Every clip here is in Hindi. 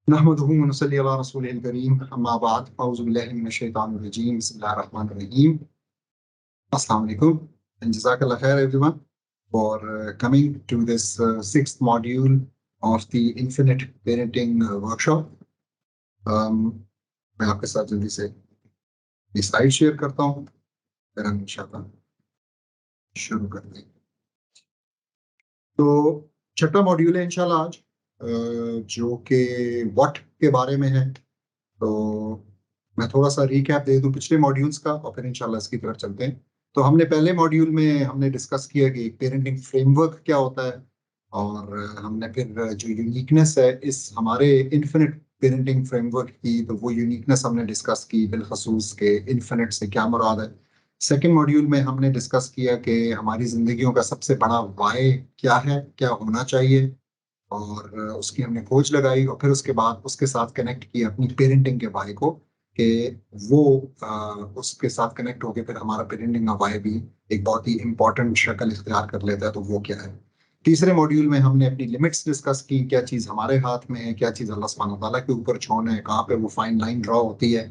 नहमदुहु व नसल्ली अला रसूलिल करीम अम्मा बाद औज़ु बिल्लाहि मिनश शैतानिर रजीम बिस्मिल्लाहिर रहमानिर रहीम अस्सलाम वालेकुम and jazakallah khair everyone for coming to this sixth module of the infinite parenting workshop. मैं आपके साथ जल्दी से ये स्लाइड शेयर करता हूँ फिर हम इंशाल्लाह शुरू करते हैं। तो छठा मॉड्यूल है इंशाल्लाह आज जो कि व्हाट के बारे में है। तो मैं थोड़ा सा रिकैप दे दूं पिछले मॉड्यूल्स का और फिर इंशाल्लाह इसकी तरफ चलते हैं। तो हमने पहले मॉड्यूल में हमने डिस्कस किया कि पेरेंटिंग फ्रेमवर्क क्या होता है और हमने फिर जो यूनिकनेस है इस हमारे इन्फिनिट पेरेंटिंग फ्रेमवर्क की, तो वो यूनिकनेस हमने डिस्कस की बिलखसूस के इन्फिनिट से क्या मुराद है। सेकेंड मॉड्यूल में हमने डिस्कस किया कि हमारी जिंदगियों का सबसे बड़ा वाई क्या है, क्या होना चाहिए, और उसकी हमने खोज लगाई और फिर उसके बाद उसके साथ कनेक्ट किया अपनी पेरेंटिंग के वाई को कि वो उसके साथ कनेक्ट होके फिर हमारा पेरेंटिंग का वाई भी एक बहुत ही इंपॉर्टेंट शक्ल इख्तियार कर लेता है। तो वो क्या है। तीसरे मॉड्यूल में हमने अपनी लिमिट्स डिस्कस की, क्या चीज़ हमारे हाथ में है, क्या चीज़ अल्लाह सुब्हानहू ताला के ऊपर छोड़ना है, कहाँ पे वो फाइन लाइन ड्रॉ होती है।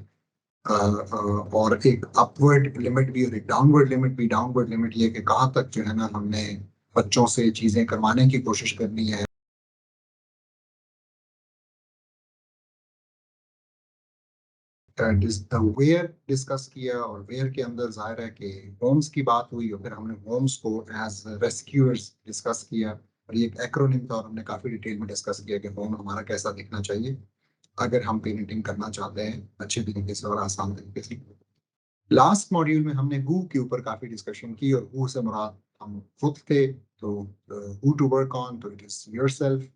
और एक अपवर्ड लिमिट भी और एक डाउनवर्ड लिमिट भी। डाउनवर्ड लिमिट ये कि कहाँ तक जो है ना हमने बच्चों से चीज़ें करवाने की कोशिश करनी है। वेयर डिस्कस किया और वेयर के अंदर जाहिर है कि होम्स की बात हुई और फिर हमने होम्स को एज रेस्क्यूअर्स डिस्कस किया और ये एक एक्रोनिम था और हमने काफ़ी डिटेल में डिस्कस किया कि होम हमारा कैसा दिखना चाहिए अगर हम पेरेंटिंग करना चाहते हैं अच्छे तरीके से और आसान तरीके से। लास्ट मॉड्यूल में हमने हु के ऊपर काफ़ी डिस्कशन की और हु से मुराद हम खुद थे। तो हु टू वर्क ऑन, तो इट इज़ योरसेल्फ।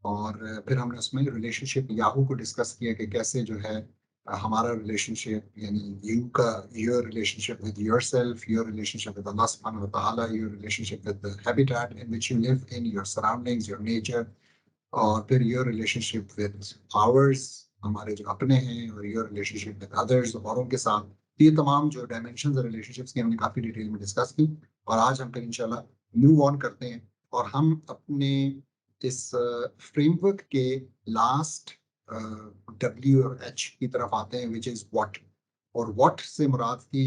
और फिर हमने उसमें रिलेशनशिप याहू को डिस्कस किया कि कैसे जो है हमारा रिलेशनशिप यानी यू का your relationship with yourself, your relationship with अल्लाह सुब्हानहू व तआला, your relationship with the habitat in which you live in your surroundings, your nature, और फिर योर रिलेशनशिप विद आवर्स, हमारे जो अपने हैं, और योर रिलेशनशिप विद अदर्स, औरों के साथ। ये तमाम जो डायमेंशंस और रिलेशनशिप्स की हमने काफ़ी डिटेल में डिस्कस की और आज हम फिर इंशाल्लाह मूव ऑन करते हैं और हम अपने इस फ्रेमवर्क के लास्ट डब्ल्यू और एच की तरफ आते हैं, विच इज़ व्हाट। और व्हाट से मुराद थी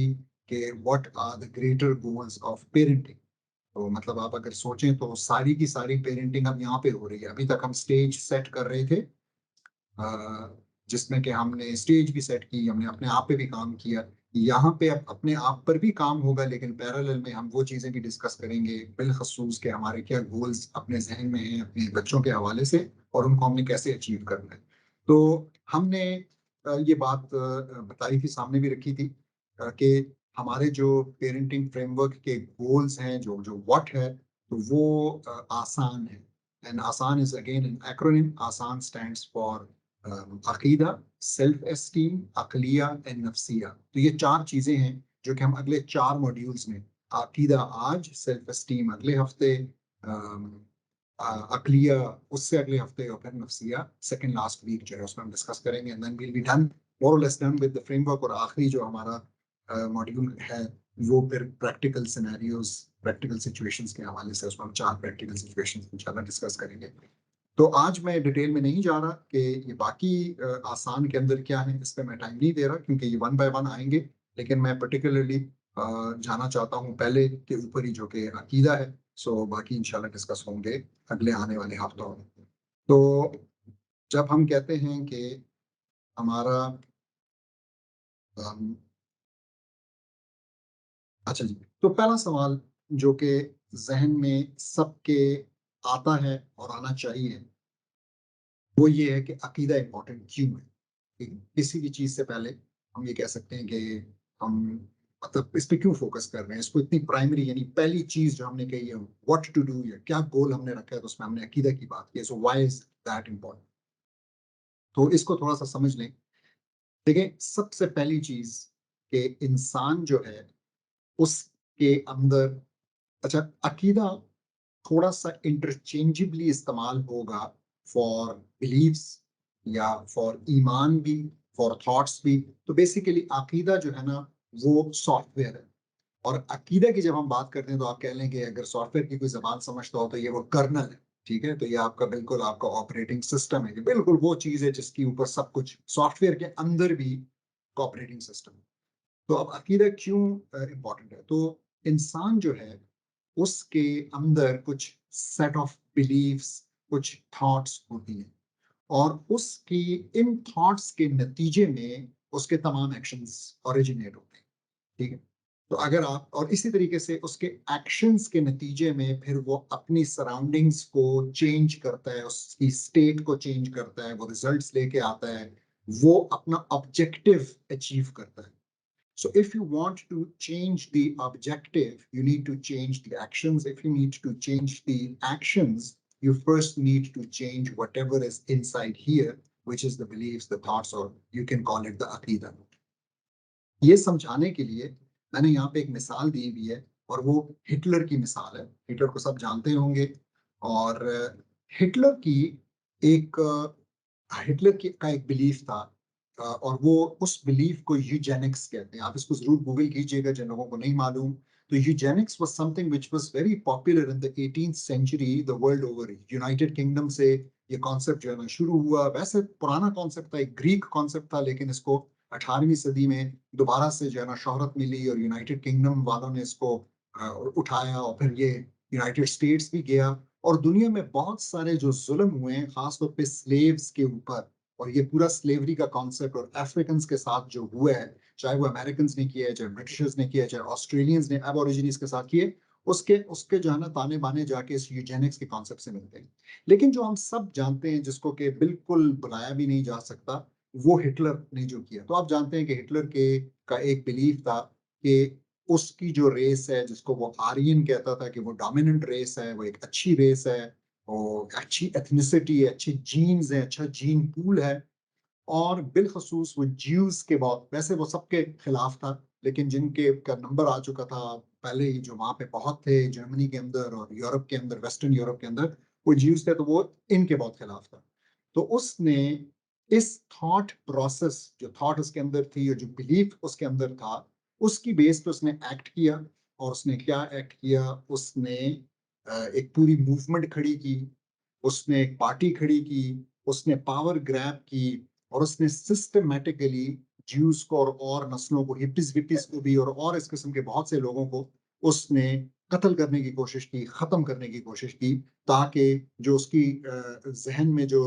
कि what are the greater goals of parenting. तो मतलब आप अगर सोचें तो सारी की सारी पेरेंटिंग अब यहाँ पे हो रही है। अभी तक हम स्टेज सेट कर रहे थे जिसमें कि हमने स्टेज भी सेट की, हमने अपने आप पे भी काम किया। यहाँ पे अब अपने आप पर भी काम होगा लेकिन पैरेलल में हम वो चीज़ें भी डिस्कस करेंगे बिलखसूस के हमारे क्या गोल्स अपने जहन में हैं अपने बच्चों के हवाले से और उनको हमने कैसे अचीव करना है। तो हमने ये बात बताई थी, सामने भी रखी थी कि हमारे जो पेरेंटिंग फ्रेमवर्क के गोल्स हैं, जो जो व्हाट है, तो वो आसान है। एंड आसान इज अगेन एन एक्रोनिम। आसान स्टैंड्स फॉर अकीदा, सेल्फ एस्टीम, अकलिया एंड नफ्सिया। तो ये चार चीजें हैं जो कि हम अगले चार मॉड्यूल्स में, अकीदा आज, सेल्फ एस्टीम अगले हफ्ते, अकलिया उससे अगले हफ्ते, और फिर नफ्सिया सेकंड लास्ट वीक जो है उसमें हम डिस्कस करेंगे। And then will be done more or less done with the framework. और आखिरी जो हमारा मॉड्यूल है वो फिर प्रैक्टिकल सिनेरियोज, प्रैक्टिकल सिचुएशंस के हवाले से उसमें हम चार प्रैक्टिकल सिचुएशंस इंशाल्लाह डिस्कस करेंगे। तो आज मैं डिटेल में नहीं जा रहा कि ये बाकी आसान के अंदर क्या है, इस पर मैं टाइम नहीं दे रहा क्योंकि ये वन बाय वन आएंगे। लेकिन मैं पर्टिकुलरली जाना चाहता हूँ पहले के ऊपर ही जो कि अकीदा है। सो बाकी इंशाल्लाह डिस्कस होंगे अगले आने वाले हफ्तों में। तो जब हम कहते हैं कि हमारा अम, अच्छा जी, तो पहला सवाल जो कि जहन में सबके आता है और आना चाहिए वो ये है कि अकीदा इंपॉर्टेंट क्यों है। कि किसी भी चीज से पहले हम ये कह सकते हैं कि हम मतलब इस पे क्यों फोकस कर रहे हैं, इसको इतनी प्राइमरी यानी पहली चीज जो हमने कही है व्हाट टू डू या क्या गोल हमने रखा है, तो उसमें हमने अकीदा की बात की। So why is that important, तो इसको थोड़ा सा समझ लें। देखिए सबसे पहली चीज कि इंसान जो है उसके अंदर, अच्छा अकीदा थोड़ा सा इंटरचेंजेबली इस्तेमाल होगा फॉर बिलीव्स या फॉर ईमान भी, फॉर थॉट्स भी। तो बेसिकली अकीदा जो है ना वो सॉफ्टवेयर है। और अकीदा की जब हम बात करते हैं तो आप कह लें कि अगर सॉफ्टवेयर की कोई जबान समझता हो तो ये वो कर्नल है। ठीक है, तो ये आपका बिल्कुल आपका ऑपरेटिंग सिस्टम है, ये बिल्कुल वो चीज है जिसके ऊपर सब कुछ सॉफ्टवेयर के अंदर भी ऑपरेटिंग सिस्टम। तो अब अकीदा क्यों इम्पोर्टेंट है? तो इंसान जो है उसके अंदर कुछ सेट ऑफ बिलीव्स, कुछ थॉट्स होती हैं, और उसकी इन थॉट्स के नतीजे में उसके तमाम एक्शंस ओरिजिनेट होते हैं। ठीक है, तो अगर आप, और इसी तरीके से उसके एक्शंस के नतीजे में फिर वो अपनी सराउंडिंग्स को चेंज करता है, उसकी स्टेट को चेंज करता है, वो रिजल्ट्स लेके आता है, वो अपना ऑब्जेक्टिव अचीव करता है। So if you want to change the objective, you need to change the actions. If you need to change the actions, you first need to change whatever is inside here, which is the beliefs, the thoughts, or you can call it the aqidah. ये समझाने के लिए मैंने यहाँ पे एक मिसाल दी हुई है, और वो हिटलर की मिसाल है। हिटलर को सब जानते होंगे, और हिटलर की एक हिटलर की का एक बिलीफ था, और वो उस बिलीफ को यूजेनिक्स कहते हैं। आप इसको जरूर गूगल कीजिएगा जिन लोगों को नहीं मालूम। तो eugenics was something which was very popular in the 18th century the world over. United kingdom से ये कॉन्सेप्ट जो है ना शुरू हुआ। वैसे पुराना कॉन्सेप्ट था, एक ग्रीक कॉन्सेप्ट था, लेकिन इसको 18वीं सदी में दोबारा से जो है ना शोहरत मिली, और यूनाइटेड किंगडम वालों ने इसको उठाया, और फिर ये यूनाइटेड स्टेट्स भी गया। और दुनिया में बहुत सारे जो जुल्म हुए हैं खासतौर पे स्लेव्स के ऊपर, और ये पूरा स्लेवरी का कॉन्सेप्ट और अफ्रीकन के साथ जो हुआ है, चाहे वो अमेरिकन ने किया है, चाहे ब्रिटिशर्स ने किया है, चाहे ऑस्ट्रेलियंस ने एबोरिजिनीज के साथ किए, उसके उसके जो है ना ताने बाने जाके इस यूजेनिक्स के कॉन्सेप्ट से मिलते हैं। लेकिन जो हम सब जानते हैं, जिसको कि बिल्कुल बुलाया भी नहीं जा सकता, वो हिटलर ने जो किया। तो आप जानते हैं कि हिटलर के का एक बिलीफ था कि उसकी जो रेस है, जिसको वो आर्यन कहता था, कि वो डोमिनेंट रेस है, वो एक अच्छी रेस है, और अच्छी एथनिसिटी है, अच्छे जीन्स है, अच्छा जीन पूल है। और बिलखसूस वो ज्यूज के बहुत, वैसे वो सबके खिलाफ था, लेकिन जिनके का नंबर आ चुका था पहले ही, जो वहां पे बहुत थे जर्मनी के अंदर और यूरोप के अंदर, वेस्टर्न यूरोप के अंदर वो ज्यूज थे, तो वो इनके बहुत खिलाफ था। तो उसने इस थॉट प्रोसेस, जो थॉट उसके अंदर थी और जो बिलीफ उसके अंदर था, उसकी बेस पे उसने एक्ट किया। और उसने क्या एक्ट किया? उसने एक पूरी मूवमेंट खड़ी की, उसने एक पार्टी खड़ी की, उसने पावर ग्रैब की, और उसने सिस्टमेटिकली ज्यूस को और नस्लों को, हिप्पीज विप्पीज को भी, और इस किस्म के बहुत से लोगों को उसने कत्ल करने की कोशिश की, खत्म करने की कोशिश की, ताकि जो उसकी जहन में जो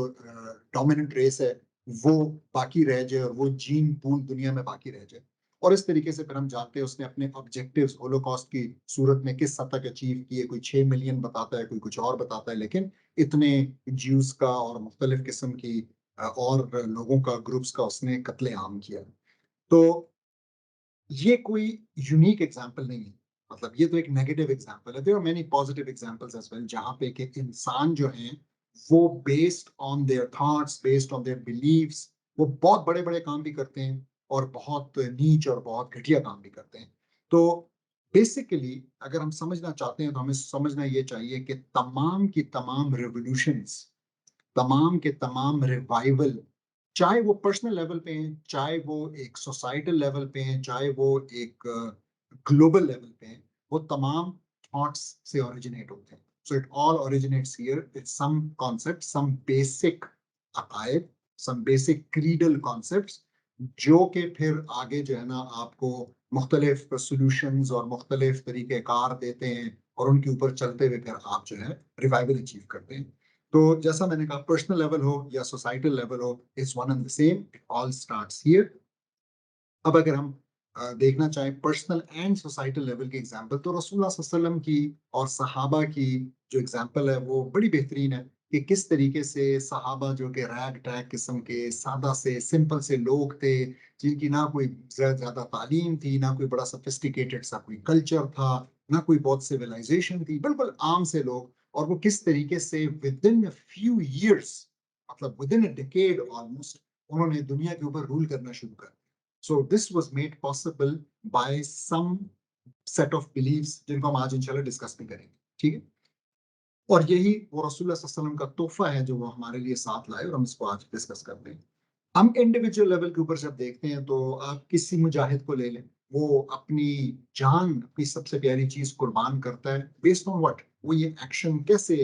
डोमिनेंट रेस है वो बाकी रह जाए, और वो जीन पूल दुनिया में बाकी रह जाए। और इस तरीके से फिर हम जानते हैं उसने अपने ऑब्जेक्टिव्स होलोकॉस्ट की सूरत में किस हद तक अचीव किए। कोई 6 मिलियन बताता है, कोई कुछ और बताता है, लेकिन इतने ज्यूस का और मुख्तलिफ किस्म की और लोगों का, ग्रुप्स का उसने कत्लेआम किया। तो ये कोई यूनिक एग्जाम्पल नहीं है, मतलब ये तो एक नेगेटिव एग्जाम्पल है। There are many positive examples as well, जहां पे कि इंसान जो हैं वो based on their thoughts, based on their beliefs, वो बहुत बड़े बड़े काम भी करते हैं, और बहुत नीच और बहुत घटिया काम भी करते हैं। तो बेसिकली अगर हम समझना चाहते हैं, तो हमें समझना ये चाहिए कि तमाम की तमाम रेवोल्यूशंस, तमाम के तमाम रिवाइवल, चाहे वो पर्सनल लेवल पे हैं, चाहे वो एक सोसाइटल लेवल पे हैं, चाहे वो एक ग्लोबल लेवल पे हैं, वो तमाम थॉट्स से ओरिजिनेट होते हैं। So it all originates here, it's some concept, some basic अकायद, सम बेसिक क्रीडल कॉन्सेप्ट्स, जो कि फिर आगे जो है ना आपको मुख्तलिफ सोल्यूशंस और मुख्तलिफ तरीके कार देते हैं, और उनके ऊपर चलते हुए फिर आप जो है रिवाइवल अचीव करते हैं। तो जैसा मैंने कहा, पर्सनल लेवल हो या सोसाइटल लेवल हो, it's one and the same, it all starts here. अब अगर हम देखना चाहें पर्सनल एंड सोसाइटल लेवल की एग्जांपल, तो रसूलुल्लाह सल्लल्लाहु अलैहि वसल्लम की और सहाबा की जो एग्जांपल है वो बड़ी बेहतरीन है, कि किस तरीके से सहाबा जो कि रैग टैग किस्म के सादा से सिंपल से लोग थे, जिनकी ना कोई ज्यादा तालीम थी, ना कोई बड़ा सोफिस्टिकेटेड सा कोई कल्चर था, ना कोई बहुत सिविलाइजेशन थी, बिल्कुल आम से लोग, और वो किस तरीके से within a few years, मतलब within a decade almost, उन्होंने दुनिया के ऊपर रूल करना शुरू कर। So this was made possible by some set of beliefs, जिनको हम आज इंशाल्लाह डिस्कस भी करेंगे। ठीक है, और यही वो रसूलुल्लाह सल्लल्लाहु अलैहि वसल्लम का तोहफा है जो वो हमारे लिए साथ लाए, और हम इसको आज डिस्कस करते हैं। हम इंडिविजुअल लेवल के ऊपर जब देखते हैं, तो आप किसी मुजाहिद को ले लें, वो अपनी जान, अपनी सबसे प्यारी चीज कुर्बान करता है, बेस्ड ऑन व्हाट? वो ये एक्शन कैसे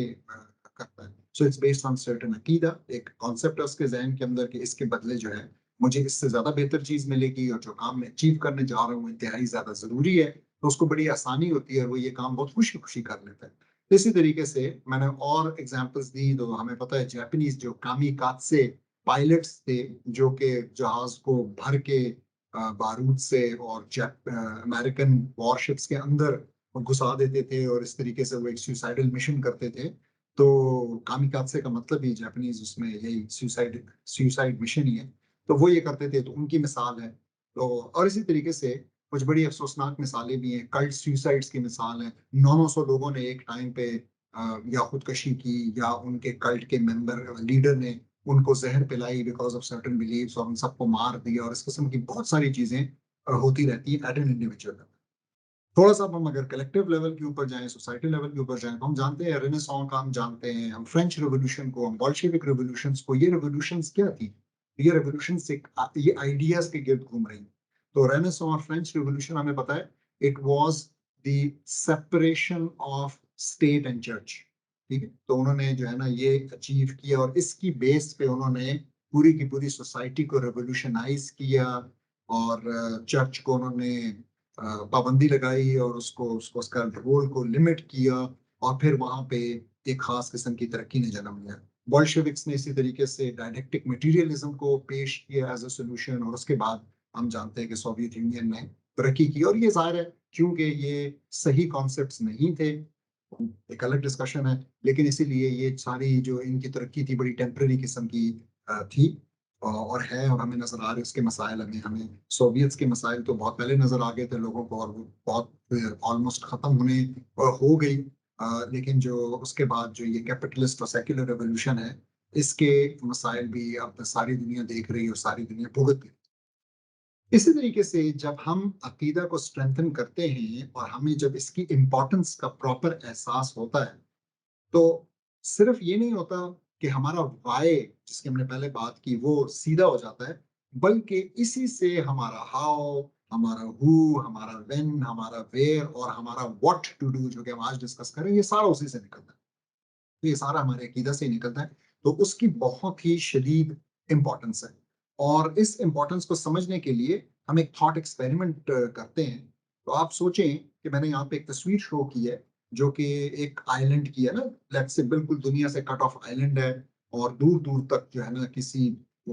करता है। So it's based on certain अकीदा, एक कॉन्सेप्ट है उसके जहन के अंदर कि इसके बदले जो है मुझे इससे ज्यादा बेहतर चीज मिलेगी, और जो काम मैं अचीव करने जा रहा हूँ इंतहाई ज्यादा जरूरी है, तो उसको बड़ी आसानी होती है और वो ये काम बहुत खुशी खुशी कर लेता है। तो इसी तरीके से मैंने और एग्जांपल्स दी, तो हमें पता है जापानीज जो कामिकात्से पायलट्स थे, जो कि जहाज को भर के बारूद से और अमेरिकन वॉरशिप्स के अंदर घुसा देते थे, और इस तरीके से वो एक सुसाइडल मिशन करते थे। तो कामिकात्से का मतलब ही जापानीज उसमें यही सुसाइड मिशन ही है। तो वो ये करते थे, तो उनकी मिसाल है। तो और इसी तरीके से कुछ बड़ी अफसोसनाक मिसालें भी हैं, कल्ट सुसाइड्स की मिसाल है। 900 लोगों ने एक टाइम पे या खुदकशी की, या उनके कल्ट के मेंबर लीडर ने उनको जहर पिलाई बिकॉज ऑफ सर्टेन बिलीव्स, और उन सबको मार दिया, और इस किस्म की बहुत सारी चीजें होती रहती है एट एन इंडिविजुअल। थोड़ा सा हम अगर कलेक्टिव लेवल के ऊपर जाएं, सोसाइटी लेवल के ऊपर जाएं, तो हम जानते हैं रेनेसां का, हम जानते हैं हम फ्रेंच रेवोल्यूशन को, हम बोल्शेविक रेवोल्यूशंस को। ये रेवोल्यूशंस क्या थी? ये रेवोल्यूशंस एक ये आइडियाज के गिर्द घूम रही। तो रेनेसां और फ्रेंच रेवोल्यूशन हमें पता है it was the separation of state and church. ठीक है, तो उन्होंने जो है ना ये अचीव किया, और इसकी बेस पे उन्होंने पूरी की पूरी सोसाइटी को रेवोल्यूशनाइज किया, और चर्च को उन्होंने पाबंदी लगाई, और उसको उसको उसका रोल को लिमिट किया, और फिर वहां पे एक खास किस्म की तरक्की ने जन्म लिया। बॉल्शेविक्स ने इसी तरीके से डायलेक्टिक मटेरियलिज्म को पेश किया एज अ सोल्यूशन, और उसके बाद हम जानते हैं कि सोवियत यूनियन ने तरक्की की। और ये जाहिर है क्योंकि ये सही कॉन्सेप्ट्स नहीं थे, एक अलग डिस्कशन है, लेकिन इसीलिए ये सारी जो इनकी तरक्की थी बड़ी टेम्पररी किस्म की थी और है, और हमें नजर आ रहे उसके मसाइल। हमें हमें सोवियत्स के मसाइल तो बहुत पहले नजर आ गए थे लोगों को, और वो बहुत ऑलमोस्ट खत्म होने हो गई। लेकिन जो उसके बाद जो ये कैपिटलिस्ट और सेक्युलर रेवोल्यूशन है, इसके मसाइल भी अब सारी दुनिया देख रही है और सारी दुनिया भुगत रही है। इसी तरीके से जब हम अकीदा को स्ट्रेंथन करते हैं, और हमें जब इसकी इम्पोर्टेंस का प्रॉपर एहसास होता है, तो सिर्फ ये नहीं होता कि हमारा वाई, जिसकी हमने पहले बात की, वो सीधा हो जाता है, बल्कि इसी से हमारा हाउ, हमारा हु, हमारा व्हेन, हमारा वेयर और हमारा व्हाट टू डू, जो कि हम आज डिस्कस करें, ये सारा उसी से निकलता है। तो ये सारा हमारे अकीदा से ही निकलता है। तो उसकी बहुत ही शदीद इंपॉर्टेंस है, और इस इंपॉर्टेंस को समझने के लिए हम एक थॉट एक्सपेरिमेंट करते हैं। तो आप सोचें कि मैंने यहाँ पे एक तस्वीर शो की है, जो कि एक आइलैंड की है ना, लेट्स से बिल्कुल दुनिया से कट ऑफ आइलैंड है, और दूर दूर तक जो है ना किसी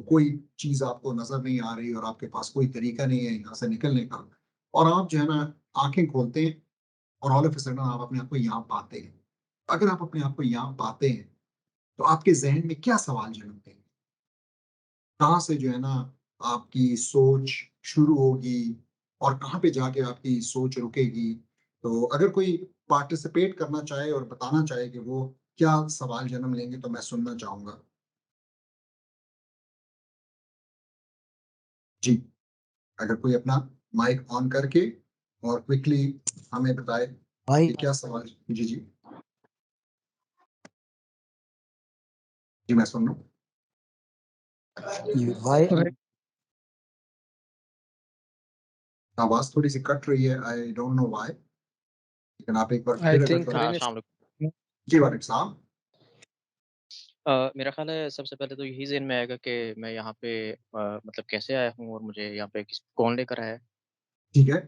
कोई चीज आपको नजर नहीं आ रही, और आपके पास कोई तरीका नहीं है यहाँ से निकलने का, और आप जो है ना आंखें खोलते हैं, और ऑल ऑफ अ सडन आप अपने आप को यहाँ पाते हैं। अगर आप अपने आप को यहाँ पाते हैं, तो आपके जहन में क्या सवाल जन्मते हैं? कहाँ से जो है ना आपकी सोच शुरू होगी, और कहाँ पे जाके आपकी सोच रुकेगी? तो अगर कोई पार्टिसिपेट करना चाहे और बताना चाहे कि वो क्या सवाल जन्म लेंगे, तो मैं सुनना चाहूंगा। जी, अगर कोई अपना माइक ऑन करके और क्विकली हमें बताए भाई कि क्या सवाल। जी जी। जी, मैं सुन रहा हूँ। भाई आवाज थोड़ी सी कट रही है, आई डोंट नो व्हाई, लेकिन आप एक बार आई फिर अगर थिंक थोड़ा। अस्सलाम वालेकुम। जी वालेकुम सलाम। मेरा ख़्याल है सबसे पहले तो यही ज़हन में आएगा कि मैं यहाँ पे मतलब कैसे आया हूँ और मुझे यहाँ पे कौन लेकर आया है? ठीक है,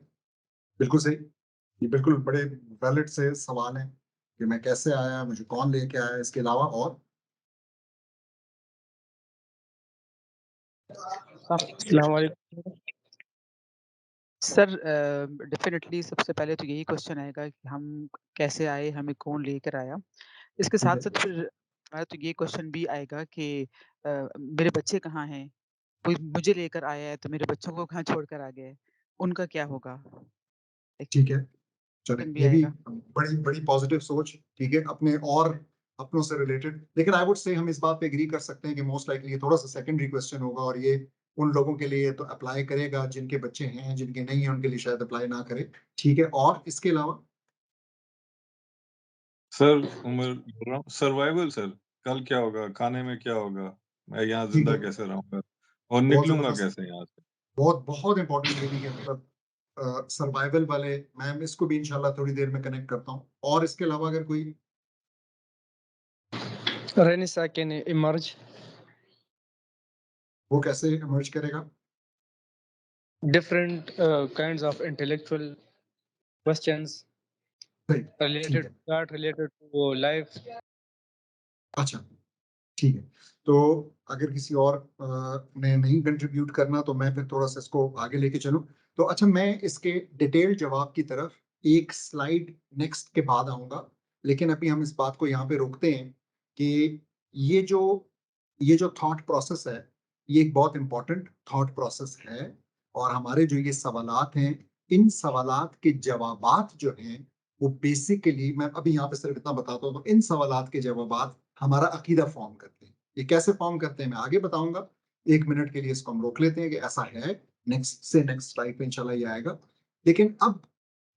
बिल्कुल सही। ये बिल्कुल बड़े वैलिड से सवाल हैं कि मैं कैसे आया, मुझे कौन लेके आया, इसके अलावा और। अस्सलाम वालेकुम सर। डेफिनेटली सबसे पहले तो यही क्वेश्चन आएगा कि हम कैसे आए, हमें कौन लेकर आया। इसके ठीक साथ है, साथ फिर हमारा तो ये क्वेश्चन भी आएगा कि मेरे बच्चे कहाँ हैं? कोई मुझे लेकर आया है तो मेरे बच्चों को कहाँ छोड़कर आ गया है? उनका क्या होगा? एक ठीक है। चले, क्वेश्चन भी ये भी आएगा। बड़ी बड़ी पॉजिटिव सोच। ठीक है, अपने और अपनों से रिलेटेड। लेकिन आई वुड से हम इस बात पे एग्री कर सकते हैं कि मोस्ट लाइकली ये थोड़ा सा सेकेंडरी क्वेश्चन होगा, और ये उन लोगों के लिए तो अप्लाई करेगा जिनके बच्चे हैं, जिनके नहीं है उनके लिए शायद अप्लाई ना करे। ठीक है, और इसके अलावा। सर उमर बोल रहा हूँ, सर्वाइवल सर। कल क्या होगा, खाने में क्या होगा, मैं यहाँ ठीक जिंदा है, कैसे रहूंगा और बहुत निकलूंगा जबरदस्त, कैसे यहाँ से। बहुत बहुत इंपॉर्टेंट ये भी कि मतलब सर्वाइवल वाले, मैं इसको भी इंशाल्लाह थोड़ी देर में कनेक्ट करता हूँ। और इसके अलावा अगर कोई। Renissa can emerge. वो कैसे इमर्ज करेगा? Different kinds of intellectual questions सही, ठीक related है। to that, related to life. अच्छा, ठीक है। तो अगर किसी और ने नहीं कंट्रीब्यूट करना तो मैं फिर थोड़ा सा इसको आगे लेके चलूं। तो अच्छा, मैं इसके डिटेल जवाब की तरफ एक स्लाइड नेक्स्ट के बाद आऊंगा, लेकिन अभी हम इस बात को यहाँ पे रोकते हैं कि ये जो थॉट प्रोसेस है, ये एक बहुत इंपॉर्टेंट थॉट प्रोसेस है, और हमारे जो ये सवालात हैं, इन सवालात के जवाबात जो हैं वो बेसिकली, मैं अभी यहाँ पे सिर्फ इतना बताता हूँ, तो इन सवालात के जवाबात हमारा अकीदा फॉर्म करते हैं। ये कैसे फॉर्म करते हैं मैं आगे बताऊंगा। 1 मिनट के लिए इसको हम रोक लेते हैं कि ऐसा है। नेक्स्ट स्लाइड पे इंशाल्लाह ये आएगा। लेकिन अब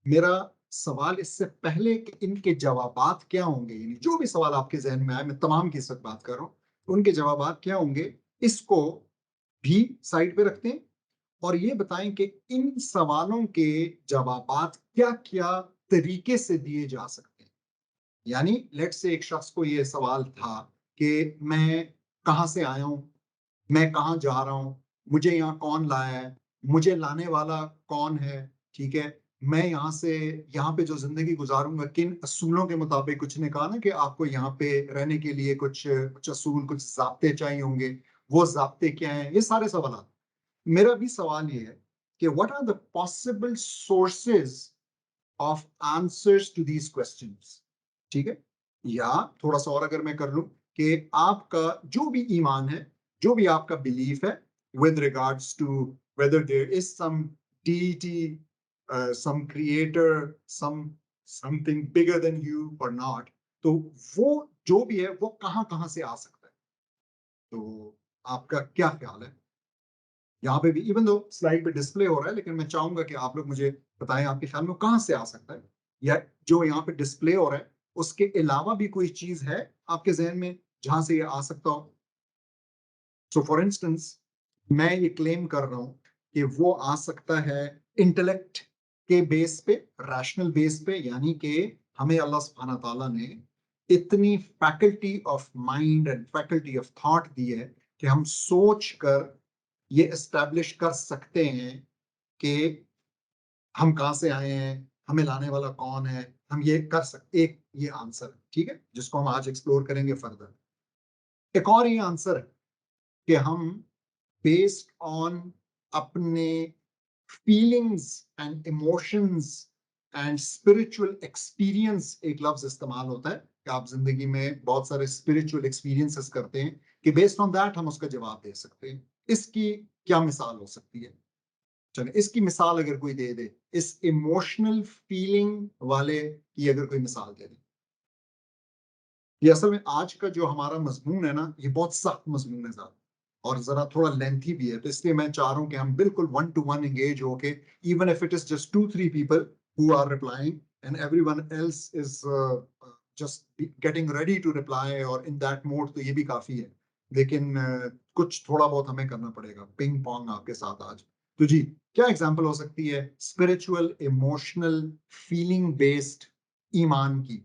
मेरा सवाल इससे पहले कि इनके जवाबात क्या होंगे, यानी जो भी सवाल आपके जहन में आए, मैं तमाम की इस वक्त बात कर रहा हूँ, उनके जवाबात क्या होंगे, इसको भी साइड पे रखते हैं और ये बताएं कि इन सवालों के जवाबात क्या क्या तरीके से दिए जा सकते हैं। यानी लेट्स से एक शख्स को ये सवाल था कि मैं कहाँ से आया हूँ, मैं कहाँ जा रहा हूँ, मुझे यहाँ कौन लाया है, मुझे लाने वाला कौन है, ठीक है, मैं यहाँ से यहाँ पे जो जिंदगी गुजारूंगा किन असूलों के मुताबिक। कुछ ने कहा ना कि आपको यहाँ पे रहने के लिए कुछ कुछ असूल, कुछ ज़ाब्ते चाहिए होंगे, वो ज़ाब्ते क्या हैं, ये सारे सवाल। मेरा भी सवाल ये है कि what are the possible sources of answers to these questions, ठीक है। या थोड़ा सा और अगर मैं कर लूं कि आपका जो भी ईमान है, जो भी आपका बिलीफ है with regards to whether there is some deity, some creator, something bigger than you or not, तो वो जो भी है वो कहां कहां से आ सकता है। तो आपका क्या ख्याल है? यहाँ पे भी इवन दो स्लाइड पे डिस्प्ले हो रहा है, लेकिन मैं चाहूंगा कि आप लोग मुझे बताएं आपके ख्याल में कहां से आ सकता है, या जो यहाँ पे डिस्प्ले हो रहा है उसके अलावा भी कोई चीज है आपके जहन में जहां से ये आ सकता हो। सो फॉर इंस्टेंस, मैं ये क्लेम कर रहा हूं कि वो आ सकता है इंटेलेक्ट के बेस पे, रैशनल बेस पे, यानी कि हमें अल्लाह सुब्हाना ताला ने इतनी faculty of mind and faculty of thought दी है कि हम सोच कर ये एस्टैब्लिश कर सकते हैं कि हम कहाँ से आए हैं, हमें लाने वाला कौन है, हम ये कर सकते। एक ये आंसर है, ठीक है, जिसको हम आज एक्सप्लोर करेंगे फर्दर। एक और ये आंसर है कि हम बेस्ड ऑन अपने feelings and emotions and spiritual experience, एक लफ्ज इस्तेमाल होता है कि आप जिंदगी में बहुत सारे स्पिरिचुअल एक्सपीरियंसेस करते हैं, कि बेस्ड ऑन दैट हम उसका जवाब दे सकते हैं। इसकी क्या मिसाल हो सकती है? चलो इसकी मिसाल अगर कोई दे दे, इस इमोशनल फीलिंग वाले की अगर कोई मिसाल दे दे। ये असल में आज का जो हमारा मजमून है ना, ये बहुत सख्त मजमून है ज़्यादा, और जरा थोड़ा लेंथी भी है, तो इसलिए मैं चाह रहा हूँ कि हम बिल्कुल 1-to-1 एंगेज होके, even if it is just 2-3 people who are replying and everyone else is just getting ready to reply, और इन दैट मोड, तो ये भी काफी है। लेकिन कुछ थोड़ा बहुत हमें करना पड़ेगा, पिंग पोंग आपके साथ आज। तो जी, क्या एग्जांपल हो सकती है स्पिरिचुअल, इमोशनल, फीलिंग बेस्ड ईमान की?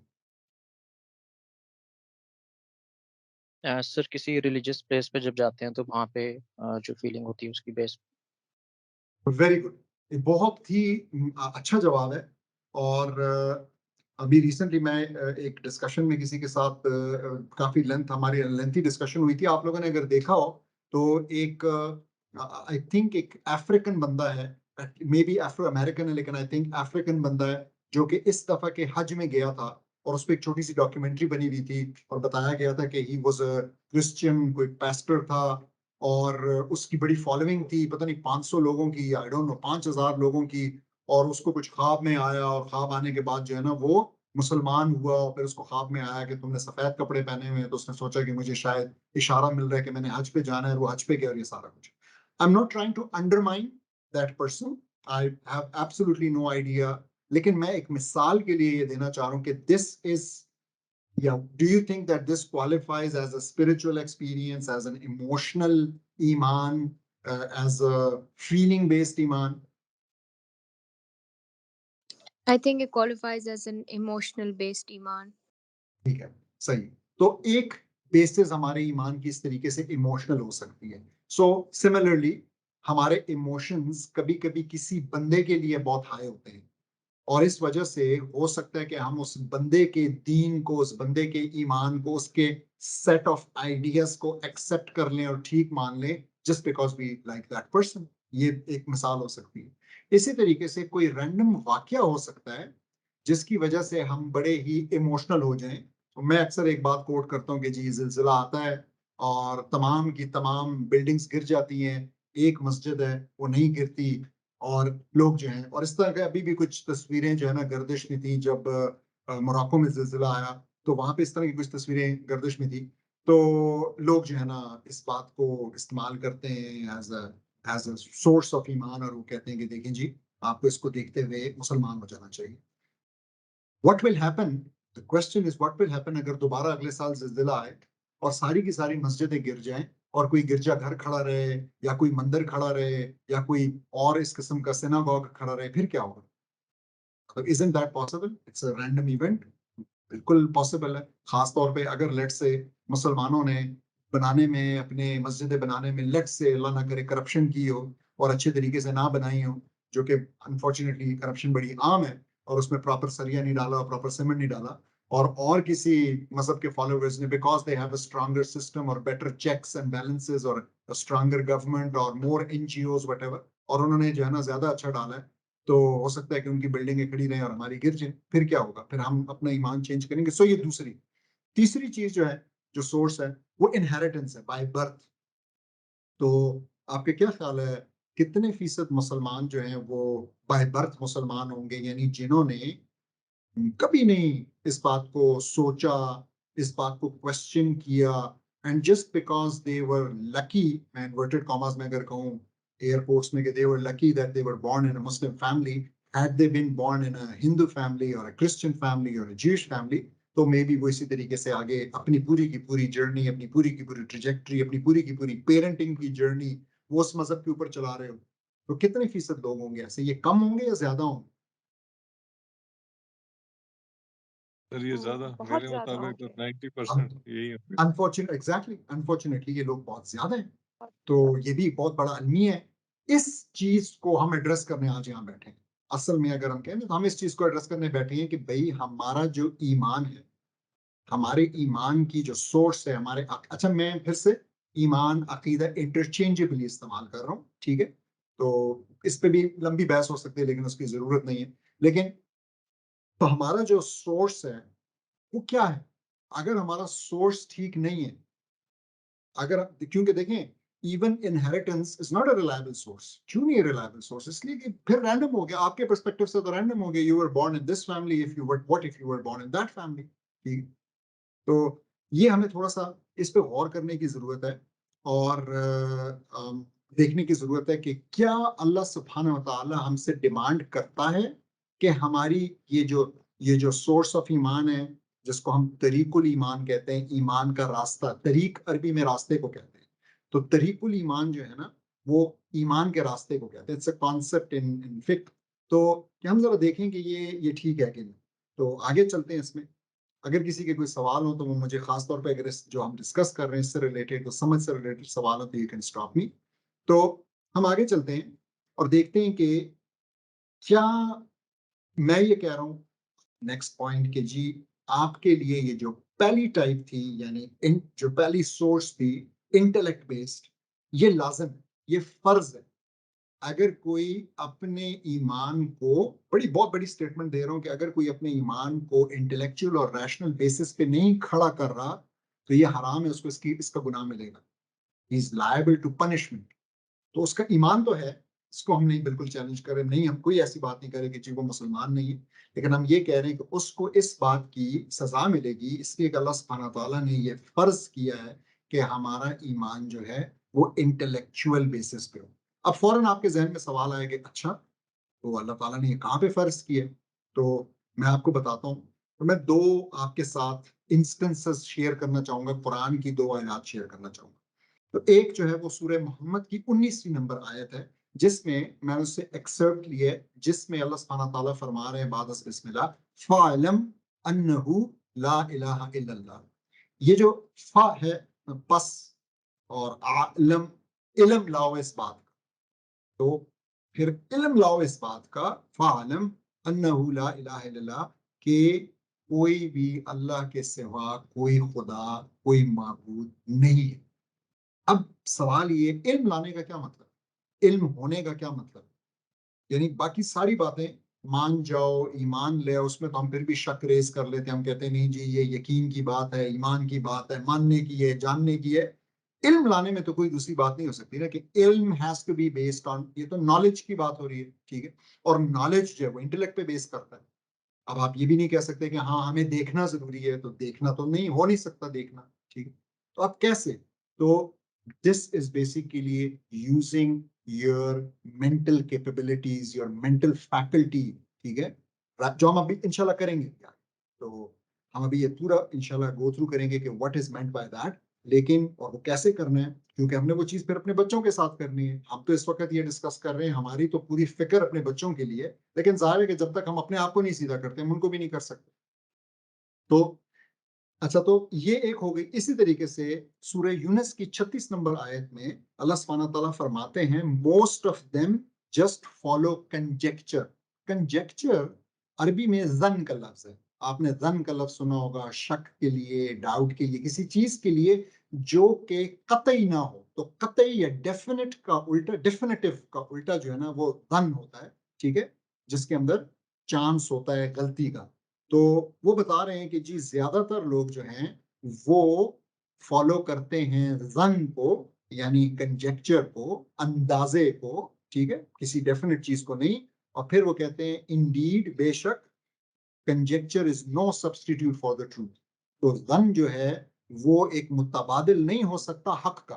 सर किसी रिलीजियस प्लेस पे जब जाते हैं तो वहाँ पे जो फीलिंग होती है उसकी बेस। वेरी गुड, ये बहुत ही अच्छा जवाब है। और अभी रिसेंटली मैं एक डिस्कशन में किसी के साथ, काफी हमारी लेंथी डिस्कशन हुई थी। आप लोगों ने अगर देखा हो तो एक, आई थिंक एक अफ्रीकन बंदा है, मे बी अफ्रो अमेरिकन है, लेकिन आई थिंक अफ्रीकन बंदा है, जो कि इस दफा के हज में गया था, और उस पर एक छोटी सी डॉक्यूमेंट्री बनी हुई थी, और बताया गया था कि ही वाज अ क्रिश्चियन, कोई पास्टर था, और उसकी बड़ी फॉलोइंग थी, पता नहीं 500 लोगों की, आई डोंट नो 5000 लोगों की। और उसको कुछ ख्वाब में आया, और ख्वाब आने के बाद जो है ना वो मुसलमान हुआ, और फिर उसको ख्वाब में आया कि तुमने सफेद कपड़े पहने हुए हैं, तो उसने सोचा कि मुझे शायद इशारा मिल रहा है कि मैंने हज पे जाना है, और वो हज पे गया, और ये सारा कुछ। I am not trying to undermine that person, I have absolutely no idea, लेकिन मैं एक मिसाल के लिए ये देना चाह रहा हूँ कि this is, yeah, do you think that this qualifies as a spiritual experience, as an emotional iman, as a feeling based iman? I think it qualifies as an emotional based iman. ठीक है, सही। तो एक बेसिस हमारे ईमान की इस तरीके से इमोशनल हो सकती है। सो सिमिलरली हमारे इमोशंस कभी कभी किसी बंदे के लिए बहुत हाई होते हैं, और इस वजह से हो सकता है कि हम उस बंदे के दीन को, उस बंदे के ईमान को, उसके सेट ऑफ आइडियाज को एक्सेप्ट कर लें और ठीक मान लें just because we like that person. ये एक मिसाल हो सकती है। इसी तरीके से कोई रैंडम वाकया हो सकता है जिसकी वजह से हम बड़े ही इमोशनल हो जाएं। तो मैं अक्सर एक बात कोट करता हूँ कि जी जिलजिला आता है और तमाम की तमाम बिल्डिंग्स गिर जाती हैं, एक मस्जिद है वो नहीं गिरती, और लोग जो हैं, और इस तरह के अभी भी कुछ तस्वीरें जो है ना गर्दिश में थी जब मोरक्को में जिलजिला आया, तो वहां पे इस तरह की कुछ तस्वीरें गर्दिश में थी। तो लोग जो है ना इस बात को इस्तेमाल करते हैं एज अ सोर्स ऑफ ईमान, और वो कहते हैं कि देखें जी आपको इसको देखते हुए मुसलमान हो जाना चाहिए। What will happen, the question is what will happen अगर दोबारा अगले साल जिलजिला आए और सारी की सारी मस्जिदें गिर जाएं और कोई गिरजा घर खड़ा रहे या कोई मंदिर खड़ा रहे या कोई और इस किस्म का सिनागॉग खड़ा रहे, फिर क्या होगा? तो isn't that possible? It's a random event. बिल्कुल पॉसिबल है। खास तौर पे अगर लेट से मुसलमानों ने बनाने में, अपने मस्जिदें बनाने में लेट से अल्लाह ना करे करप्शन की हो और अच्छे तरीके से ना बनाई हो, जो कि अनफॉर्चुनेटली करप्शन बड़ी आम है, और उसमें प्रॉपर सरिया नहीं डाला, प्रॉपर सीमेंट नहीं डाला, और किसी मजहब के फॉलोअर्स ने because they have a stronger system और बेटर चेक्स एंड बैलेंसेस और स्ट्रॉन्गर गवर्नमेंट और मोर एनजीओज व्हाटएवर, और उन्होंने जो है ना ज्यादा अच्छा डाला है, तो हो सकता है कि उनकी बिल्डिंगें खड़ी रहें और हमारी गिर जाए, फिर क्या होगा? फिर हम अपना ईमान चेंज करेंगे। सो ये दूसरी। तीसरी चीज जो है, जो सोर्स है, वो इनहेरिटेंस है, बाय बर्थ। तो आपके क्या ख्याल है कितने फीसद मुसलमान जो हैं वो बाय बर्थ मुसलमान होंगे, यानी जिन्होंने कभी नहीं इस बात को सोचा, इस बात को क्वेश्चन किया, and just because they were lucky, मैं इन्वर्टेड कॉमर्स में अगर कहूँ एयरपोर्ट्स में, कि they were lucky that they were born in a Muslim family, had they been born in a Hindu family or a Christian family or a Jewish family, तो मे बी वो इसी तरीके से आगे अपनी पूरी की पूरी जर्नी, अपनी पूरी की पूरी ट्रिजेक्ट्री, अपनी पूरी की पूरी पेरेंटिंग की जर्नी वो उस मजहब के ऊपर चला रहे हो। तो कितने फीसद लोग होंगे ऐसे? ये कम होंगे या ज्यादा होंगे? सर ये तो ज्यादा, बहुत मेरे ज़्यादा मुताबिक तो होंगे। 90% यही होंगे। अनफॉर्चुनेटली ये लोग बहुत ज्यादा हैं। तो ये भी बहुत बड़ा अलमिया है। इस चीज को हम एड्रेस करने आज यहाँ बैठे हैं। असल में अगर हम कहें तो हम इस चीज को एड्रेस करने बैठे हैं कि भाई हमारा जो ईमान है, हमारे ईमान की जो सोर्स है, हमारे अच्छा मैं फिर से ईमान अकीदा इंटरचेंजेबली इस्तेमाल कर रहा हूँ, ठीक है? तो इस पे भी लंबी बहस हो सकती है लेकिन उसकी जरूरत नहीं है। लेकिन तो हमारा जो सोर्स है वो क्या है? अगर हमारा सोर्स ठीक नहीं है, अगर क्योंकि देखें even inheritance is not a reliable source. क्यों नहीं रिलायबल सोर्स? इसलिए कि फिर रैंडम हो गया, आपके पर्सपेक्टिव से तो रैंडम हो गया। You were born in this family, if you were what if you were born in that family, ठीक? तो ये हमें थोड़ा सा इस पे गौर करने की जरूरत है, और देखने की जरूरत है कि क्या अल्लाह सुब्हानहू व तआला हमसे डिमांड करता है कि हमारी ये जो सोर्स ऑफ ईमान है, जिसको हम तरीकुल ईमान कहते हैं, ईमान का रास्ता, तरीक अरबी में रास्ते को कहते हैं, तो तरीकुल ईमान जो है ना वो ईमान के रास्ते को कहते हैं। इट्स अ कॉन्सेप्ट इन फिक्र। तो क्या हम जरा देखें कि ये ठीक है कि नहीं? तो आगे चलते हैं इसमें। अगर किसी के कोई सवाल हो तो वो मुझे खास तौर पे, अगर इस जो हम डिस्कस कर रहे हैं इससे रिलेटेड, तो समझ से रिलेटेड सवाल हो तो यू कैन स्टॉप मी। तो हम आगे चलते हैं और देखते हैं कि क्या मैं ये कह रहा हूँ नेक्स्ट पॉइंट, कि जी आपके लिए ये जो पहली टाइप थी, यानी जो पहली सोर्स थी इंटेलेक्ट बेस्ड, ये लाजम है, ये फर्ज है। अगर कोई अपने ईमान को, बहुत बड़ी स्टेटमेंट दे रहा हूं, कि अगर कोई अपने ईमान को इंटेलेक्चुअल और रैशनल बेसिस पे नहीं खड़ा कर रहा तो ये हराम है, उसको इसका गुनाह मिलेगा। He is liable to punishment. तो उसका ईमान तो है, इसको हम नहीं बिल्कुल चैलेंज करें, नहीं हम कोई ऐसी बात नहीं करें कि जी वो मुसलमान नहीं है, लेकिन हम ये कह रहे हैं कि उसको इस बात की सजा मिलेगी, इसलिए कि अल्लाह सुब्हानहू व तआला ने ये फर्ज किया है कि हमारा ईमान जो है वो इंटेलेक्चुअल बेसिस पे हो। अब फौरन आपके जहन में सवाल आया कि अच्छा, तो अल्लाह ताला ने ये कहाँ पे फर्ज किया? तो मैं आपको बताता हूँ। तो मैं दो आपके साथ इंस्टेंसेस शेयर करना चाहूंगा, कुरान की दो आयत शेयर करना चाहूंगा। तो एक जो है वो सूरह मोहम्मद की 19वीं नंबर आयत है, जिसमें मैंने उससे एक्सर्प्ट लिया है, जिसमें अल्लाह सुब्हानहू व तआला फरमा रहे हैं बाद बिस्मिल्लाह, फ़अलम अन्नहु ला इलाहा इल्लल्लाह। ये जो फा है पस और आलम, इल्म लाओ इस बात का, तो फिर इल्म लाओ इस बात का, फालम अन्नहु ला इलाहा इल्लल्लाह, कि कोई भी अल्लाह के सिवा कोई खुदा, कोई माबूद नहीं है। अब सवाल ये, इल्म लाने का क्या मतलब, इल्म होने का क्या मतलब? यानी बाकी सारी बातें मान जाओ, ईमान ले आओ, उसमें तो हम फिर भी शक रेज कर लेते हैं, हम कहते हैं नहीं जी ये यकीन की बात है, ईमान की बात है, मानने की है, जानने की है। इल्म लाने में तो कोई दूसरी बात नहीं हो सकती ना, कि इल्म has to be based on, ये तो नॉलेज की बात हो रही है, ठीक है, और नॉलेज जो है वो इंटेलेक्ट पे बेस करता है। अब आप ये भी नहीं कह सकते कि हाँ हमें देखना जरूरी है, तो देखना तो नहीं हो नहीं सकता देखना, ठीक है, तो आप कैसे? तो this is basically using your mental capabilities, your mental faculty, ठीक है, जो हम अभी इंशाल्लाह करेंगे यार। तो हम अभी ये पूरा इंशाल्लाह गो थ्रू करेंगे कि what is meant by that, लेकिन और वो कैसे करना है, क्योंकि हमने वो चीज फिर अपने बच्चों के साथ करनी है। हम तो इस वक्त ये डिस्कस कर रहे हैं, हमारी तो पूरी फिक्र अपने बच्चों के लिए, लेकिन जाहिर है कि जब तक हम अपने आप को नहीं सीधा करते हम उनको भी नहीं कर सकते। तो अच्छा, तो ये एक हो गई। इसी तरीके से सूरह यूनुस की 36 नंबर आयत में अल्लाह सुब्हानहू तआला फरमाते हैं, most of them just follow conjecture. Conjecture अरबी में जन का लफ्ज है, आपने जन का लफ्ज सुना होगा, शक के लिए, डाउट के लिए, किसी चीज के लिए जो कि कतई ना हो। तो कतई या डेफिनेट का उल्टा, डेफिनेटिव का उल्टा जो है ना वो जन होता है, ठीक है, जिसके अंदर चांस होता है गलती का। तो वो बता रहे हैं कि जी ज्यादातर लोग जो हैं वो फॉलो करते हैं जन को, यानी कंजेक्चर को, अंदाजे को, ठीक है, किसी डेफिनेट चीज को नहीं। और फिर वो कहते हैं इंडीड, बेशक, conjecture is no substitute for the truth. तो जन जो है वो एक मुतबादिल नहीं हो सकता हक का।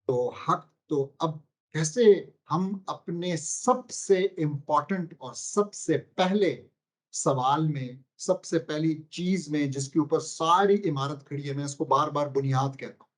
तो हक, तो अब कैसे हम अपने सबसे इंपॉर्टेंट और सबसे पहले सवाल में, सबसे पहली चीज में जिसके ऊपर सारी इमारत खड़ी है, मैं इसको बार बार बुनियाद कहता हूँ,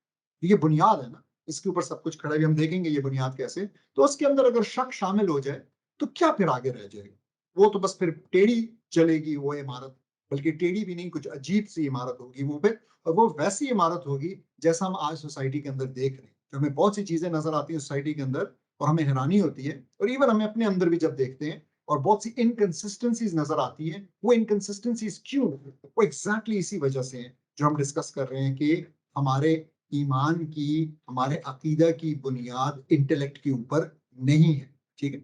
ये बुनियाद है ना, इसके ऊपर सब कुछ खड़ा है, हम देखेंगे ये बुनियाद कैसे। तो उसके अंदर अगर शक शामिल हो जाए तो क्या फिर आगे रह जाएगा? वो तो बस फिर टेढ़ी चलेगी वो इमारत, बल्कि टेढ़ी भी नहीं, कुछ अजीब सी इमारत होगी वो फिर। और वो वैसी इमारत होगी जैसा हम आज सोसाइटी के अंदर देख रहे हैं, तो हमें बहुत सी चीजें नजर आती हैं सोसाइटी के अंदर और हमें हैरानी होती है, और इवन हमें अपने अंदर भी जब देखते हैं और बहुत सी इनकंसिस्टेंसीज नजर आती है। वो इनकंसिस्टेंसीज क्यों? वो एग्जैक्टली इसी वजह से हैं जो हम डिस्कस कर रहे हैं, कि हमारे ईमान की, हमारे अकीदा की बुनियाद इंटेलेक्ट के ऊपर नहीं है, ठीक है।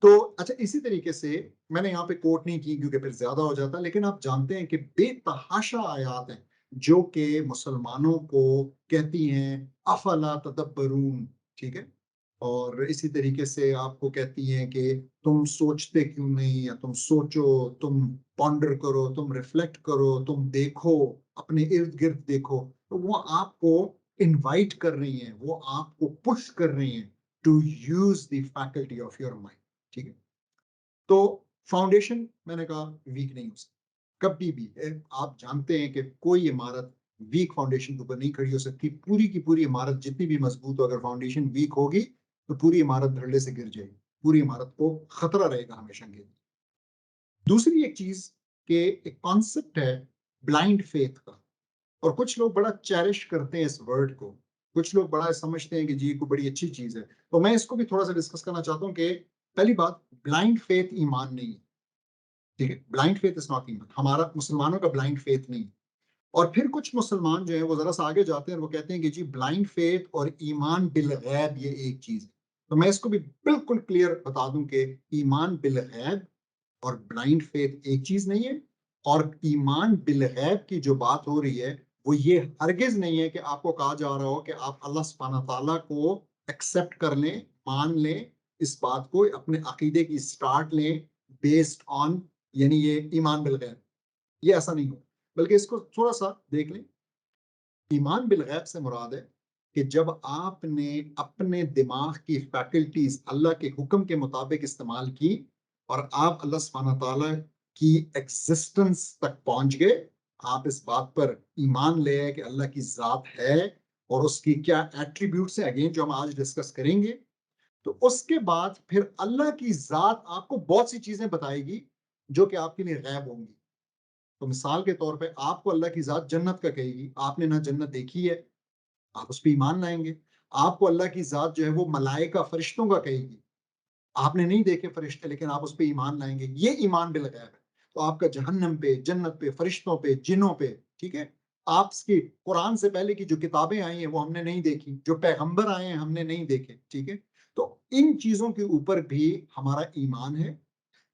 तो अच्छा, इसी तरीके से मैंने यहाँ पे कोट नहीं की क्योंकि फिर ज्यादा हो जाता, लेकिन आप जानते हैं कि बेतहाशा आयात हैं जो कि मुसलमानों को कहती हैं अफला तदब्बरून, ठीक है, और इसी तरीके से आपको कहती हैं कि तुम सोचते क्यों नहीं, या तुम सोचो, तुम पॉन्डर करो, तुम रिफ्लेक्ट करो, तुम देखो, अपने इर्द गिर्द देखो। तो वो आपको इनवाइट कर रही हैं, वो आपको पुश कर रही हैं to use the faculty of your mind, ठीक है। तो फाउंडेशन मैंने कहा वीक नहीं हो सकती कभी भी। आप जानते हैं कि कोई इमारत वीक फाउंडेशन के ऊपर नहीं खड़ी हो सकती। पूरी की पूरी इमारत जितनी भी मजबूत हो, अगर फाउंडेशन वीक होगी तो पूरी इमारत धड़ल्ले से गिर जाएगी, पूरी इमारत को खतरा रहेगा हमेशा गिर। दूसरी एक चीज के एक कॉन्सेप्ट है ब्लाइंड फेथ का, और कुछ लोग बड़ा चेरिश करते हैं इस वर्ड को, कुछ लोग बड़ा समझते हैं कि जी को बड़ी अच्छी चीज है। तो मैं इसको भी थोड़ा सा डिस्कस करना चाहता हूँ कि पहली बात, ब्लाइंड फेथ ईमान नहीं है, ठीक है, ब्लाइंड फेथ इज नॉट ईमान, हमारा मुसलमानों का ब्लाइंड फेथ नहीं। और फिर कुछ मुसलमान जो है वो जरा सा आगे जाते हैं और वो कहते हैं कि जी ब्लाइंड फेथ और ईमान बिल गैब ये एक चीज है। तो मैं इसको भी बिल्कुल क्लियर बता दूं कि ईमान बिल गैब और ब्लाइंड फेथ एक चीज नहीं है। और ईमान बिल गैब की जो बात हो रही है वो ये हरगिज नहीं है कि आपको कहा जा रहा हो कि आप अल्लाह सुब्हानहू तआला को एक्सेप्ट कर लें, मान लें, इस बात को अपने अकीदे की स्टार्ट लें बेस्ड ऑन, यानी ये ईमान बिल गैब, ये ऐसा नहीं हो। बल्कि इसको थोड़ा सा देख लें, ईमान बिल गैब से मुराद है कि जब आपने अपने दिमाग की फैकल्टीज अल्लाह के हुक्म के मुताबिक इस्तेमाल की और आप अल्लाह सुब्हानहू तआला की एग्जिस्टेंस तक पहुंच गए, आप इस बात पर ईमान ले आए कि अल्लाह की जात है और उसकी क्या एट्रीब्यूट्स है, अगेन जो हम आज डिस्कस करेंगे। तो उसके बाद फिर अल्लाह की जात आपको बहुत सी चीजें बताएगी जो कि आपके लिए गैब होंगी। तो मिसाल के तौर पे आपको अल्लाह की ज़ात जन्नत का कहेगी, आपने ना जन्नत देखी है, आप उस पे ईमान लाएँगे। आपको अल्लाह की ज़ात जो है वो मलाइका फरिश्तों का कहेगी, आपने नहीं देखे फरिश्ते लेकिन आप उस पे ईमान लाएँगे, ये ईमान बिल गैब है। तो आपका जहन्नम पे, जन्नत पे, फरिश्तों पे, जिन्नों पे, ठीक है? आपकी कुरान से पहले की जो किताबें आई हैं वो हमने नहीं देखी, जो पैगंबर आए हैं हमने नहीं देखे, ठीक है? तो इन चीज़ों के ऊपर भी हमारा ईमान है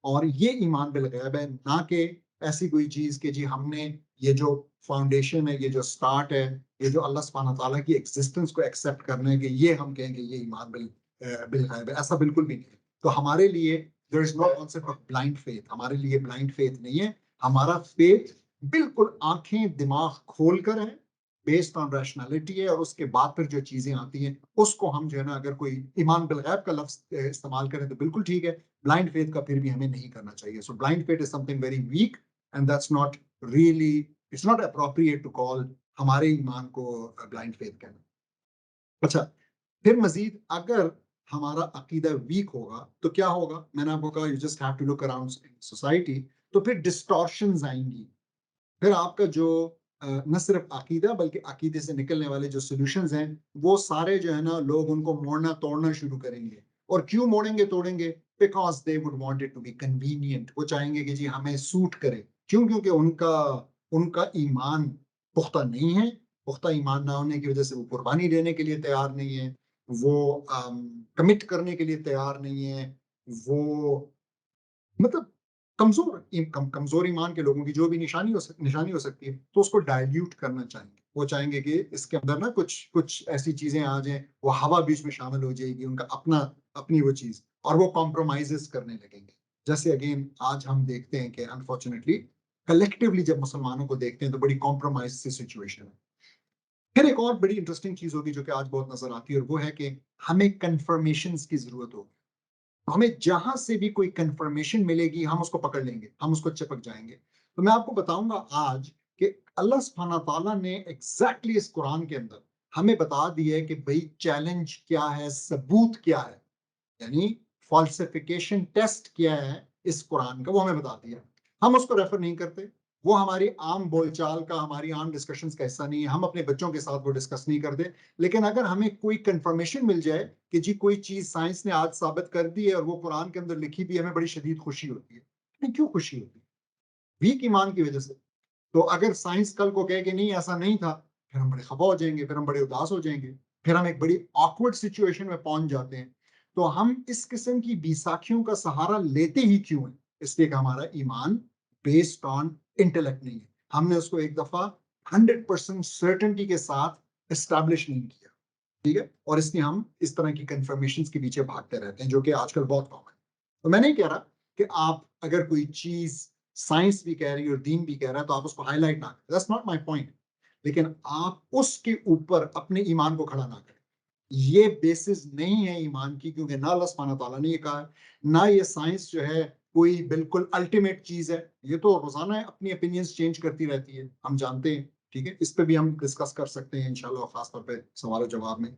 और ये ईमान बिल गैब है, ना कि ऐसी कोई चीज़ कि जी हमने ये जो फाउंडेशन है, ये जो स्टार्ट है, ये जो अल्लाह सुब्हानहू व तआला की एक्जिस्टेंस को एक्सेप्ट करना है कि ये हम कहेंगे ये ईमान बिल गैब है, ऐसा बिल्कुल भी नहीं है। तो हमारे लिए there is no concept of blind faith, हमारे लिए ब्लाइंड फेथ नहीं है, हमारा फेथ बिल्कुल आँखें, दिमाग खोलकर है, बेस्ड ऑन रैशनैलिटी है और उसके बाद फिर जो चीज़ें आती हैं, उसको हम जो है ना अगर कोई ईमान बिल गैब का लफ्ज़ इस्तेमाल करें तो बिल्कुल ठीक है, ब्लाइंड फेथ का फिर भी हमें नहीं करना चाहिए। So blind faith is something very weak and that's not really, it's not appropriate to call हमारे ईमान को ब्लाइंड फेथ कहना। अच्छा, फिर मजीद अगर हमारा अकीदा वीक होगा तो क्या होगा? मैंने आपको कहा you just have to look around society, तो फिर डिस्टॉर्शंस आएंगी। फिर आपका जो न सिर्फ अकीदा बल्कि अकीदे से निकलने वाले जो सॉल्यूशंस हैं वो सारे जो है ना लोग उनको मोड़ना तोड़ना शुरू करेंगे। और क्यों मोड़ेंगे तोड़ेंगे? Because they would want it to be convenient, वो चाहेंगे कि जी हमें सूट करे। क्यों? क्योंकि उनका उनका ईमान पुख्ता नहीं है, पुख्ता ईमान ना होने की वजह से वो कुर्बानी देने के लिए तैयार नहीं है, वो कमिट करने के लिए तैयार नहीं है, वो मतलब कमजोर ईमान के लोगों की जो भी निशानी हो सकती है तो उसको डाइल्यूट करना चाहेंगे। वो चाहेंगे कि इसके अंदर ना कुछ कुछ ऐसी चीजें आ जाएं, वो हवा बीच में शामिल हो जाएगी, उनका अपनी वो चीज, और वो कॉम्प्रोमाइजेस करने लगेंगे। जैसे अगेन आज हम देखते हैं कि अनफॉर्चुनेटली कलेक्टिवली जब मुसलमानों को देखते हैं तो बड़ी कॉम्प्रोमाइज सी सिचुएशन है। फिर एक और बड़ी इंटरेस्टिंग चीज होगी जो कि आज बहुत नजर आती है और वो है कि हमें कंफर्मेशन की जरूरत होगी। हमें जहां से भी कोई कंफर्मेशन मिलेगी हम उसको पकड़ लेंगे, हम उसको चिपक जाएंगे। तो मैं आपको बताऊंगा आज कि अल्लाह सुब्हाना ताला ने एग्जैक्टली इस कुरान के अंदर हमें बता दिया है कि भाई चैलेंज क्या है, सबूत क्या है, यानी फॉल्सिफिकेशन टेस्ट क्या है इस कुरान का, वो हमें बता दिया। हम उसको रेफर नहीं करते, वो हमारी आम बोलचाल का, हमारी आम डिस्कशंस का हिस्सा नहीं है, हम अपने बच्चों के साथ वो डिस्कस नहीं करते। लेकिन अगर हमें कोई कंफर्मेशन मिल जाए कि जी कोई चीज साइंस ने आज साबित कर दी है और वो कुरान के अंदर लिखी भी, हमें बड़ी शदीद खुशी होती है। नहीं, क्यों खुशी होती है? वीक ईमान की वजह से। तो अगर साइंस कल को कहे कि नहीं ऐसा नहीं था, फिर हम बड़े खफा हो जाएंगे, फिर हम बड़े उदास हो जाएंगे, फिर हम एक बड़ी ऑकवर्ड सिचुएशन में पहुंच जाते हैं। तो हम इस किस्म की बीसाखियों का सहारा लेते ही क्यों हैं? इसलिए कि हमारा ईमान बेस्ड ऑन इंटेलेक्ट नहीं है, हमने उसको एक दफा 100% सर्टेनिटी के साथ एस्टैब्लिश नहीं किया, ठीक है? और इसलिए हम इस तरह की कंफर्मेशन के पीछे भागते रहते हैं जो कि आजकल बहुत कॉमन है। तो मैं नहीं कह रहा कि आप अगर कोई चीज साइंस भी कह रही है और दीन भी कह रहा है तो आप उसको हाईलाइट ना करें, दैट्स नॉट माय पॉइंट। लेकिन आप उसके ऊपर अपने ईमान को खड़ा ना करें, ये बेसिस नहीं है ईमान की, क्योंकि ना अल्लाह सुब्हानहू व तआला ने ये कहा है, ना ये साइंस जो है कोई बिल्कुल अल्टीमेट चीज है। ये तो रोजाना अपनी ओपिनियंस चेंज करती रहती है, हम जानते हैं, ठीक है? इस पे भी हम डिस्कस कर सकते हैं इंशाल्लाह, खास तौर पे सवाल जवाब में।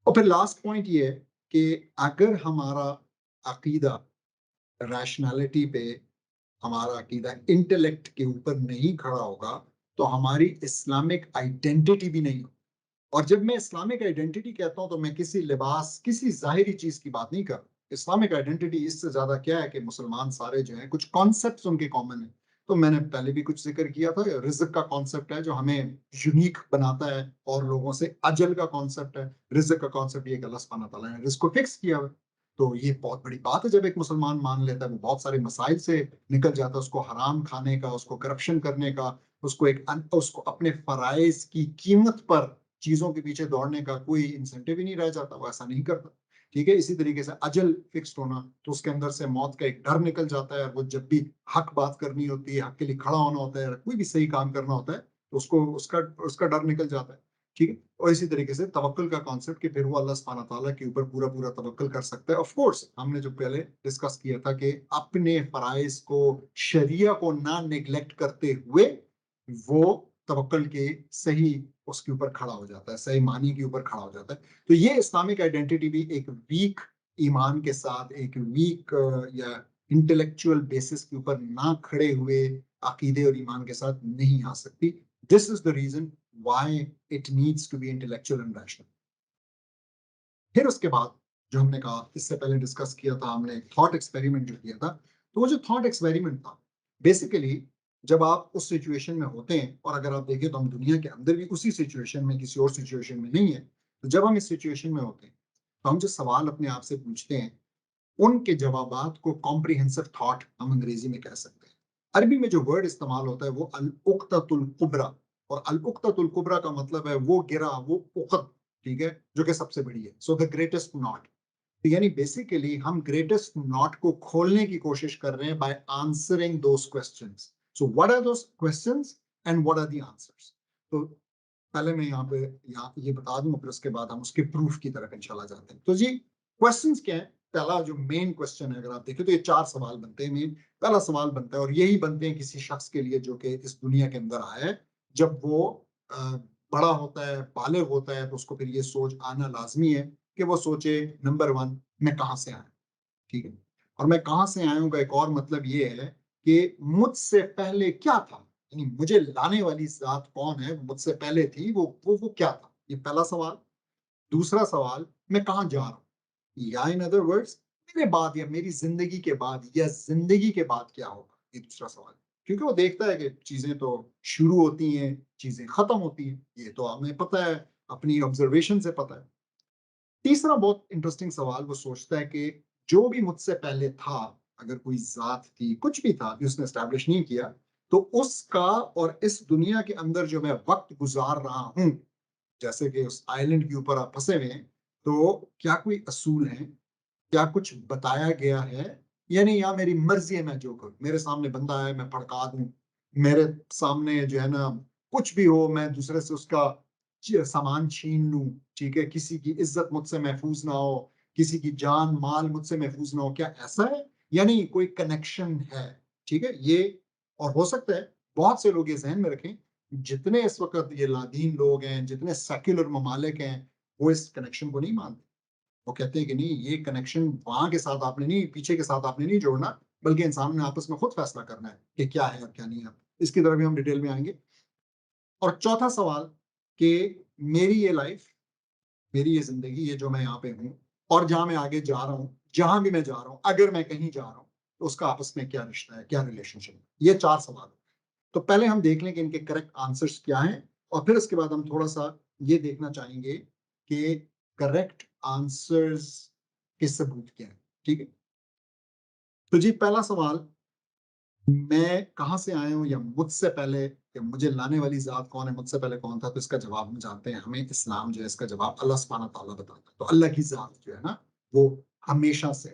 और फिर लास्ट पॉइंट ये है कि अगर हमारा अकीदा रैशनैलिटी पे, हमारा अकीदा इंटेलेक्ट के ऊपर नहीं खड़ा होगा तो हमारी इस्लामिक आइडेंटिटी भी नहीं होगी। और जब मैं इस्लामिक आइडेंटिटी कहता हूं तो मैं किसी लिबास, किसी जाहिरी चीज की बात नहीं कर रहा। इस्लामिक आइडेंटिटी इससे ज्यादा क्या है कि मुसलमान सारे जो हैं कुछ कॉन्सेप्ट्स उनके कॉमन है। तो मैंने पहले भी कुछ जिक्र किया था, रिज़्क का कॉन्सेप्ट है जो हमें यूनिक बनाता है और लोगों से। अजल का कॉन्सेप्ट है, रिज़्क का कॉन्सेप्ट ये कि अल्लाह सुब्हानहू व तआला ने रिज़्क को फिक्स किया हुआ है। तो ये बहुत बड़ी बात है जब एक मुसलमान मान लेता है, वो बहुत सारे मसाइल से निकल जाता है, उसको हराम खाने का, उसको करप्शन करने का, उसको अपने फराइज की कीमत पर चीजों के पीछे दौड़ने का कोई इंसेंटिव ही नहीं रह जाता, वो ऐसा नहीं करता, ठीक है? इसी तरीके से अजल फिक्स्ड होना, तो उसके अंदर से मौत का एक डर निकल जाता है, और वो जब भी हक बात करनी होती है, हक के लिए खड़ा होना होता है, कोई भी सही काम करना होता है, तो उसको उसका उसका डर निकल जाता है, ठीक है? और इसी तरीके से तवक्कुल का कॉन्सेप्ट कि फिर वो अल्लाह सुब्हानहू व तआला के ऊपर पूरा पूरा तवक्कुल कर सकता है। ऑफ कोर्स हमने जो पहले डिस्कस किया था कि अपने फराइज को, शरिया को ना नेग्लेक्ट करते हुए वो तवक्कुल के सही उसके ऊपर खड़ा हो जाता है, सही मानी के ऊपर खड़ा हो जाता है। तो ये इस्लामिक आइडेंटिटी भी एक वीक ईमान के साथ, एक वीक या इंटेलेक्चुअल बेसिस के ऊपर ना खड़े हुए अकीदे और ईमान के साथ नहीं आ सकती। This is the reason why it needs to be intellectual and rational. फिर उसके बाद जो हमने कहा, इससे पहले डिस्कस किया था हमने, थॉट एक्सपेरिमेंट जो किया था, तो वो जो थॉट एक्सपेरिमेंट था, बेसिकली जब आप उस सिचुएशन में होते हैं, और अगर आप देखें तो हम दुनिया के अंदर भी उसी सिचुएशन में, किसी और सिचुएशन में नहीं है, तो जब हम इस सिचुएशन में होते हैं तो हम जो सवाल अपने आप से पूछते हैं, उनके जवाबात को कॉम्प्रिहेंसिव थॉट हम अंग्रेजी में कह सकते हैं। अरबी में जो वर्ड इस्तेमाल होता है वो अल उक्ततुल कुबरा, और अल उक्ततुल कुबरा का मतलब है वो गिरा, वो उक़द, ठीक है, जो कि सबसे बड़ी है। सो द ग्रेटेस्ट नॉट, यानी बेसिकली हम ग्रेटेस्ट नॉट को खोलने की कोशिश कर रहे हैं by answering those questions. So what are those questions and what are the answers? तो पहले मैं यहाँ ये बता दूं, फिर उसके बाद हम उसके प्रूफ की तरफ इंशाल्लाह जाते हैं। तो जी क्वेश्चंस क्या है? पहला जो मेन क्वेश्चन है, अगर आप देखें तो ये 4 सवाल बनते हैं मेन। पहला सवाल बनता है, और यही बनते हैं किसी शख्स के लिए जो कि इस दुनिया के अंदर आया है, जब वो बड़ा होता है, बालिग होता है, तो उसको फिर ये सोच आना लाजमी है कि वो सोचे, नंबर 1, मैं कहाँ से आया, ठीक है। और मैं कहाँ से आया हूँ का एक और मतलब ये है कि मुझसे पहले क्या था, यानी मुझे लाने वाली जात कौन है, मुझसे पहले थी, वो क्या था, ये पहला सवाल। दूसरा सवाल, मैं कहाँ जा रहा हूँ, या इन अदर वर्ड्स मेरे बाद या मेरी जिंदगी के बाद या जिंदगी के बाद क्या होगा, ये दूसरा सवाल। क्योंकि वो देखता है कि चीजें तो शुरू होती हैं, चीजें खत्म होती हैं, ये तो हमें पता है, अपनी ऑब्जर्वेशन से पता है। तीसरा बहुत इंटरेस्टिंग सवाल वो सोचता है कि जो भी मुझसे पहले था, अगर कोई जात थी, कुछ भी था, उसने एस्टैब्लिश नहीं किया, तो उसका और इस दुनिया के अंदर जो मैं वक्त गुजार रहा हूं, जैसे कि उस आइलैंड के ऊपर आप फंसे हुए हैं, तो क्या कोई असूल है, क्या कुछ बताया गया है, यानी या मेरी मर्जी है, मैं जो करूं, मेरे सामने बंदा है, मैं भड़का दूं, मेरे सामने जो है ना कुछ भी हो, मैं दूसरे से उसका सामान छीन लूं, ठीक है, किसी की इज्जत मुझसे महफूज ना हो, किसी की जान माल मुझसे महफूज ना हो, क्या ऐसा है, यानी कोई कनेक्शन है, ठीक है ये। और हो सकता है बहुत से लोग ये जहन में रखें, जितने इस वक्त ये लादीन लोग हैं, जितने सेक्युलर ममालिक हैं, वो इस कनेक्शन को नहीं मानते। वो कहते हैं कि नहीं, ये कनेक्शन वहां के साथ आपने नहीं, पीछे के साथ आपने नहीं जोड़ना, बल्कि इंसान ने आपस में खुद फैसला करना है कि क्या है और क्या नहीं है। इसकी तरफ भी हम डिटेल में आएंगे। और चौथा सवाल कि मेरी ये लाइफ, मेरी ये जिंदगी, ये जो मैं यहाँ पे हूँ और जहां मैं आगे जा रहा हूँ, जहां भी मैं जा रहा हूँ, अगर मैं कहीं जा रहा हूँ, तो उसका आपस में क्या रिश्ता है, क्या रिलेशनशिप है। ये 4 सवाल। तो पहले हम देख लें कि इनके करेक्ट आंसर्स क्या हैं, और फिर उसके बाद हम थोड़ा सा ये देखना चाहेंगे कि करेक्ट आंसर्स के सबूत क्या है, ठीक है। तो जी पहला सवाल, मैं कहाँ से आया हूँ, या मुझसे पहले, या मुझे लाने वाली जात कौन है, मुझसे पहले कौन था, तो इसका जवाब हम जानते हैं। हमें इस्लाम जो है इसका जवाब अल्लाह सुब्हानहू तआला बताता है। तो अल्लाह की जात जो है ना, वो हमेशा से,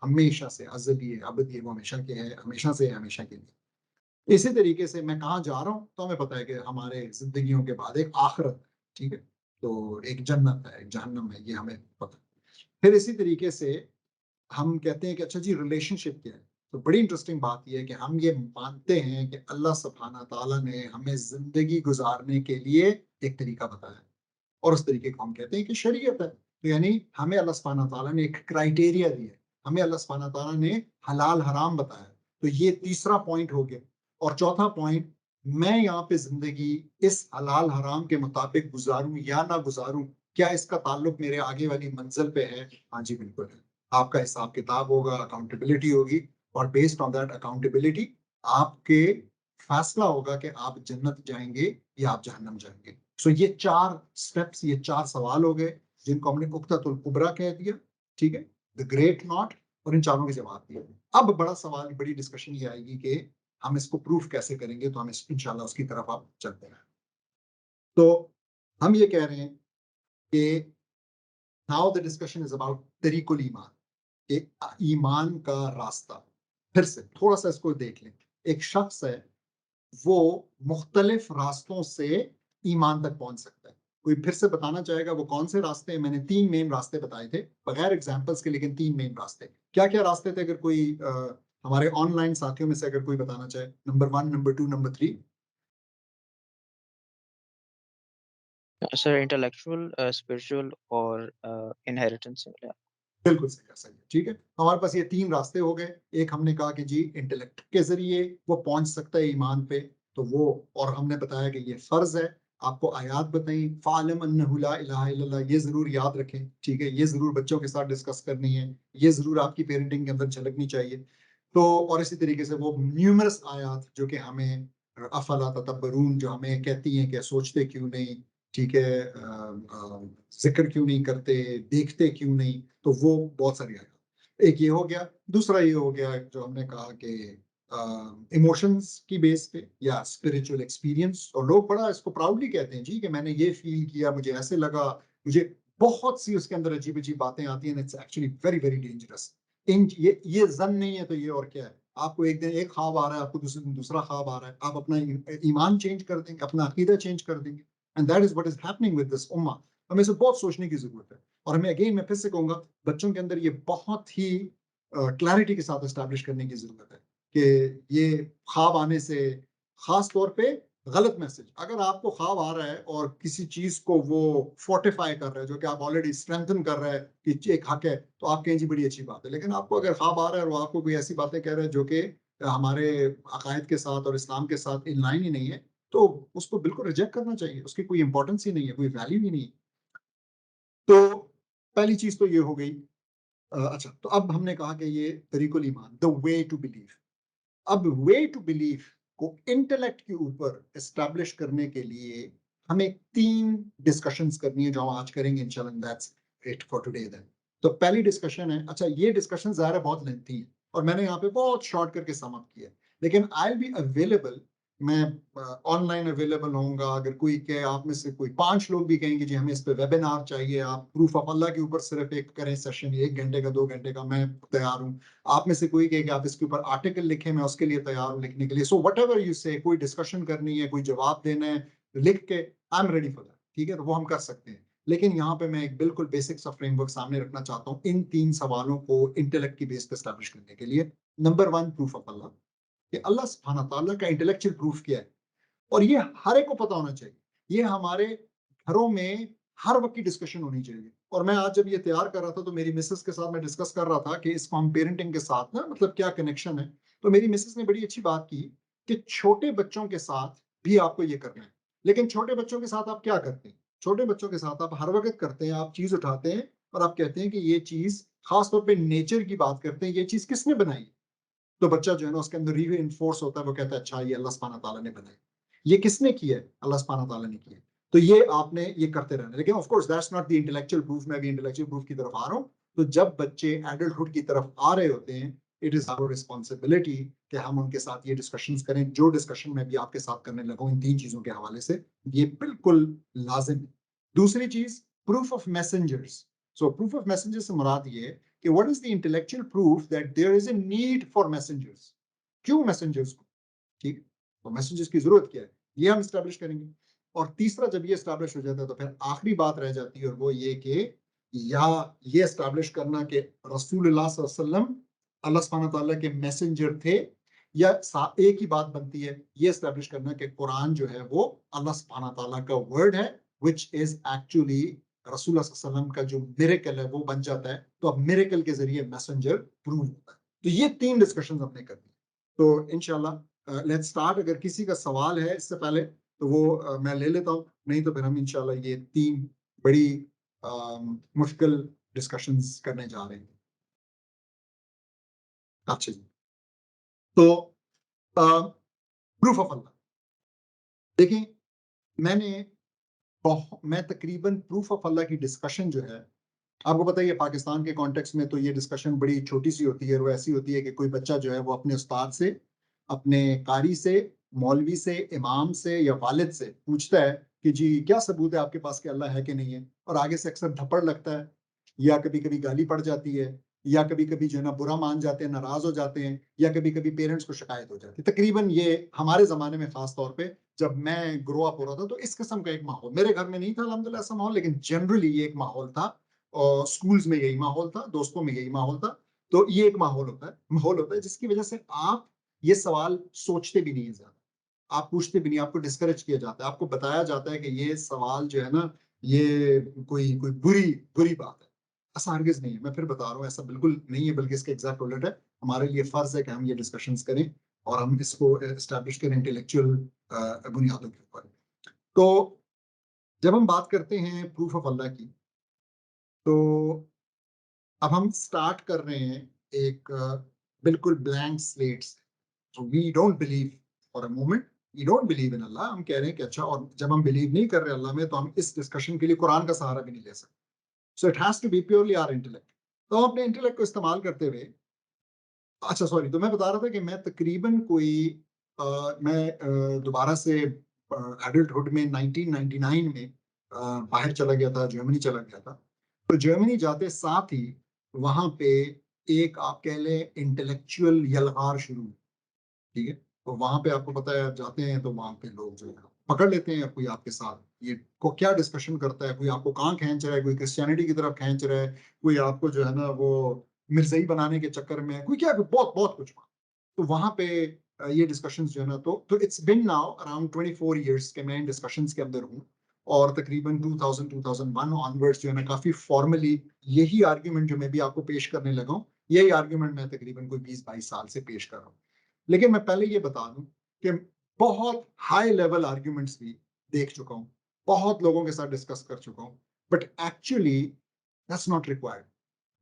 हमेशा से अज़ली है, अबदी है, वो हमेशा के है, हमेशा से है, हमेशा के लिए। इसी तरीके से मैं कहाँ जा रहा हूँ, तो हमें पता है कि हमारे जिंदगियों के बाद एक आखिरत है, ठीक है, तो एक जन्नत है, एक जहन्नम है, ये हमें पता है। फिर इसी तरीके से हम कहते हैं कि अच्छा जी रिलेशनशिप क्या है। तो बड़ी इंटरेस्टिंग बात यह है कि हम ये मानते हैं कि अल्लाह सुब्हाना ताला ने हमें जिंदगी गुजारने के लिए एक तरीका बताया है, और उस तरीके को हम कहते हैं कि शरीयत है। तो यानी हमें अल्लाह सुब्हाना ताला ने एक क्राइटेरिया दिया है, हमें अल्लाह सुब्हाना ताला ने हलाल हराम बताया। तो ये तीसरा पॉइंट हो गया। और चौथा पॉइंट, मैं यहाँ पे जिंदगी इस हलाल हराम के मुताबिक गुजारूं या ना गुजारूं, क्या इसका ताल्लुक मेरे आगे वाली मंजिल पे है? हाँ जी बिल्कुल है। आपका हिसाब किताब होगा, अकाउंटेबिलिटी होगी, और बेस्ड ऑन दैट अकाउंटेबिलिटी आपके फैसला होगा कि आप जन्नत जाएंगे या आप जहन्नम जाएंगे। सो ये 4 स्टेप्स, ये 4 सवाल हो गए, जिनको हमने उक्ततुल कुबरा कह दिया, ठीक है, द ग्रेट नॉट, और इन चारों के जवाब दिए। अब बड़ा सवाल, बड़ी डिस्कशन ये आएगी कि हम इसको प्रूफ कैसे करेंगे, तो हम इंशाल्लाह उसकी तरफ आप चलते हैं। तो हम ये कह रहे हैं कि now the discussion is about तरीकुल ईमान, एक ईमान का रास्ता। फिर से थोड़ा सा इसको देख लें। एक शख्स है, वो मुख्तलिफ रास्तों से ईमान तक पहुंच सकता है। कोई फिर से बताना चाहेगा वो कौन से रास्ते हैं? मैंने 3 मेन रास्ते बताए थे, बगैर एग्जांपल्स के, लेकिन 3 मेन रास्ते। क्या क्या रास्ते थे? अगर कोई हमारे ऑनलाइन साथियों में से अगर कोई बताना चाहे, number 1, number 2, number 3। Sir intellectual, spiritual और इनहेरिटेंस। बिल्कुल सही है, सही है। ठीक है। हमारे पास ये 3 रास्ते हो गए। एक हमने कहा कि जी इंटेलेक्ट के जरिए वो पहुंच सकता है ईमान पे, तो वो, और हमने बताया कि ये फर्ज है। आपको आयात बताई, फ़अलम अन्नहु ला इलाहा इल्लल्लाह, ये जरूर याद रखें, ठीक है, ये जरूर बच्चों के साथ डिस्कस करनी है, ये जरूर आपकी पेरेंटिंग के अंदर झलकनी चाहिए। तो और इसी तरीके से वो न्यूमरस आयात जो कि हमें अफला तदब्बरून, जो हमें कहती हैं कि सोचते क्यों नहीं, ठीक है, जिक्र क्यों नहीं करते, देखते क्यों नहीं, तो वो बहुत सारी आयात। एक ये हो गया। दूसरा ये हो गया जो हमने कहा कि इमोशंस की बेस पे या स्पिरिचुअल एक्सपीरियंस, और लोग बड़ा इसको प्राउडली कहते हैं जी कि मैंने ये फील किया, मुझे ऐसे लगा, मुझे बहुत सी उसके अंदर अजीब अजीब बातें आती हैं। It's actually very very dangerous. इन ये जन नहीं है तो ये और क्या है। आपको एक दिन एक ख्वाब आ रहा है, आपको दूसरे दिन दूसरा ख्वाब आ रहा है, आप अपना ईमान चेंज कर देंगे, अपना अकीदा चेंज कर देंगे, and that is what is happening with this उम्मा। हमें इसे बहुत सोचने की जरूरत है। और हमें अगेन, मैं फिर से कहूंगा, बच्चों के अंदर ये बहुत ही क्लैरिटी के साथ एस्टैब्लिश करने की जरूरत है कि ये ख्वाब आने से, खास तौर पे गलत मैसेज, अगर आपको ख्वाब आ रहा है और किसी चीज को वो फोर्टिफाई कर रहा है, जो कि आप ऑलरेडी स्ट्रेंथन कर रहा है कि एक हक है, तो आप कहें जी बड़ी अच्छी बात है। लेकिन आपको अगर ख्वाब आ रहा है और वो आपको कोई ऐसी बातें कह रहे हैं जो कि हमारे अकायद के साथ और इस्लाम के साथ इन लाइन ही नहीं है, तो उसको बिल्कुल रिजेक्ट करना चाहिए। उसकी कोई इंपॉर्टेंस ही नहीं है, कोई वैल्यू ही नहीं है। तो पहली चीज तो ये हो गई। अच्छा, तो अब हमने कहा कि ये तरीकुल ईमान, द वे टू बिलीव। अब वे टू बिलीव को इंटेलेक्ट के ऊपर एस्टैब्लिश करने के लिए हमें 3 डिस्कशंस करनी है, जो हम आज करेंगे इंशाल्लाह। That's it for today then. तो पहली डिस्कशन है, अच्छा ये डिस्कशन ज़ाहिर है बहुत लेंथी है और मैंने यहाँ पे बहुत शॉर्ट करके सम अप किया है, लेकिन आई विल बी अवेलेबल, मैं ऑनलाइन अवेलेबल होऊंगा। अगर कोई कहे, आप में से कोई 5 लोग भी कहेंगे जी हमें इस पे वेबिनार चाहिए, आप प्रूफ ऑफ अल्लाह के ऊपर सिर्फ एक करें सेशन, 1 घंटे का 2 घंटे का, मैं तैयार हूँ। आप में से कोई कहे कि आप इसके ऊपर आर्टिकल लिखें, मैं उसके लिए तैयार हूँ लिखने के लिए। सो वट एवर यू से, कोई डिस्कशन करनी है, कोई जवाब देना है लिख के, I am ready for that, ठीक है, तो वो हम कर सकते हैं। लेकिन यहाँ पे मैं एक बिल्कुल बेसिक सा फ्रेमवर्क सामने रखना चाहता हूँ इन 3 सवालों को इंटेलेक्ट की बेस पे एस्टैब्लिश करने के लिए। नंबर 1, प्रूफ ऑफ अल्लाह, कि अल्लाह सुब्हानहू व तआला का इंटेलेक्चुअल प्रूफ क्या है, और ये हर एक को पता होना चाहिए। ये हमारे घरों में हर वक्त की डिस्कशन होनी चाहिए। और मैं आज जब ये तैयार कर रहा था तो मेरी मिसेस के साथ मैं डिस्कस कर रहा था कि इसको हम पेरेंटिंग के साथ ना, मतलब क्या कनेक्शन है। तो मेरी मिसेस ने बड़ी अच्छी बात की कि छोटे बच्चों के साथ भी आपको ये करना है। लेकिन छोटे बच्चों के साथ आप क्या करते हैं? छोटे बच्चों के साथ आप हर वक्त करते हैं, आप चीज उठाते हैं और आप कहते हैं कि ये चीज, खासतौर पे नेचर की बात करते हैं, ये चीज किसने बनाई? तो बच्चा जो है ना, उसके अंदर रीइंफोर्स होता है, वो कहता है अच्छा ये अल्लाह सुब्हानहू तआला ने बनाई। ये किसने किया है? अल्लाह सुब्हानहू तआला ने किया है। तो ये आपने ये करते रहना। लेकिन of course that's not the intellectual proof. मैं भी इंटेलेक्चुअल प्रूफ की तरफ आ रहा हूँ। तो जब बच्चे एडल्टहुड की तरफ आ रहे होते हैं, इट इज आवर रिस्पॉन्सिबिलिटी कि हम उनके साथ ये डिस्कशंस करें। जो डिस्कशन मैं भी आपके साथ करने लगा हूं इन 3 चीजों के हवाले से, ये बिल्कुल लाजिम है। दूसरी चीज, proof of messengers. So proof of messengers से मुराद ये है कि what is the intellectual proof that there is a need for messengers. क्यों मैसेंजर्स को, ठीक है, तो मैसेंजर्स की जरूरत क्या है, ये हम एस्टैब्लिश करेंगे। और तीसरा, जब ये एस्टैब्लिश हो जाता है तो फिर आखिरी बात रह जाती है, और वो ये कि या ये एस्टैब्लिश करना कि रसूलुल्लाह सल्लल्लाहु अलैहि वसल्लम अल्लाह सुब्हानहू तआला के मैसेंजर थे, या एक ही बात बनती है ये एस्टैब्लिश करना कि कुरान जो है वो अल्लाह सुब्हानहू तआला का वर्ड है, व्हिच इज एक्चुअली रसूलुल्लाह सल्लल्लाहु अलैहि वसल्लम का जो मिरेकल है वो बन जाता है। तो अब मिरेकल के जरिए मैसेंजर प्रूव होता है। तो ये 3 डिस्कशन हमने करनी है। तो इंशाल्लाह लेट्स स्टार्ट। अगर किसी का सवाल है इससे पहले तो वो मैं ले लेता हूँ, नहीं तो फिर हम इंशाल्लाह ये 3 बड़ी मुश्किल डिस्कशंस करने जा रहे हैं। अच्छा जी, तो प्रूफ ऑफ अल्लाह, देखिए, मैंने मैं तकरीबन प्रूफ ऑफ अल्लाह की डिस्कशन जो है, आपको पता ही है पाकिस्तान के कॉन्टेक्स्ट में तो ये डिस्कशन बड़ी छोटी सी होती है। और वो ऐसी होती है कि कोई बच्चा जो है वो अपने उस्ताद से, अपने कारी से, मौलवी से, इमाम से या वालिद से पूछता है कि जी क्या सबूत है आपके पास कि अल्लाह है कि नहीं है, और आगे से अक्सर थप्पड़ लगता है, या कभी कभी गाली पड़ जाती है, या कभी कभी जो है ना बुरा मान जाते हैं, नाराज हो जाते हैं, या कभी कभी पेरेंट्स को शिकायत हो जाती है। तकरीबन ये हमारे जमाने में खास तौर पे जब मैं ग्रो अप हो रहा था तो इस किस्म का एक माहौल मेरे घर में नहीं था अल्हम्दुलिल्लाह ऐसा माहौल, लेकिन जनरली ये एक माहौल था, और स्कूल्स में यही माहौल था, दोस्तों में यही माहौल था। तो ये एक माहौल होता है जिसकी वजह से आप ये सवाल सोचते भी नहीं है ज्यादा, आप पूछते भी नहीं, आपको डिस्करेज किया जाता है, आपको बताया जाता है कि ये सवाल जो है ना, ये कोई कोई बुरी बुरी बात है। ऐसा हरगिज नहीं है, मैं फिर बता रहा हूँ, ऐसा बिल्कुल नहीं है, बल्कि इसके एग्जैक्ट उलट है। हमारे लिए फर्ज है कि हम ये डिस्कशंस करें और हम इसको एस्टैब्लिश करें इंटेलेक्चुअल बुनियादों के ऊपर। तो जब हम बात करते हैं प्रूफ ऑफ अल्लाह की, तो अब हम स्टार्ट कर रहे हैं एक बिल्कुल ब्लैंक स्लेट से। तो we don't believe for a moment, we don't believe in Allah. हम कह रहे हैं कि अच्छा, और जब हम बिलीव नहीं कर रहे अल्लाह में, तो हम इस डिस्कशन के लिए कुरान का सहारा भी नहीं ले सकते। So it has to be purely our intellect. तो हम अपने इंटेलेक्ट को इस्तेमाल करते हुए, अच्छा सॉरी, तो मैं बता रहा था कि मैं तकरीबन कोई मैं दोबारा से एडल्टहुड में 1999 में बाहर चला गया था, जर्मनी चला गया था। तो जर्मनी जाते साथ ही वहां पे एक, आप कह लें, इंटेलेक्चुअल यलगार शुरू हुई। ठीक है, तो वहां पे आपको पता है, आप जाते हैं तो वहां पे लोग जो है पकड़ लेते हैं, कोई आपके साथ ये को क्या डिस्कशन करता है, कोई आपको कहाँ खींच रहा है, कोई क्रिश्चियनिटी की तरफ खींच रहा है, कोई आपको जो है ना वो मिर्जई बनाने के चक्कर में, कोई क्या, बहुत बहुत कुछ। तो वहां पे ये डिस्कशंस जो है ना, तो it's been now around 24 years के मैं इन डिस्कशंस के अंदर हूँ। और तकरीबन 2000 2001 ऑनवर्ड्स जो है ना, काफी फॉर्मली यही आर्ग्यूमेंट जो मैं भी आपको पेश करने लगा हूँ, यही आर्ग्यूमेंट मैं तकरीबन कोई 20-22 साल से पेश कर रहा हूँ। लेकिन मैं पहले ये बता दूं कि बहुत हाई लेवल आर्ग्यूमेंट्स भी देख चुका हूँ, बहुत लोगों के साथ डिस्कस कर चुका हूँ, but actually that's not required.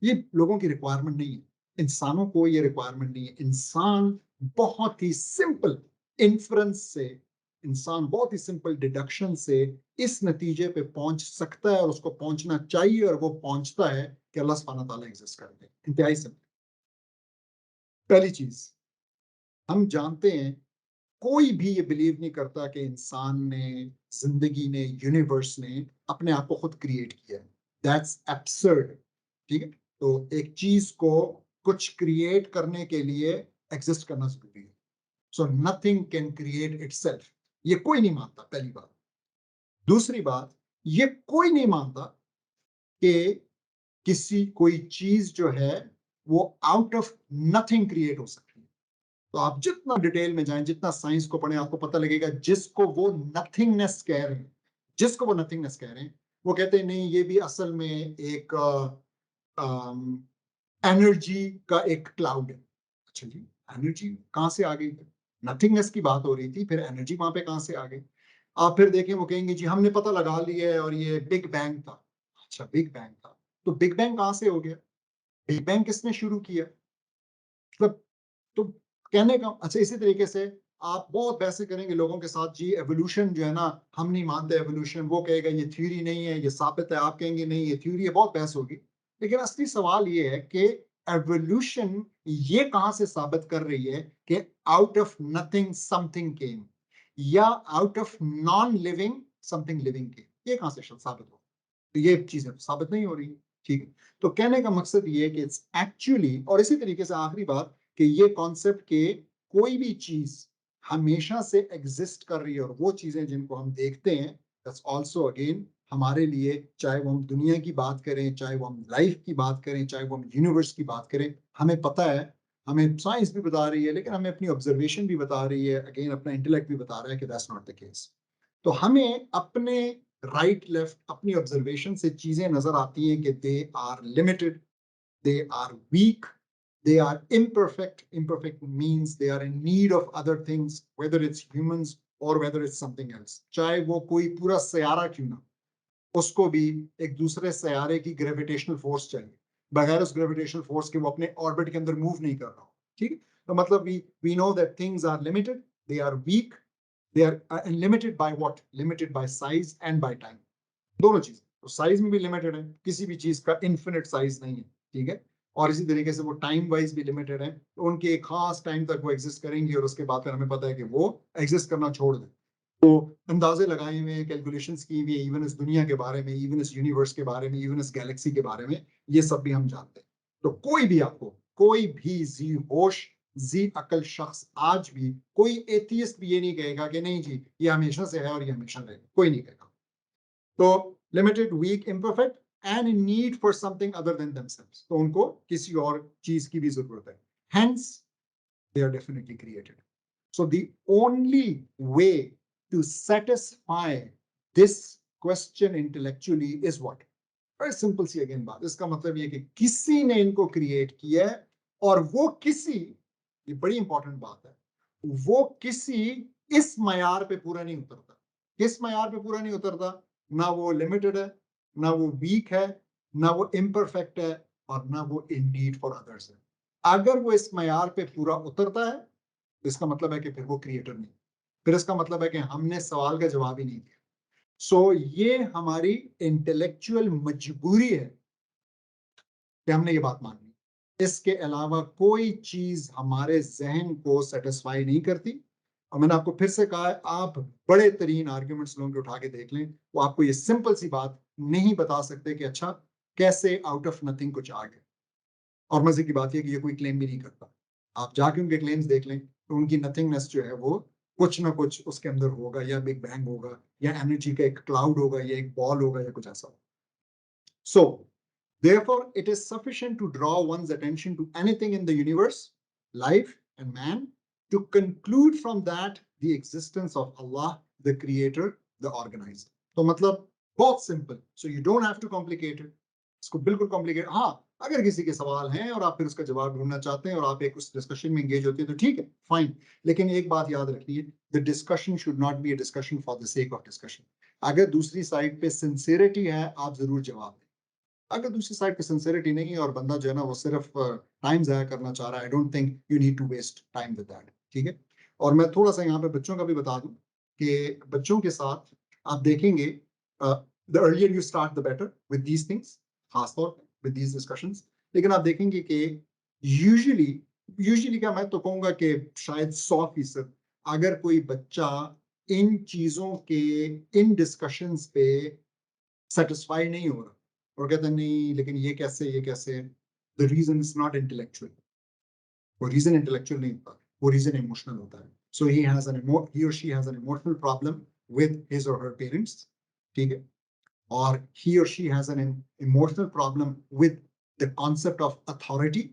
ये लोगों की रिक्वायरमेंट नहीं है, इंसानों को ये रिक्वायरमेंट नहीं है। इंसान बहुत ही सिंपल इन्फ्रेंस से, इंसान बहुत ही सिंपल डिडक्शन से इस नतीजे पे पहुंच सकता है, और उसको पहुंचना चाहिए, और वो पहुंचता है कि अल्लाह सुब्हानहू तआला एग्जिस्ट करते हैं। इंतहाई सिंपल। पहली चीज, हम जानते हैं, कोई भी ये बिलीव नहीं करता कि इंसान ने, जिंदगी ने, यूनिवर्स ने अपने आप को खुद क्रिएट किया है। That's absurd. ठीक है, तो एक चीज को कुछ क्रिएट करने के लिए एग्जिस्ट करना जरूरी है। So nothing can create itself, ये कोई नहीं मानता, पहली बात। दूसरी बात, ये कोई नहीं मानता कि किसी कोई चीज जो है वो आउट ऑफ नथिंग क्रिएट हो सकती है। तो आप जितना डिटेल में जाएं, जितना साइंस को पढ़ें, आपको पता लगेगा जिसको वो नथिंगनेस कह रहे हैं, जिसको वो नथिंगनेस कह रहे हैं, वो कहते हैं नहीं, ये भी असल में एक एनर्जी का एक क्लाउड है। अच्छा जी, एनर्जी कहाँ से आ गई? नथिंगनेस की बात हो रही थी, फिर एनर्जी वहां पे कहाँ से आ गई? आप फिर देखें, वो कहेंगे जी हमने पता लगा लिया है और ये बिग बैंग था। अच्छा, बिग बैंग था, तो बिग बैंग कहाँ से हो गया? बिग बैंग किसने शुरू किया? मतलब, तो कहने का अच्छा, इसी तरीके से आप बहुत बहसें करेंगे लोगों के साथ, जी एवोल्यूशन जो है ना, हम नहीं मानते एवोल्यूशन, वो कहेगा ये थ्योरी नहीं है, ये साबित है, आप कहेंगे नहीं ये थ्योरी है, बहुत बहस होगी। लेकिन असली सवाल ये है कि एवोल्यूशन ये कहां से साबित कर रही है कि out of nothing something came, या out of non living something living came? ये कहां से साबित हो? तो ये चीजें साबित नहीं हो रही। ठीक है, तो कहने का मकसद ये है कि इट्स एक्चुअली, और इसी तरीके से आखिरी बात, कि ये कॉन्सेप्ट के कोई भी चीज हमेशा से एग्जिस्ट कर रही है, और वो चीजें जिनको हम देखते हैं, दैट्स आल्सो अगेन हमारे लिए, चाहे वो हम दुनिया की बात करें, चाहे वो हम लाइफ की बात करें, चाहे वो हम यूनिवर्स की बात करें, हमें पता है, हमें साइंस भी बता रही है, लेकिन हमें अपनी ऑब्जर्वेशन भी बता रही है, अगेन अपना इंटेलेक्ट भी बता रहा है कि दैट्स नॉट द केस। तो हमें अपने राइट लेफ्ट, अपनी ऑब्जर्वेशन से चीजें नजर आती हैं कि they are limited, they are weak, they are imperfect. Imperfect means they are in need of other things, whether it's humans or whether it's something else. चाहे वो कोई पूरा सयारा क्यों ना, उसको भी एक दूसरे सयारे की ग्रेविटेशनल फोर्स चाहिए, बगैर उस ग्रेविटेशनल फोर्स के वो अपने ऑर्बिट के अंदर मूव नहीं कर रहा। ठीक है, तो मतलब we know that things are limited, they are weak, they are limited by what? Limited by size and by time. दोनों चीज, तो साइज में भी लिमिटेड है, किसी भी चीज का इन्फिनिट साइज नहीं है। ठीक है, और इसी तरीके से वो टाइम वाइज भी लिमिटेड है, तो उनके एक खास टाइम तक वो एग्जिस्ट करेंगी, और उसके बाद फिर हमें पता है कि वो एग्जिस्ट करना छोड़ दें। तो अंदाजे लगाए हुए हैं, कैलकुलेशंस की हुई है, इवन इस दुनिया के बारे में, इवन इस यूनिवर्स के बारे में, इवन इस गैलेक्सी के बारे में, ये सब भी हम जानते हैं। तो कोई भी आपको, कोई भी जी होश, जी अकल शख्स, आज भी कोई एथियस्ट भी ये नहीं कहेगा कि नहीं जी ये हमेशा से है और ये हमेशा रहेगा, कोई नहीं कहेगा। तो limited, weak, imperfect, and in need for something other than themselves, तो उनको किसी और चीज की भी जरूरत है, hence they are definitely created. So the only way to satisfy this question intellectually is what? बड़ी सिंपल सी अगेन बात, इसका मतलब ये कि किसी ने इनको क्रिएट किया है और वो किसी, ये बड़ी इंपॉर्टेंट बात है, वो किसी इस मयार पे पूरा नहीं उतरता। किस मयार पे पूरा नहीं उतरता? ना वो लिमिटेड है, ना वो वीक है, ना वो इम्परफेक्ट है, और ना वो इन नीड फॉर अदर्स है। अगर वो इस मयार पे पूरा उतरता है तो इसका मतलब है कि फिर वो क्रिएटर नहीं, फिर इसका मतलब है कि हमने सवाल का जवाब ही नहीं दिया। सो ये हमारी इंटेलेक्चुअल मजबूरी है कि हमने ये बात माननी। इसके अलावा कोई चीज हमारे जहन को सेटिस्फाई नहीं करती। और मैंने आपको फिर से कहा है, आप बड़े तरीन आर्ग्यूमेंट्स लोगों के उठा के देख लें, वो आपको ये सिंपल सी बात नहीं बता सकते कि अच्छा कैसे आउट ऑफ नथिंग कुछ आ गया। और मजे की बात यह कि ये कोई क्लेम भी नहीं करता। आप जाके उनके क्लेम्स देख लें तो उनकी नथिंगनेस जो है वो कुछ ना कुछ उसके अंदर होगा, या बिग बैंग होगा, या एनर्जी का एक क्लाउड होगा, या एक बॉल होगा, या कुछ ऐसा होगा। सो therefore it is sufficient to draw one's attention to anything in the universe, life and man, to conclude from that the existence of Allah, the creator, the organizer. तो मतलब बहुत simple, so you don't have to complicate it. इसको बिल्कुल कॉम्प्लिकेट, हाँ अगर किसी के सवाल हैं और आप फिर उसका जवाब ढूंढना चाहते हैं और आप एक उस डिस्कशन में एंगेज होते हैं तो ठीक है, फाइन। लेकिन एक बात याद रखिए, the discussion should not be a discussion for the sake of discussion. अगर दूसरी साइड पे सिंसियरिटी है, आप जरूर जवाब दें। अगर दूसरी साइड पे सिंसियरिटी नहीं है और बंदा जो है ना वो सिर्फ टाइम जाया करना चाह रहा है, I don't think you need to waste time with that, ठीक है। और मैं थोड़ा सा यहाँ पे बच्चों का भी बता दूं कि बच्चों के साथ आप देखेंगे, the earlier you start the better with these things, खासतौर पे विद दीज डिस्कशंस। लेकिन आप देखेंगे कि यूजुअली क्या, मैं तो कहूंगा कि शायद 100%, अगर कोई बच्चा इन चीजों के, इन डिस्कशंस पे सेटिस्फाई नहीं हो रहा और कहता नहीं लेकिन ये कैसे, the reason is not intellectual. वो रीजन इंटेलेक्चुअल नहीं होता, वो रीजन इमोशनल होता है। सो ही और she has an emotional problem with his और हर पेरेंट्स, ठीक है, और he or she has an emotional problem with the concept of authority,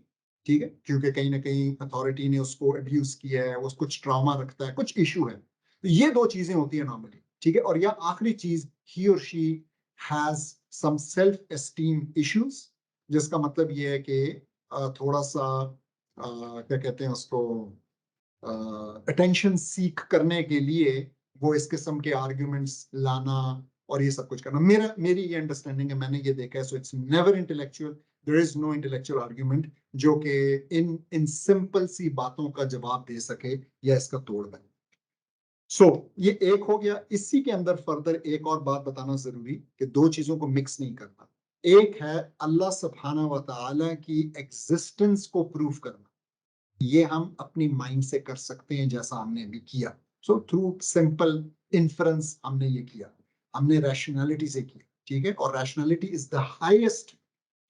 ठीक है, क्योंकि कहीं ना कहीं अथॉरिटी ने उसको अब्यूज किया है, वो कुछ ट्रॉमा रखता है, कुछ इशू है। तो ये दो चीजें होती है नॉर्मली, ठीक है। और या आखिरी चीज, he or she has some self esteem issues, जिसका मतलब ये है कि थोड़ा सा क्या कहते हैं उसको, अटेंशन सीख करने के लिए वो इस किस्म के आर्ग्यूमेंट्स लाना और ये सब कुछ करना। मेरी ये अंडरस्टैंडिंग है, मैंने ये देखा है। So it's never intellectual, there is no intellectual argument जो कि इन सिंपल सी बातों का जवाब दे सके या इसका तोड़ बने। सो ये एक हो गया। इसी के अंदर फर्दर एक और बात बताना जरूरी कि दो चीजों को मिक्स नहीं करना। एक है अल्लाह सुब्हाना व तआला की एग्जिस्टेंस को प्रूव करना, ये हम अपनी माइंड से कर सकते हैं जैसा हमने अभी किया। सो थ्रू सिंपल इन्फ्रेंस हमने ये किया, हमने रैशनैलिटी से किया, ठीक है। और rationality is the highest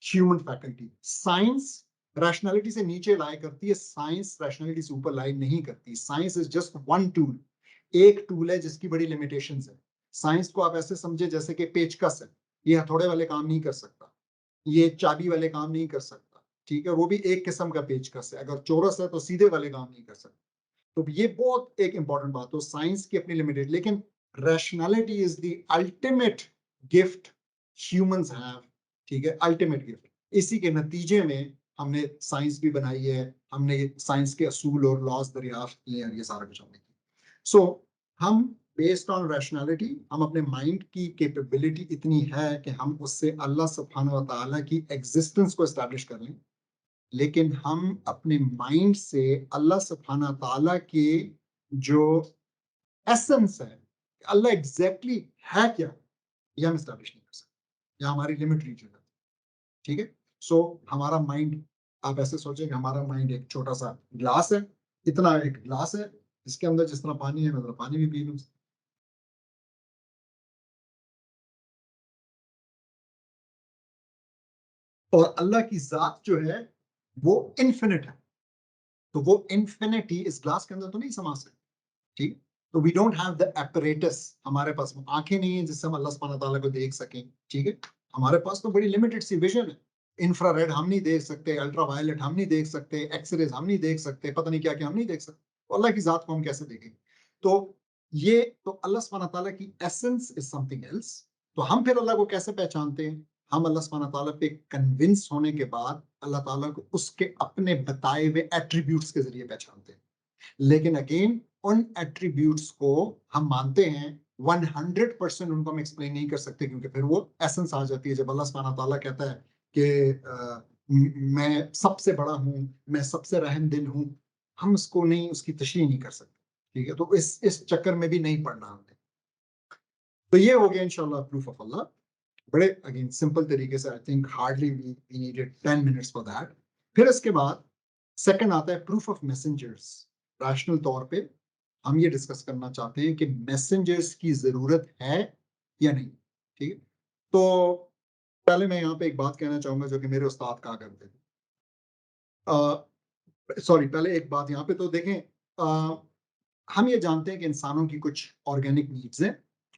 human faculty. Science rationality से नीचे लाई करती है, साइंस रैशनैलिटी से ऊपर लाई नहीं करती। Science is just one tool, एक टूल है जिसकी बड़ी लिमिटेशंस है। साइंस को आप ऐसे समझे जैसे कि पेचकस है, ये हथौड़े वाले काम नहीं कर सकता, ये चाबी वाले काम नहीं कर सकता, ठीक है। वो भी एक किस्म का पेचकस है, अगर चौरस है तो सीधे वाले काम नहीं कर सकता। तो ये बहुत एक इंपॉर्टेंट बात हो, साइंस की अपनी लिमिटेड, लेकिन rationality is the ultimate gift humans have, ठीक है, अल्टीमेट गिफ्ट। इसी के नतीजे में हमने साइंस भी बनाई है, हमने साइंस के असूल और लॉज दरियाफ्त किए हैं, ये सारा कुछ हमने किया। सो हम बेस्ड ऑन रैशनैलिटी, हम अपने माइंड की कैपेबिलिटी इतनी है कि हम उससे अल्लाह सुब्हानहू व तआला की एग्जिस्टेंस को एस्टैब्लिश कर लें। लेकिन हम अपने माइंड से अल्लाह सुब्हानहू व तआला के जो एसेंस है, अल्लाह एग्जैक्टली है क्या, ये हम एस्टैब्लिश नहीं कर सकते, या हमारी लिमिट रीच हो जाती है, ठीक है। सो हमारा माइंड, आप ऐसे सोचें कि हमारा माइंड एक छोटा सा ग्लास है, इतना एक ग्लास है, इसके अंदर जिस तरह पानी है, मतलब पानी भी पी लूं। और अल्लाह की जात जो है वो इन्फिनिट है, तो वो इन्फिनिटी इस ग्लास के अंदर तो नहीं समा सकती, ठीक। तो we don't have the apparatus, हमारे पास आंखें नहीं है जिससे हम अल्लाह सुब्हानहू व तआला को देख सकें, ठीक है। हमारे पास तो बड़ी लिमिटेड सी विजन है, इंफ्रारेड हम नहीं देख सकते, अल्ट्रावायलेट हम नहीं देख सकते, एक्सरेज हम नहीं देख सकते, पता नहीं क्या क्या हम नहीं देख सकते, तो अल्लाह की जात को हम कैसे देखेंगे। तो ये तो अल्लाह सुब्हानहू व तआला की एसेंस इज समथिंग एल्स। तो हम फिर अल्लाह को कैसे पहचानते हैं? हम अल्लाह सुब्हानहू व तआला पे कन्विंस होने के बाद अल्लाह ताला को उसके अपने बताए हुए एट्रीब्यूट्स के जरिए पहचानते हैं। लेकिन अगेन उन एट्रीब्यूट्स को हम मानते हैं 100% उनको हम एक्सप्लेन नहीं कर सकते, क्योंकि फिर वो एसेंस आ जाती है। जब अल्लाह सुब्हानहू व तआला कहता है कि मैं सबसे बड़ा हूँ, मैं सबसे रहम दिल हूँ, हम उसको नहीं, उसकी तशरीह नहीं कर सकते। ठीक है, तो इस चक्कर में भी नहीं पढ़ना हमने। तो ये हो गया इंशाल्लाह प्रूफ ऑफ अल्लाह, बड़े अगेन सिंपल तरीके से। I think hardly we needed 10 minutes for that. फिर इसके बाद सेकंड आता है प्रूफ ऑफ मैसेंजर्स। रैशनल तौर पे हम ये डिस्कस करना चाहते हैं कि मैसेंजर्स की जरूरत है या नहीं। ठीक है, तो पहले मैं यहाँ पे एक बात कहना चाहूंगा जो कि मेरे उस्ताद कहा करते थे। सॉरी, पहले एक बात यहाँ पे तो देखें, हम ये जानते हैं कि इंसानों की कुछ ऑर्गेनिक नीड्स हैं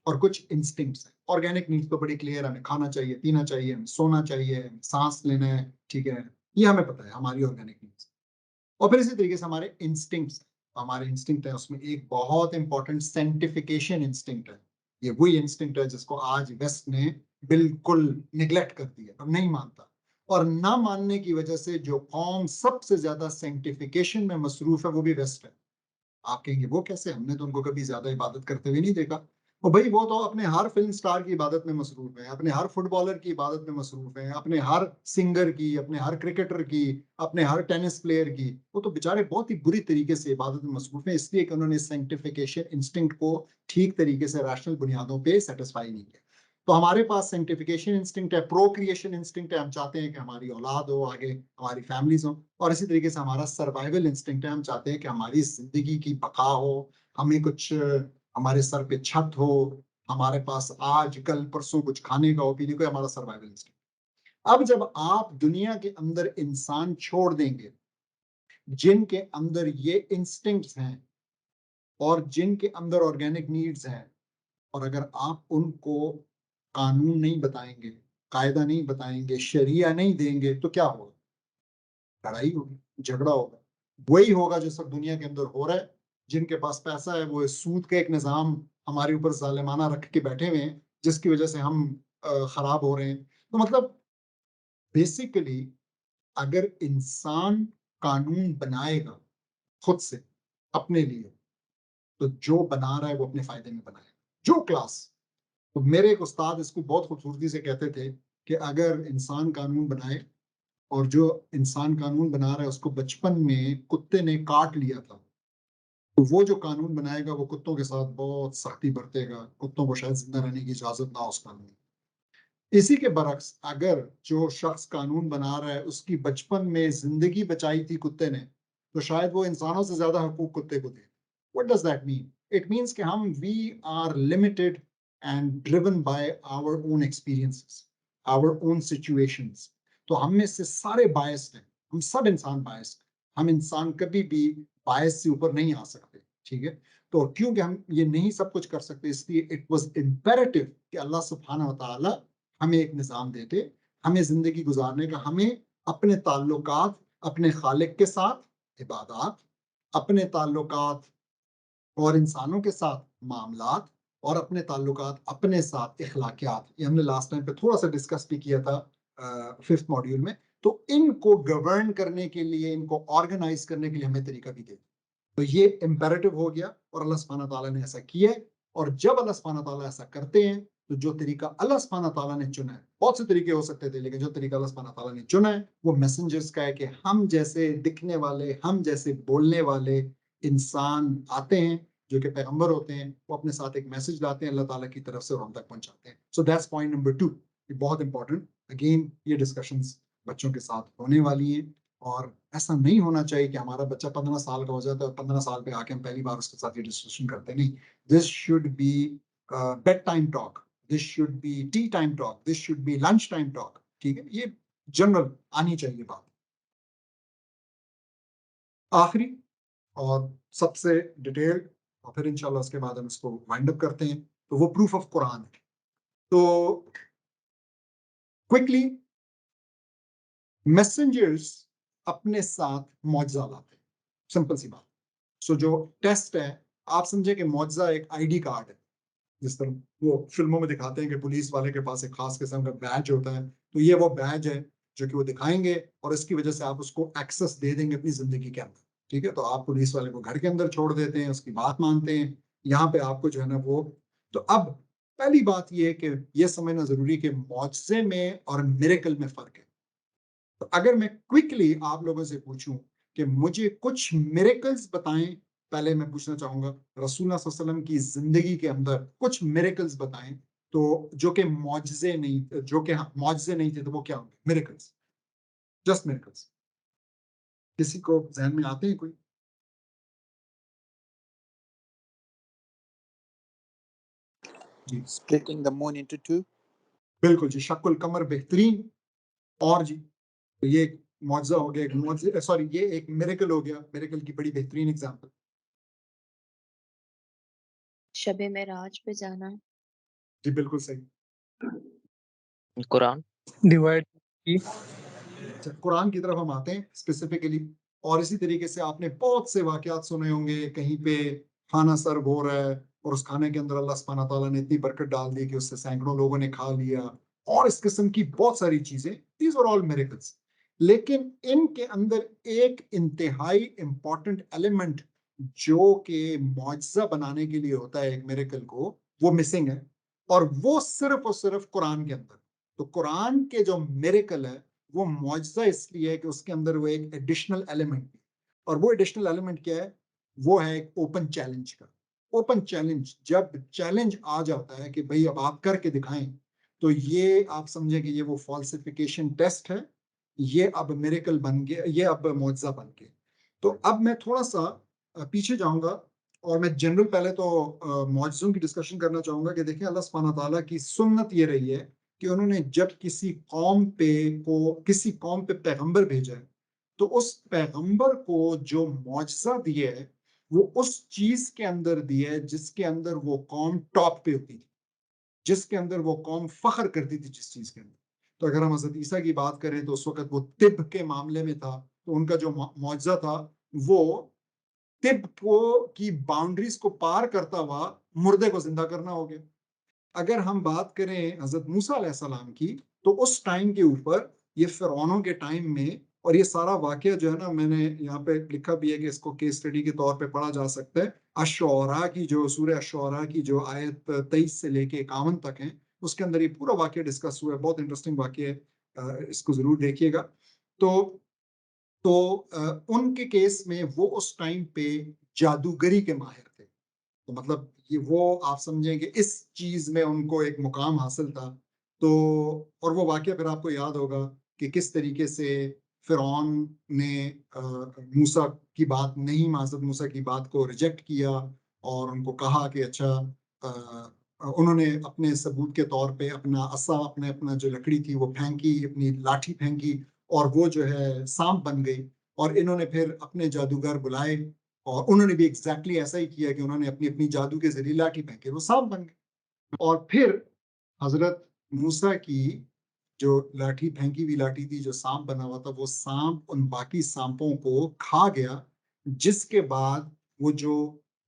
और कुछ इंस्टिंक्ट्स हैं। ऑर्गेनिक नीड्स तो बड़ी क्लियर, हमें खाना चाहिए, पीना चाहिए, हमें सोना चाहिए, हमें सांस लेना है, ठीक है, ये हमें पता है हमारी ऑर्गेनिक नीड्स। और फिर इसी तरीके से हमारे इंस्टिंक्ट्स, हमारे इंस्टिंक्ट है, उसमें एक बहुत इंपॉर्टेंट सेंटिफिकेशन इंस्टिंक्ट है। ये वही इंस्टिंक्ट है जिसको आज वेस्ट ने बिल्कुल निगलेक्ट कर दिया, अब नहीं मानता। और ना मानने की वजह से जो कौम सबसे ज्यादा सेंटिफिकेशन में मसरूफ है वो भी वेस्ट है। आप कहेंगे वो कैसे, हमने तो उनको कभी ज्यादा इबादत करते हुए नहीं देखा। और भाई वो तो अपने हर फिल्म स्टार की इबादत में मसरूफ है, अपने हर फुटबॉलर की इबादत में मसरूफ है, अपने हर सिंगर की, अपने हर क्रिकेटर की, अपने हर टेनिस प्लेयर की। वो तो बेचारे बहुत ही बुरी तरीके से इबादत में मसरूफ है, इसलिए कि उन्होंने साइंटिफिकेशन इंस्टिंक्ट को ठीक तरीके से रैशनल बुनियादों पे सेटिस्फाई नहीं किया। तो हमारे पास साइंटिफिकेशन इंस्टिंक्ट है, प्रोक्रिएशन इंस्टिंक्ट है, हम चाहते हैं कि हमारी औलाद हो, आगे हमारी फैमिलीज हो। और इसी तरीके से हमारा सर्वाइवल इंस्टिंक्ट है, हम चाहते हैं कि हमारी जिंदगी की बका हो, हमें कुछ, हमारे सर पे छत हो, हमारे पास आज कल परसों कुछ खाने का हो, पीने को, हमारा सर्वाइवल इंस्टिंक्ट। अब जब आप दुनिया के अंदर इंसान छोड़ देंगे जिनके अंदर ये इंस्टिंक्ट्स हैं और जिनके अंदर ऑर्गेनिक नीड्स हैं, और अगर आप उनको कानून नहीं बताएंगे, कायदा नहीं बताएंगे, शरिया नहीं देंगे, तो क्या होगा? लड़ाई होगी, झगड़ा होगा। वही होगा जो सब दुनिया के अंदर हो रहा है। जिनके पास पैसा है वो इस सूद का एक निजाम हमारे ऊपर जालिमाना रख के बैठे हुए हैं, जिसकी वजह से हम खराब हो रहे हैं। तो मतलब बेसिकली अगर इंसान कानून बनाएगा खुद से अपने लिए, तो जो बना रहा है वो अपने फायदे में बनाएगा, जो क्लास। तो मेरे एक उस्ताद इसको बहुत खूबसूरती से कहते थे कि अगर इंसान कानून बनाए और जो इंसान कानून बना रहा है उसको बचपन में कुत्ते ने काट लिया था, तो वो जो कानून बनाएगा वो कुत्तों के साथ बहुत सख्ती बरतेगा, कुत्तों को शायद जिंदा रहने की इजाजत ना हो उस कानून में। इसी के बरक्स अगर जो शख्स कानून बना रहा है उसकी बचपन में जिंदगी बचाई थी कुत्ते ने, तो शायद वो इंसानों से ज्यादा हकूक कुत्ते को दे। What does that mean? It means कि हम we are limited and driven by our own experiences, our own situations. तो हम में से सारे बायस्ड हैं, हम सब इंसान बायस्ड हैं, हम इंसान कभी भी बायस से ऊपर नहीं आ सकते। ठीक है, तो क्योंकि हम ये नहीं सब कुछ कर सकते, इसलिए इट वाज इम्पेरेटिव कि अल्लाह सुब्हानहू व तआला हमें एक निज़ाम देते, हमें ज़िंदगी गुजारने का, हमें अपने ताल्लुकात अपने खालिक के साथ इबादत, अपने ताल्लुकात और इंसानों के साथ मामलात, और अपने ताल्लुकात अपने साथ इखलाकियात, ये हमने लास्ट टाइम पे थोड़ा सा डिस्कस भी किया था 5th मॉड्यूल में। तो इनको गवर्न करने के लिए, इनको ऑर्गेनाइज करने के लिए हमें तरीका भी दे। तो ये इम्पेरेटिव हो गया और अल्लाह सुब्हानहू ताला ने ऐसा किया है। और जब अल्लाह सुब्हानहू ताला ऐसा करते हैं तो जो तरीका अल्लाह सुब्हानहू ताला ने चुना है, बहुत से तरीके हो सकते थे, लेकिन जो तरीका अल्लाह सुब्हानहू ताला ने चुना है वो मैसेंजर्स का है कि हम जैसे दिखने वाले, हम जैसे बोलने वाले इंसान आते हैं जो कि पैगंबर होते हैं, वो अपने साथ एक मैसेज लाते हैं अल्लाह ताला की तरफ से और हम तक पहुंचाते हैं। सो दैट्स पॉइंट नंबर 2, ये बहुत इंपॉर्टेंट। अगेन ये डिस्कशंस बच्चों के साथ होने वाली हैं, और ऐसा नहीं होना चाहिए कि हमारा बच्चा 15 साल का हो जाता है और 15 साल पे आके हम पहली बार उसके साथ ये डिस्कशन करते। नहीं, this should be bed time talk, this should be T time talk, this should be lunch time talk. ठीक है, ये जनरल आनी चाहिए बात। आखिरी और सबसे डिटेल, और फिर इंशाल्लाह उसके बाद हम इसको वाइंड अप करते हैं, तो वो प्रूफ ऑफ कुरान है। तो क्विकली, मैसेंजर्स अपने साथ मौजज़ा लाते हैं, सिंपल सी बात। सो जो टेस्ट है, आप समझे कि मौजज़ा एक आईडी कार्ड है, जिस तरह वो फिल्मों में दिखाते हैं कि पुलिस वाले के पास एक खास किस्म का बैज होता है, तो ये वो बैज है जो कि वो दिखाएंगे और इसकी वजह से आप उसको एक्सेस दे देंगे अपनी जिंदगी के अंदर। ठीक है, तो आप पुलिस वाले को घर के अंदर छोड़ देते हैं, उसकी बात मानते हैं। यहाँ पे आपको जो है ना वो, तो अब पहली बात ये है कि ये समझना जरूरी कि मौजज़े में और मिरेकल में फर्क है। तो अगर मैं क्विकली आप लोगों से पूछूं कि मुझे कुछ मिरेकल्स बताएं, पहले मैं पूछना चाहूंगा रसूलुल्लाह सल्लल्लाहु अलैहि वसल्लम की जिंदगी के अंदर कुछ मिरेकल्स बताएं, तो जो कि मौजज़े नहीं, जो कि मौजज़े नहीं थे, तो वो क्या होंगे? Miracles, just miracles. किसी को ज़हन में आते हैं कोई? जी Splitting the moon into two. बिल्कुल जी, शक्ल कमर बेहतरीन। और जी, तो ये एक मौजज़ा हो गया, एक मौजज़े, सॉरी ये एक मिरेकल हो गया, मिरेकल की बड़ी बेहतरीन एग्जांपल। शबे मेराज पे जाना। जी बिल्कुल सही। कुरान। Divide की अच्छा, कुरान की तरफ हम आते हैं स्पेसिफिकली, और इसी तरीके से आपने बहुत से वाकयात सुने होंगे, कहीं पे खाना सर्व हो रहा है और उस खाने के अंदर अल्लाह सुब्हानहू तआला ने इतनी बरकत डाल दी कि उससे सैकड़ों लोगों ने खा लिया, और इस किस्म की बहुत सारी चीजें, दीज आर ऑल मिरेकल्स। लेकिन इनके अंदर एक इंतहाई इंपॉर्टेंट एलिमेंट जो कि मुआजिजा बनाने के लिए होता है एक मिरेकल को, वो मिसिंग है, और वो सिर्फ और सिर्फ कुरान के अंदर। तो कुरान के जो मिरेकल है वो मुआजिजा इसलिए है कि उसके अंदर वो एक एडिशनल एलिमेंट है, और वो एडिशनल एलिमेंट क्या है? वो है एक ओपन चैलेंज का। ओपन चैलेंज, जब चैलेंज आ जाता है कि भाई अब आप करके दिखाएं, तो ये आप समझे कि ये वो फॉल्सिफिकेशन टेस्ट है, ये अब मिरेकल बन गया, ये अब मुआजिजा बन गया। तो अब मैं थोड़ा सा पीछे जाऊंगा, और मैं जनरल पहले तो मुआजिज़ों की डिस्कशन करना चाहूंगा कि देखिए अल्लाह सुब्हानहू तआला की सुन्नत ये रही है कि उन्होंने जब किसी कौम पे पैगंबर भेजा है, तो उस पैगंबर को जो मुआजिज़ा दिया है वो उस चीज के अंदर दिया है जिसके अंदर वो कौम टॉप पे होती थी, जिसके अंदर वो कौम फख्र करती थी जिस चीज के अंदर। तो अगर हम हजरत ईसा की बात करें तो उस वक्त वो तिब के मामले में था, तो उनका जो मुआजिज़ा था वो तिब को की बाउंड्रीज को पार करता हुआ मुर्दे को जिंदा करना हो गया। अगर हम बात करें हजरत मूसा अलैहिस्सलाम की, तो उस टाइम के ऊपर, ये फिरौनों के टाइम में, और ये सारा वाकया जो है ना, मैंने यहाँ पे लिखा भी है कि इसको केस स्टडी के तौर पे पढ़ा जा सकता है। अश्शोरा की जो सूरह अश्शोरा की जो आयत 23 से लेके 51 तक है, उसके अंदर ये पूरा वाकया डिस्कस हुआ है, बहुत इंटरेस्टिंग वाकया है, इसको जरूर देखिएगा। तो उनके केस में वो उस टाइम पे जादूगरी के माहिर थे, तो मतलब ये वो आप समझें कि इस चीज में उनको एक मुकाम हासिल था। तो और वो वाकया फिर आपको याद होगा कि किस तरीके से फिरौन ने मूसा की बात नहीं, हज़रत मूसा की बात को रिजेक्ट किया, और उनको कहा कि अच्छा, उन्होंने अपने सबूत के तौर पे अपना असा, अपने अपना जो लकड़ी थी वो फेंकी, अपनी लाठी फेंकी, और वो जो है सांप बन गई। और इन्होंने फिर अपने जादूगर बुलाए, और उन्होंने भी एग्जैक्टली ऐसा ही किया कि उन्होंने अपनी अपनी जादू के जरिए लाठी फेंके, वो सांप बन गए। और फिर हजरत मूसा की जो लाठी, फेंकी हुई लाठी थी, जो सांप बना हुआ था, वो सांप उन बाकी सांपों को खा गया, जिसके बाद वो जो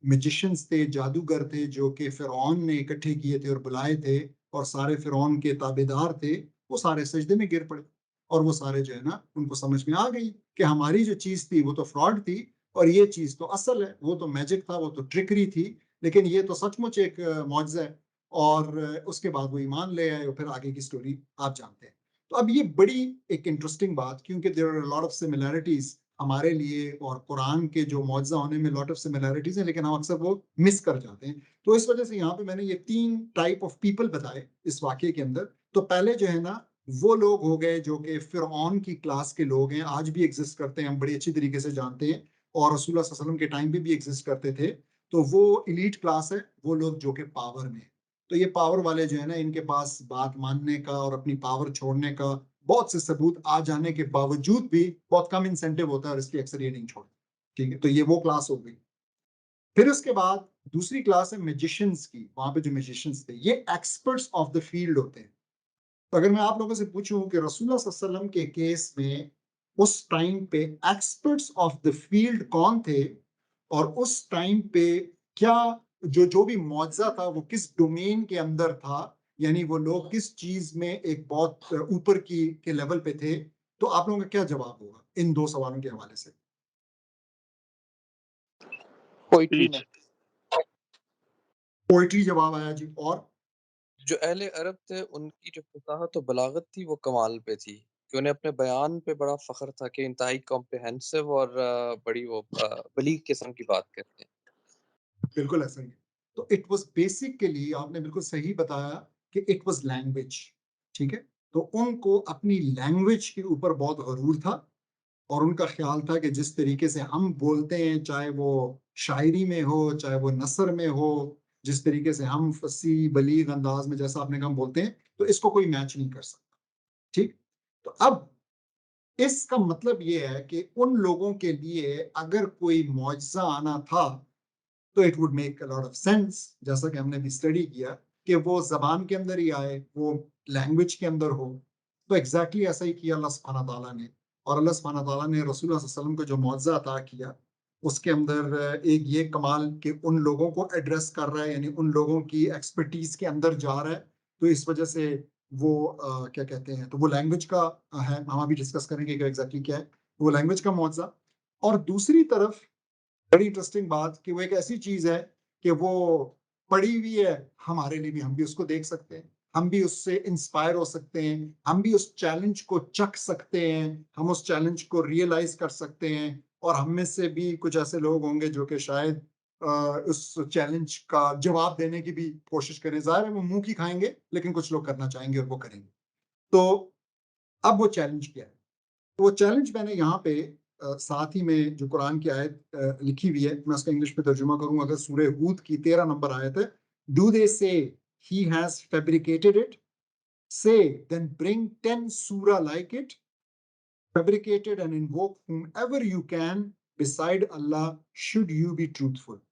मैजिशियंस थे, जादूगर थे, जो कि फिरौन ने इकट्ठे किए थे और बुलाए थे, और सारे फिरौन के ताबेदार थे, वो सारे सजदे में गिर पड़े, और वो सारे जो है ना, उनको समझ में आ गई कि हमारी जो चीज थी वो तो फ्रॉड थी, और ये चीज तो असल है, वो तो मैजिक था, वो तो ट्रिकरी थी, लेकिन ये तो सचमुच एक मौजज़ा है। और उसके बाद वो ईमान ले आए, और फिर आगे की स्टोरी आप जानते हैं। तो अब ये बड़ी एक इंटरेस्टिंग बात, क्योंकि there are lot of similarities हमारे लिए, और कुरान के जो मौजज़ा होने में लॉट ऑफ सिमिलैरिटीज हैं, लेकिन हम अक्सर वो मिस कर जाते हैं। तो इस वजह से यहाँ पे मैंने ये 3 टाइप ऑफ पीपल बताए इस वाक्य के अंदर। तो पहले जो है ना, वो लोग हो गए जो कि फिरौन की क्लास के लोग हैं, आज भी एग्जिस्ट करते हैं, हम बड़ी अच्छी तरीके से जानते हैं, और रसूलुल्लाह सल्लल्लाहु अलैहि वसल्लम के टाइम पे भी एग्जिस्ट करते थे। तो वो इलीट क्लास है, वो लोग जो कि पावर में है। तो ये पावर वाले जो है ना, इनके पास बात मानने का और अपनी पावर छोड़ने का बहुत से सबूत आ जाने के बावजूद भी बहुत कम इंसेंटिव होता है, और इसलिए अक्सर ये नहीं छोड़ते। ठीक है, तो ये वो क्लास हो गई। फिर उसके बाद दूसरी क्लास है मैजिशियंस की। वहां पे जो मैजिशियंस थे, ये एक्सपर्ट्स ऑफ द फील्ड होते हैं। तो अगर मैं आप लोगों से पूछूं कि रसूलुल्लाह सल्लल्लाहु अलैहि वसल्लम के केस में उस टाइम पे एक्सपर्ट्स ऑफ द फील्ड कौन थे, और उस टाइम पे क्या जो भी मुआवजा था वो किस डोमेन के अंदर था, यानी वो लोग किस चीज में एक बहुत ऊपर की के लेवल पे थे। तो आप लोगों का क्या जवाब होगा इन 2 सवालों के हवाले से? पोइट्री में। पोएट्री जवाब आया जी। और जो अहले अरब थे उनकी जो फसाहत और बलागत थी वो कमाल पे थी कि उन्हें अपने बयान पे बड़ा फख्र था कि इंतहाई कॉम्प्रिहेंसिव और बड़ी वो बलीग किस्म की बात करते हैं। बिल्कुल ऐसा ही है। तो इट वाज़ बेसिकली आपने बिल्कुल सही बताया कि इट वाज़ लैंग्वेज, ठीक है? तो उनको अपनी लैंग्वेज के ऊपर बहुत गरूर था और उनका ख्याल था कि जिस तरीके से हम बोलते हैं, चाहे वो शायरी में हो, चाहे वो नस्र में हो, जिस तरीके से हम फ़सीह बलीग अंदाज़ में जैसा आपने कहा हम बोलते हैं, तो इसको कोई मैच नहीं कर सकता, ठीक? तो अब इसका मतलब ये है कि उन लोगों के लिए अगर कोई मुआजिज़ा आना था, तो it would make a lot of sense, जैसा कि हमने भी स्टडी किया, कि वो ज़बान के अंदर ही आए, वो लैंग्वेज के अंदर हो। तो एग्ज़ैक्टली ऐसा ही किया अल्लाह सुब्हानहू व तआला ने, और अल्लाह सुब्हानहू व तआला ने रसूलुल्लाह सल्लल्लाहु अलैहि वसल्लम को जो मुआज़ा अता किया, उसके अंदर एक ये कमाल कि उन लोगों को एड्रेस कर रहा है, यानी उन लोगों की एक्सपर्टीज़ के अंदर जा रहा है। तो इस वजह से वो क्या कहते हैं, तो वो लैंग्वेज का है, हम अभी डिस्कस करेंगे कि एग्ज़ैक्टली क्या है, वो लैंग्वेज का मुआवज़ा। और दूसरी तरफ बड़ी इंटरेस्टिंग बात कि वो एक ऐसी चीज़ है कि वो पड़ी हुई है हमारे लिए भी, हम भी उसको देख सकते हैं, हम भी उससे इंस्पायर हो सकते हैं, हम भी उस चैलेंज को चख सकते हैं, हम उस चैलेंज को रियलाइज़ कर सकते हैं, और हम में से भी कुछ ऐसे लोग होंगे जो कि शायद उस चैलेंज का जवाब देने की भी कोशिश करें। ज़ाहिर है वो मुँह की खाएँगे, लेकिन कुछ लोग करना चाहेंगे और वो करेंगे। तो अब वो चैलेंज क्या है? तो वो चैलेंज मैंने यहाँ पे साथ ही में जो कुरान की आयत लिखी हुई है, मैं उसका इंग्लिश में तर्जुमा करूँ, अगर सूरह हूद की 13 नंबर आयत है, डू दे से ही हैज़ फैब्रिकेटेड इट, से देन ब्रिंग 10 सूरा like it, fabricated and invoke whomever you can beside Allah should you be truthful।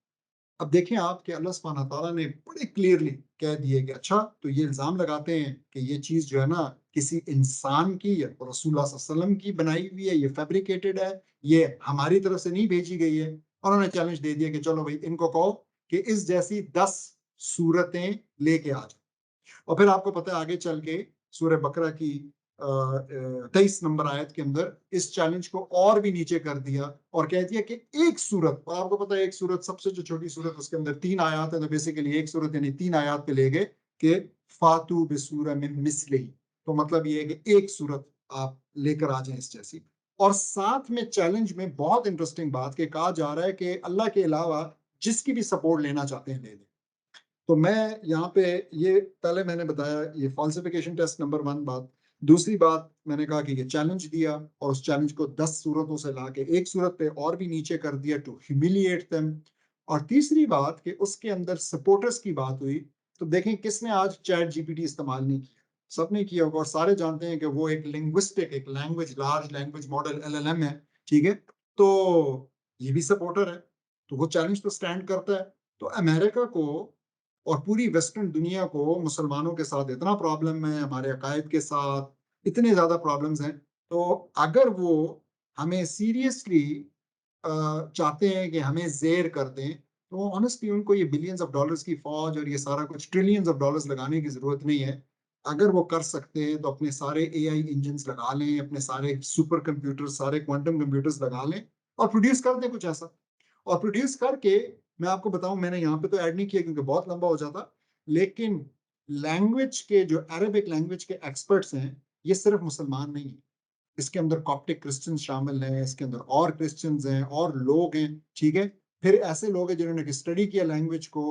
अब देखें आप कि अल्लाह सुब्हानहू व तआला ने बड़े क्लियरली कह दिए कि अच्छा, तो ये इल्ज़ाम लगाते हैं कि ये चीज़ जो है ना किसी इंसान की या रसूलुल्लाह सल्लल्लाहु अलैहि वसल्लम की बनाई हुई है, ये फैब्रिकेटेड है, ये हमारी तरफ से नहीं भेजी गई है। और उन्होंने चैलेंज दे दिया कि चलो भई इनको कहो कि इस जैसी 10 सूरतें लेके आ जाओ। और फिर आपको पता है आगे चल के सूरह बकरा की 23 नंबर आयत के अंदर इस चैलेंज को और भी नीचे कर दिया और कह दिया कि एक सूरत, और आपको पता है एक सूरत सबसे जो छोटी सूरत उसके अंदर 3 आयत है, तो बेसिकली एक सूरत यानी 3 आयत पे ले गए कि फातू बिसूरा मिन मिस्लिही। तो मतलब ये है कि एक सूरत आप लेकर आ जाएं इस जैसी। और साथ में चैलेंज में बहुत इंटरेस्टिंग बात कि कहा जा रहा है कि अल्लाह के अलावा जिसकी भी सपोर्ट लेना चाहते हैं ले लें। तो मैं यहाँ पे ये पहले मैंने बताया ये फॉल्सिफिकेशन टेस्ट नंबर 1 बात। दूसरी बात मैंने कहा कि ये चैलेंज दिया और उस चैलेंज को 10 सूरतों से लाके एक सूरत पे और भी नीचे कर दिया टू ह्यूमिलिएट देम। और तीसरी बात कि उसके अंदर सपोर्टर्स की बात हुई, तो देखें किसने आज चैट जीपीटी इस्तेमाल नहीं किया? सबने किया होगा और सारे जानते हैं कि वो एक लिंग्विस्टिक, एक language, large language model LLM है, ठीक है? तो ये भी सपोर्टर है, तो वो चैलेंज तो स्टैंड करता है। तो अमेरिका को और पूरी वेस्टर्न दुनिया को मुसलमानों के साथ इतना प्रॉब्लम है, हमारे अकायद के साथ इतने ज़्यादा प्रॉब्लम्स हैं, तो अगर वो हमें सीरियसली चाहते हैं कि हमें ज़ेर कर दें, तो ऑनेस्टली उनको ये बिलियंस ऑफ डॉलर्स की फ़ौज और ये सारा कुछ ट्रिलियंस ऑफ डॉलर्स लगाने की ज़रूरत नहीं है। अगर वो कर सकते हैं, तो अपने सारे एआई इंजिन्स लगा लें, अपने सारे सुपर कंप्यूटर्स, सारे क्वांटम कंप्यूटर्स लगा लें और प्रोड्यूस कर दें कुछ ऐसा। और प्रोड्यूस करके मैं आपको बताऊँ, मैंने यहाँ पे तो ऐड नहीं किया क्योंकि बहुत लंबा हो जाता, लेकिन लैंग्वेज के जो अरेबिक लैंग्वेज के एक्सपर्ट्स हैं, ये सिर्फ मुसलमान नहीं हैं। इसके अंदर कॉप्टिक क्रिश्चियंस शामिल हैं, इसके अंदर और क्रिश्चियंस हैं और लोग हैं, ठीक है? फिर ऐसे लोग हैं जिन्होंने स्टडी किया लैंग्वेज को,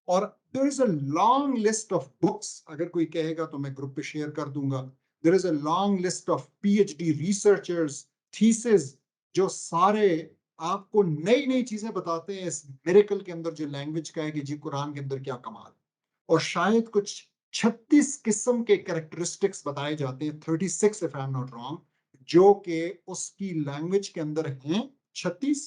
और there is a long list of books, अगर कोई कहेगा तो मैं ग्रुप पे शेयर कर दूँगा। There is a long list of PhD researchers, thesis, जो सारे आपको नई-नई चीज़ें बताते हैं इस मिरेकल के अंदर जो लैंग्वेज का है कि जी कुरान के अंदर क्या कमाल है। और शायद कुछ 36 किस्म के कैरेक्टरिस्टिक्स बताए जाते हैं, 36 if I am not wrong, जो कि उसकी लैंग्वेज के अंदर हैं 36,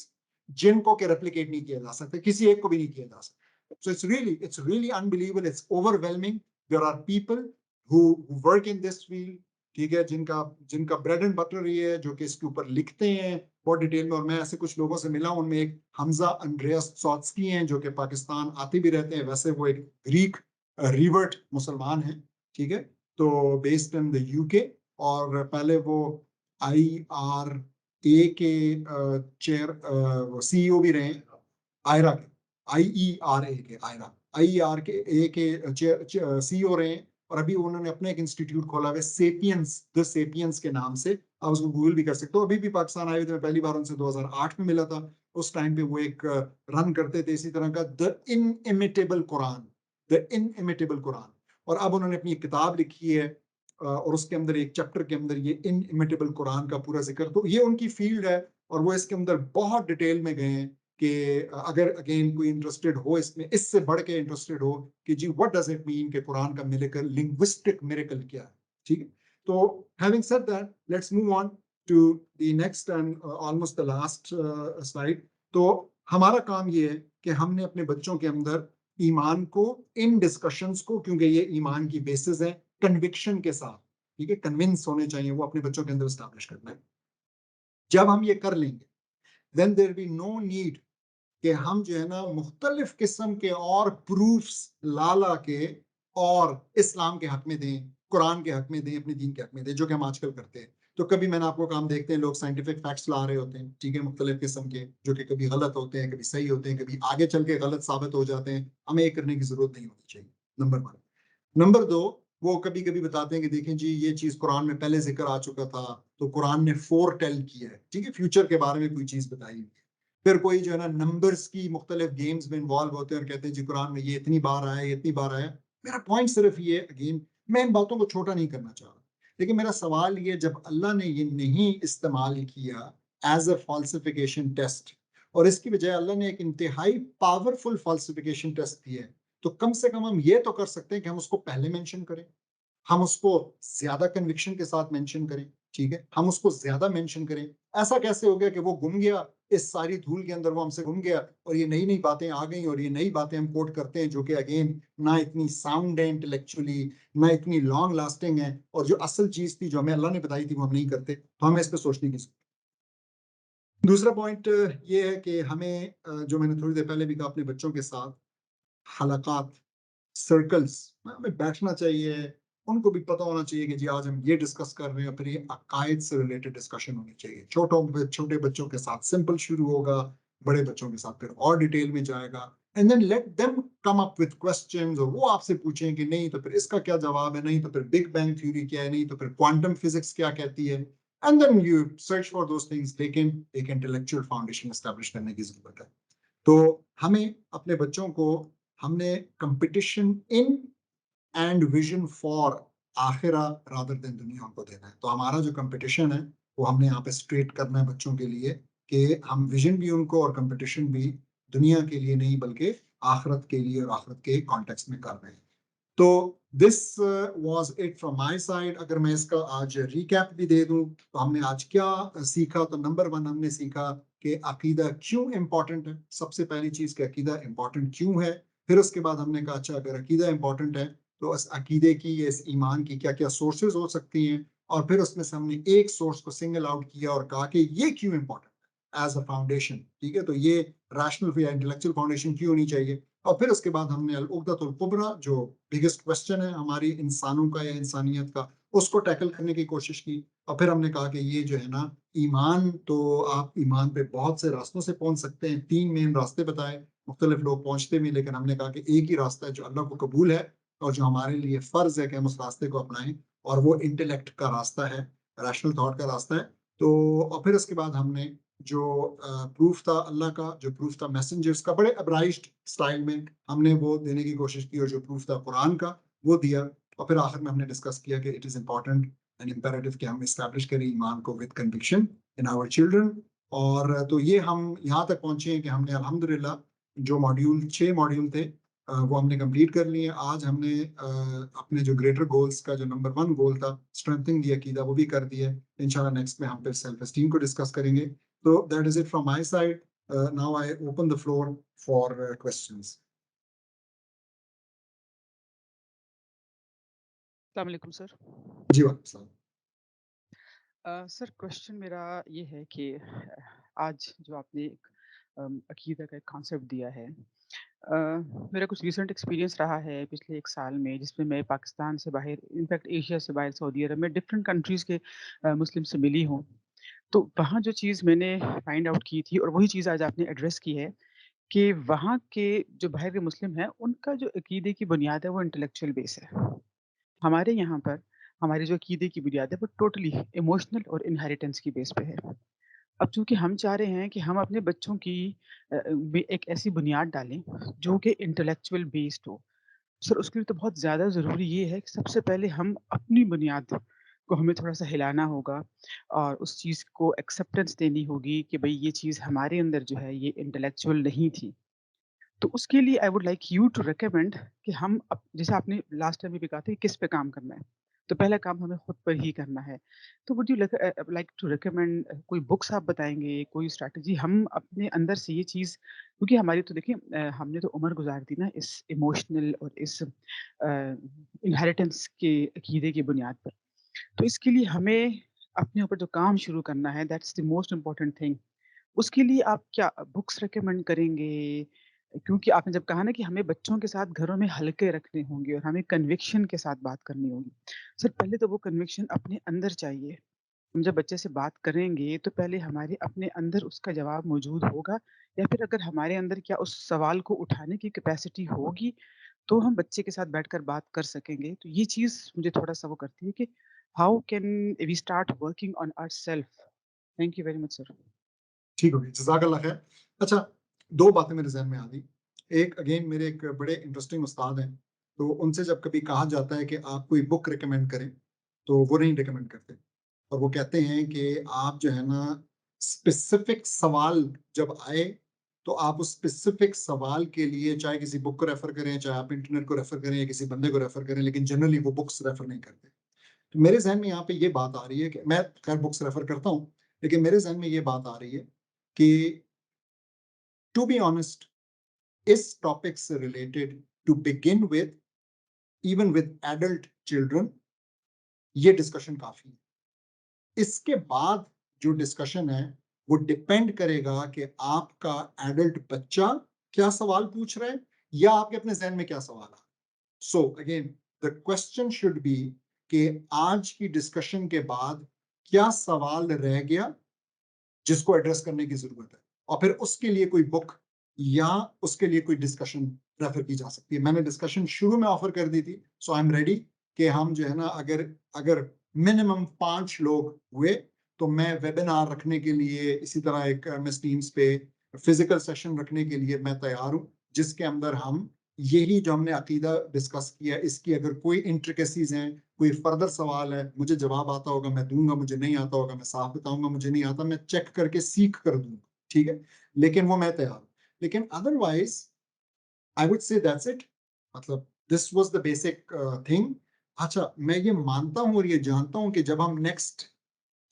जिनको के रेप्लिकेट नहीं किया जा सकता, किसी एक को भी नहीं किया जा सकता। So it's really unbelievable, it's overwhelming. There are people who work in this field, ठीक है, जिनका जिनका ब्रेड एंड बटर ये है, जो कि इसके ऊपर लिखते हैं बहुत डिटेल में। और मैं ऐसे कुछ लोगों से मिला हूं, उनमें एक हमजा अंड्रेयास सॉट्स्की हैं जो कि पाकिस्तान आते भी रहते हैं। वैसे वो एक ग्रीक रिवर्ट मुसलमान हैं, ठीक है, तो बेस्ड इन द यूके। और पहले वो IRA के चेयर सीईओ भी रहे, आयरा के, IERA के, IER के ए के सीईओ रहे। और अभी उन्होंने अपना एक इंस्टीट्यूट खोला है सेपियंस, द सेपियंस के नाम से, आप उसको गूगल भी कर सकते हो। अभी भी पाकिस्तान आए थे, मैं पहली बार उनसे 2008 में मिला था। उस टाइम पे वो एक रन करते थे इसी तरह का द इनइमिटेबल कुरान, द इनइमिटेबल कुरान। और अब उन्होंने अपनी एक किताब लिखी है और उसके अंदर एक चैप्टर के अंदर ये इनइमिटेबल कुरान का पूरा जिक्र, तो ये उनकी फील्ड है। और वो इसके अंदर बहुत डिटेल में गए हैं कि अगर अगेन कोई इंटरेस्टेड हो इसमें, इससे बढ़ के इंटरेस्टेड हो कि जी व्हाट डज इट मीन कि कुरान का मिरेकल, लिंग्विस्टिक मिरेकल क्या है, ठीक है। तो having said that, let's move on to the next and almost the last slide. तो हमारा काम ये है कि हमने अपने बच्चों के अंदर ईमान को, इन डिस्कशंस को, क्योंकि ये ईमान की बेसिस है, कन्विक्शन के साथ, ठीक है, कन्विंस होने चाहिए, वो अपने बच्चों के अंदर स्टैब्लिश करना है। जब हम ये कर लेंगे, then there be no need कि हम जो है ना मुख्तलिफ किस्म के और प्रूफ्स ला के और इस्लाम के हक में दें, कुरान के हक में दें, अपने दीन के हक में दें, जो कि हम आजकल करते हैं। तो कभी मैंने आपको काम देखते हैं, लोग साइंटिफिक फैक्ट्स ला रहे होते हैं, ठीक है, मुख्तलिफ किस्म के, जो कि कभी गलत होते हैं, कभी सही होते हैं, कभी आगे चल के गलत साबित हो जाते हैं। हमें ये करने की जरूरत नहीं होनी चाहिए, नंबर 1। नंबर 2, वो कभी कभी बताते हैं कि देखें जी ये चीज कुरान में पहले जिक्र आ चुका था, तो कुरान ने फोर टेल किया है, ठीक है, फ्यूचर के बारे में कोई चीज बताई हुई है। फिर कोई जो है ना नंबर्स की मुख्तलिफ गेम्स में इन्वॉल्व होते हैं और कहते हैं जी कुरान में ये इतनी बार आया, ये इतनी बार आया। मेरा पॉइंट सिर्फ ये, अगेन मैं इन बातों को छोटा नहीं करना चाह रहा, लेकिन मेरा सवाल ये, जब अल्लाह ने ये नहीं इस्तेमाल किया एज अ फॉल्सिफिकेशन टेस्ट, और इसकी बजाय अल्लाह ने एक इंतहाई पावरफुल फॉल्सिफिकेशन टेस्ट दिया है, तो कम से कम हम ये तो कर सकते हैं कि हम उसको पहले मेंशन करें, हम उसको ज्यादा कन्विक्शन के साथ मेंशन करें, ठीक है, हम उसको ज्यादा मेंशन करें। ऐसा कैसे हो गया कि वो गुम गया इस सारी धूल के अंदर, वो हमसे गुम गया और ये नई नई बातें आ गई, और ये नई बातें हम कोट करते हैं जो कि अगेन ना इतनी साउंड है इंटेलेक्चुअली, ना इतनी लॉन्ग लास्टिंग है, और जो असल चीज थी जो हमें अल्लाह ने बताई थी वो हम नहीं करते। तो हमें इस पर सोचने की जरूरत है। दूसरा पॉइंट ये है कि हमें जो मैंने थोड़ी देर पहले भी कहा, अपने बच्चों के साथ हलकात, सर्कल्स में बैठना चाहिए। उनको भी पता होना चाहिए कि जी आज हम ये डिस्कस कर रहे हैं, फिर ये अकायद से रिलेटेड डिस्कशन होनी चाहिए। छोटे बच्चों के साथ सिंपल शुरू होगा, बड़े बच्चों के साथ फिर और डिटेल में जाएगा। And then let them come up with questions, और वो आपसे पूछें कि नहीं तो फिर इसका क्या जवाब है, नहीं तो फिर बिग बैंग थ्योरी क्या है, नहीं तो फिर क्वांटम फिजिक्स क्या कहती है। And then you search for those things, लेकिन एक इंटेलेक्चुअल फाउंडेशन एस्टैब्लिश करने की जरूरत है। तो हमें अपने बच्चों को, हमने competition in and vision for आखिरा रादर देन दुनिया उनको देना है। तो हमारा जो कंपटीशन है वो हमने यहाँ पे स्ट्रेट करना है बच्चों के लिए, कि हम विजन भी उनको और कंपटीशन भी दुनिया के लिए नहीं बल्कि आखिरत के लिए और आखिरत के कॉन्टेक्स्ट में कर रहे हैं। तो this was it from my side. अगर मैं इसका आज रिकैप भी दे दूं तो हमने आज क्या सीखा, तो नंबर 1 हमने सीखा कि अकीदा क्यों इंपॉर्टेंट है। सबसे पहली चीज कि अकीदा इंपॉर्टेंट क्यों है। फिर उसके बाद हमने कहा अच्छा अगर अकीदा इंपॉर्टेंट है तो इस अकीदे की, इस ईमान की क्या क्या सोर्सेज हो सकती हैं, और फिर उसमें से हमने एक सोर्स को सिंगल आउट किया और कहा कि ये क्यों इंपॉर्टेंट है एज अ फाउंडेशन, ठीक है, तो ये रैशनल या इंटेलेक्चुअल फाउंडेशन क्यों होनी चाहिए। और फिर उसके बाद हमने अल-उक़दतुल कुब्रा, जो बिगेस्ट क्वेश्चन है हमारी इंसानों का या इंसानियत का, उसको टैकल करने की कोशिश की। और फिर हमने कहा कि ये जो है ना ईमान, तो आप ईमान पे बहुत से रास्तों से पहुंच सकते हैं। 3 मेन रास्ते बताए, मुख्तलिफ लोग पहुंचते भी, लेकिन हमने कहा कि एक ही रास्ता है जो अल्लाह को कबूल है और जो हमारे लिए फर्ज है कि हम उस रास्ते को अपनाएं, और वो इंटेलेक्ट का रास्ता है, रैशनल थॉट का रास्ता है। तो और फिर उसके बाद हमने जो प्रूफ था अल्लाह का, जो प्रूफ था मैसेंजर्स का, बड़े अब्राइज्ड स्टाइल में हमने वो देने की कोशिश की, और जो प्रूफ था कुरान का वो दिया। और फिर आखिर में हमने डिस्कस किया कि it is important and imperative कि हम इस्टेब्लिश करें ईमान को with conviction in our children. और तो ये हम यहाँ तक पहुंचे हैं कि हमने अल्हम्दुलिल्लाह जो मॉड्यूल 6 मॉड्यूल थे वो हमने कंप्लीट कर लिए। आज हमने अपने जो ग्रेटर गोल्स का जो नंबर 1 गोल था स्ट्रेंथनिंग दी अकीदा, वो भी कर दिया है। इंशाल्लाह नेक्स्ट में हम फिर सेल्फ एस्टीम को डिस्कस करेंगे। So that is it from my side. Now I open the floor for questions. अस्सलाम वालेकुम सर। जी वालेकुम सलाम। सर क्वेश्चन मेरा ये है कि आज जो आपने एक अकीदा का एक कॉन्सेप्ट दिया है, मेरा कुछ रीसेंट एक्सपीरियंस रहा है पिछले 1 साल में, जिसमें मैं पाकिस्तान से बाहर, इनफैक्ट एशिया से बाहर, सऊदी अरब में डिफरेंट कंट्रीज़ के मुस्लिम से मिली हूँ। तो वहाँ जो चीज़ मैंने फाइंड आउट की थी और वही चीज़ आज आपने एड्रेस की है कि वहाँ के जो बाहर के मुस्लिम हैं, उनका जो अकीदे की बुनियाद है वो इंटेलेक्चुअल बेस है। हमारे यहाँ पर हमारी जो अकीदे की बुनियाद है वो टोटली इमोशनल और इनहेरिटेंस की बेस पे है। अब चूँकि हम चाह रहे हैं कि हम अपने बच्चों की में एक ऐसी बुनियाद डालें जो कि इंटेलेक्चुअल बेस्ड हो। सर उसके लिए तो बहुत ज़्यादा ज़रूरी ये है कि सबसे पहले हम अपनी बुनियाद को हमें थोड़ा-सा हिलाना होगा और उस चीज़ को एक्सेप्टेंस देनी होगी कि भई ये चीज़ हमारे अंदर जो है ये इंटेलेक्चुअल नहीं थी। तो उसके लिए I would like you to recommend कि हम जैसे आपने लास्ट टाइम ये भी कहा था कि किस पे काम करना है। तो पहला काम हमें खुद पर ही करना है। तो would you like to recommend कोई बुक्स आप बताएँगे, कोई स्ट्रैटेजी हम अपने अंदर से ये चीज़, क्योंकि हमारी तो देखिए हमने तो उम्र गुज़ार दी ना इस इमोशनल और इस इनहेरिटेंस के अकीदे की बुनियाद पर। तो इसके लिए हमें अपने ऊपर जो काम शुरू करना है that's the most important thing. उसके लिए आप क्या बुक्स रिकमेंड करेंगे? क्योंकि आपने जब कहा ना कि हमें बच्चों के साथ घरों में हल्के रखने होंगे और हमें कन्विक्शन के साथ बात करनी होगी। सर पहले तो वो कन्विक्शन अपने अंदर चाहिए। हम जब बच्चे से बात करेंगे तो पहले हमारे अपने अंदर उसका जवाब मौजूद होगा, या फिर अगर हमारे अंदर क्या उस सवाल को उठाने की कैपेसिटी होगी, तो हम बच्चे के साथ बैठकर बात कर सकेंगे। तो ये चीज़ मुझे थोड़ा-सा वो करती है कि how can we start working on ourself? Thank you very much sir. ठीक हो गई, जज़ाकल्लाह खैर। अच्छा, 2 बातें मेरे ज़हन में आ गई। एक अगेन मेरे एक बड़े इंटरेस्टिंग उस्ताद हैं, तो उनसे जब कभी कहा जाता है कि आप कोई बुक रिकमेंड करें, तो वो नहीं रिकमेंड करते। और वो कहते हैं कि आप जो है ना स्पेसिफिक सवाल जब आए, तो आप उस स्पेसिफिक सवाल के लिए चाहे किसी बुक को रेफ़र करें, चाहे आप इंटरनेट को रेफ़र करें या किसी बंदे को रेफ़र करें, लेकिन जनरली वो बुक्स रेफ़र नहीं करते। तो मेरे ज़हन में यहाँ पे ये बात आ रही है कि मैं खैर बुक्स रेफ़र करता हूँ, लेकिन मेरे ज़हन में ये बात आ रही है कि टू बी ऑनेस्ट इस टॉपिक से related to begin with even with adult children ये डिस्कशन काफी है। इसके बाद जो डिस्कशन है वो डिपेंड करेगा कि आपका एडल्ट बच्चा क्या सवाल पूछ रहा है या आपके अपने जहन में क्या सवाल आ रहा है। So again the question should be कि आज की डिस्कशन के बाद क्या सवाल रह गया जिसको एड्रेस करने की जरूरत है, और फिर उसके लिए कोई बुक या उसके लिए कोई डिस्कशन रेफर की जा सकती है। मैंने डिस्कशन शुरू में ऑफर कर दी थी, सो आई एम रेडी कि हम जो है ना अगर अगर मिनिमम 5 लोग हुए तो मैं वेबिनार रखने के लिए इसी तरह एक एमएस टीम्स पे फिजिकल सेशन रखने के लिए मैं तैयार हूँ, जिसके अंदर हम यही जो हमने अकीदा डिस्कस किया इसकी अगर कोई इंट्रिकेसीज हैं, कोई फर्दर सवाल है, मुझे जवाब आता होगा मैं दूंगा, मुझे नहीं आता होगा मैं साफ बताऊंगा, मुझे नहीं आता मैं चेक करके सीख कर दूंगा, ठीक है। लेकिन वो मैं तैयार हूँ। लेकिन otherwise I would say that's it, मतलब this was the basic thing. अच्छा, मैं ये मानता हूँ और ये जानता हूँ कि जब हम नेक्स्ट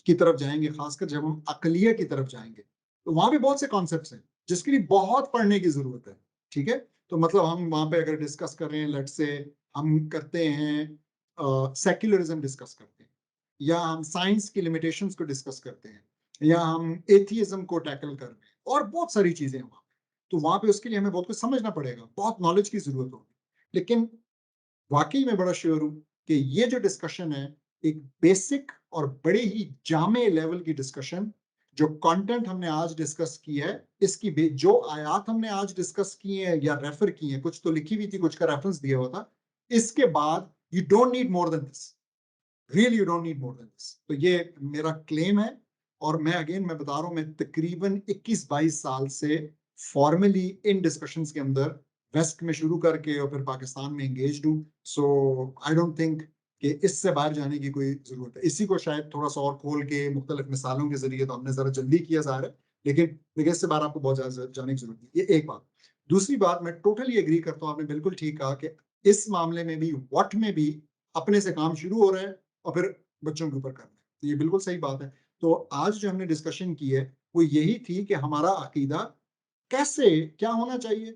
की तरफ जाएंगे, खासकर जब हम अकलिया की तरफ जाएंगे, तो वहां भी बहुत से कॉन्सेप्ट्स हैं जिसके लिए बहुत पढ़ने की जरूरत है, ठीक है। तो मतलब हम वहां पे अगर डिस्कस कर रहे हैं, लेट्स से हम करते हैं सेक्युलरिज्म डिस्कस करते हैं, या हम साइंस की लिमिटेशंस को डिस्कस करते हैं, या हम एथियज्म को टैकल कर रहे हैं, और बहुत सारी चीजें हैं वहां पे। तो वहां पे उसके लिए हमें बहुत कुछ समझना पड़ेगा, बहुत नॉलेज की जरूरत होगी। लेकिन वाकई में बड़ा श्योर हूं कि ये जो डिस्कशन है एक बेसिक और बड़े ही जामे लेवल की डिस्कशन, जो कंटेंट हमने आज डिस्कस की है, इसकी जो आयात हमने आज डिस्कस की है या रेफर की है, कुछ तो लिखी हुई थी, कुछ का रेफरेंस दिया हुआ था, इसके बाद you don't need more than this, really you don't need more than this. तो ये मेरा क्लेम है। और मैं अगेन मैं बता रहा हूं, मैं तकरीबन 21-22 साल से फॉर्मली इन डिस्कशंस के अंदर वेस्ट में शुरू करके और फिर पाकिस्तान में एंगेज्ड हूँ। सो आई डोंट थिंक कि इससे बाहर जाने की कोई जरूरत है। इसी को शायद थोड़ा सा और खोल के मुख्तलिफ मिसालों के जरिए तो हमने जरा जल्दी किया जा रहा है, लेकिन इससे बाहर आपको बहुत ज्यादा जाने की जरूरत नहीं। ये एक बात। दूसरी बात, मैं टोटली एग्री करता हूँ, आपने बिल्कुल ठीक कहा कि इस मामले में भी व्हाट में भी अपने से काम शुरू हो रहा है और फिर बच्चों के ऊपर करना है। तो ये बिल्कुल सही बात है। तो आज जो हमने डिस्कशन की है वो यही थी कि हमारा अकीदा कैसे क्या होना चाहिए,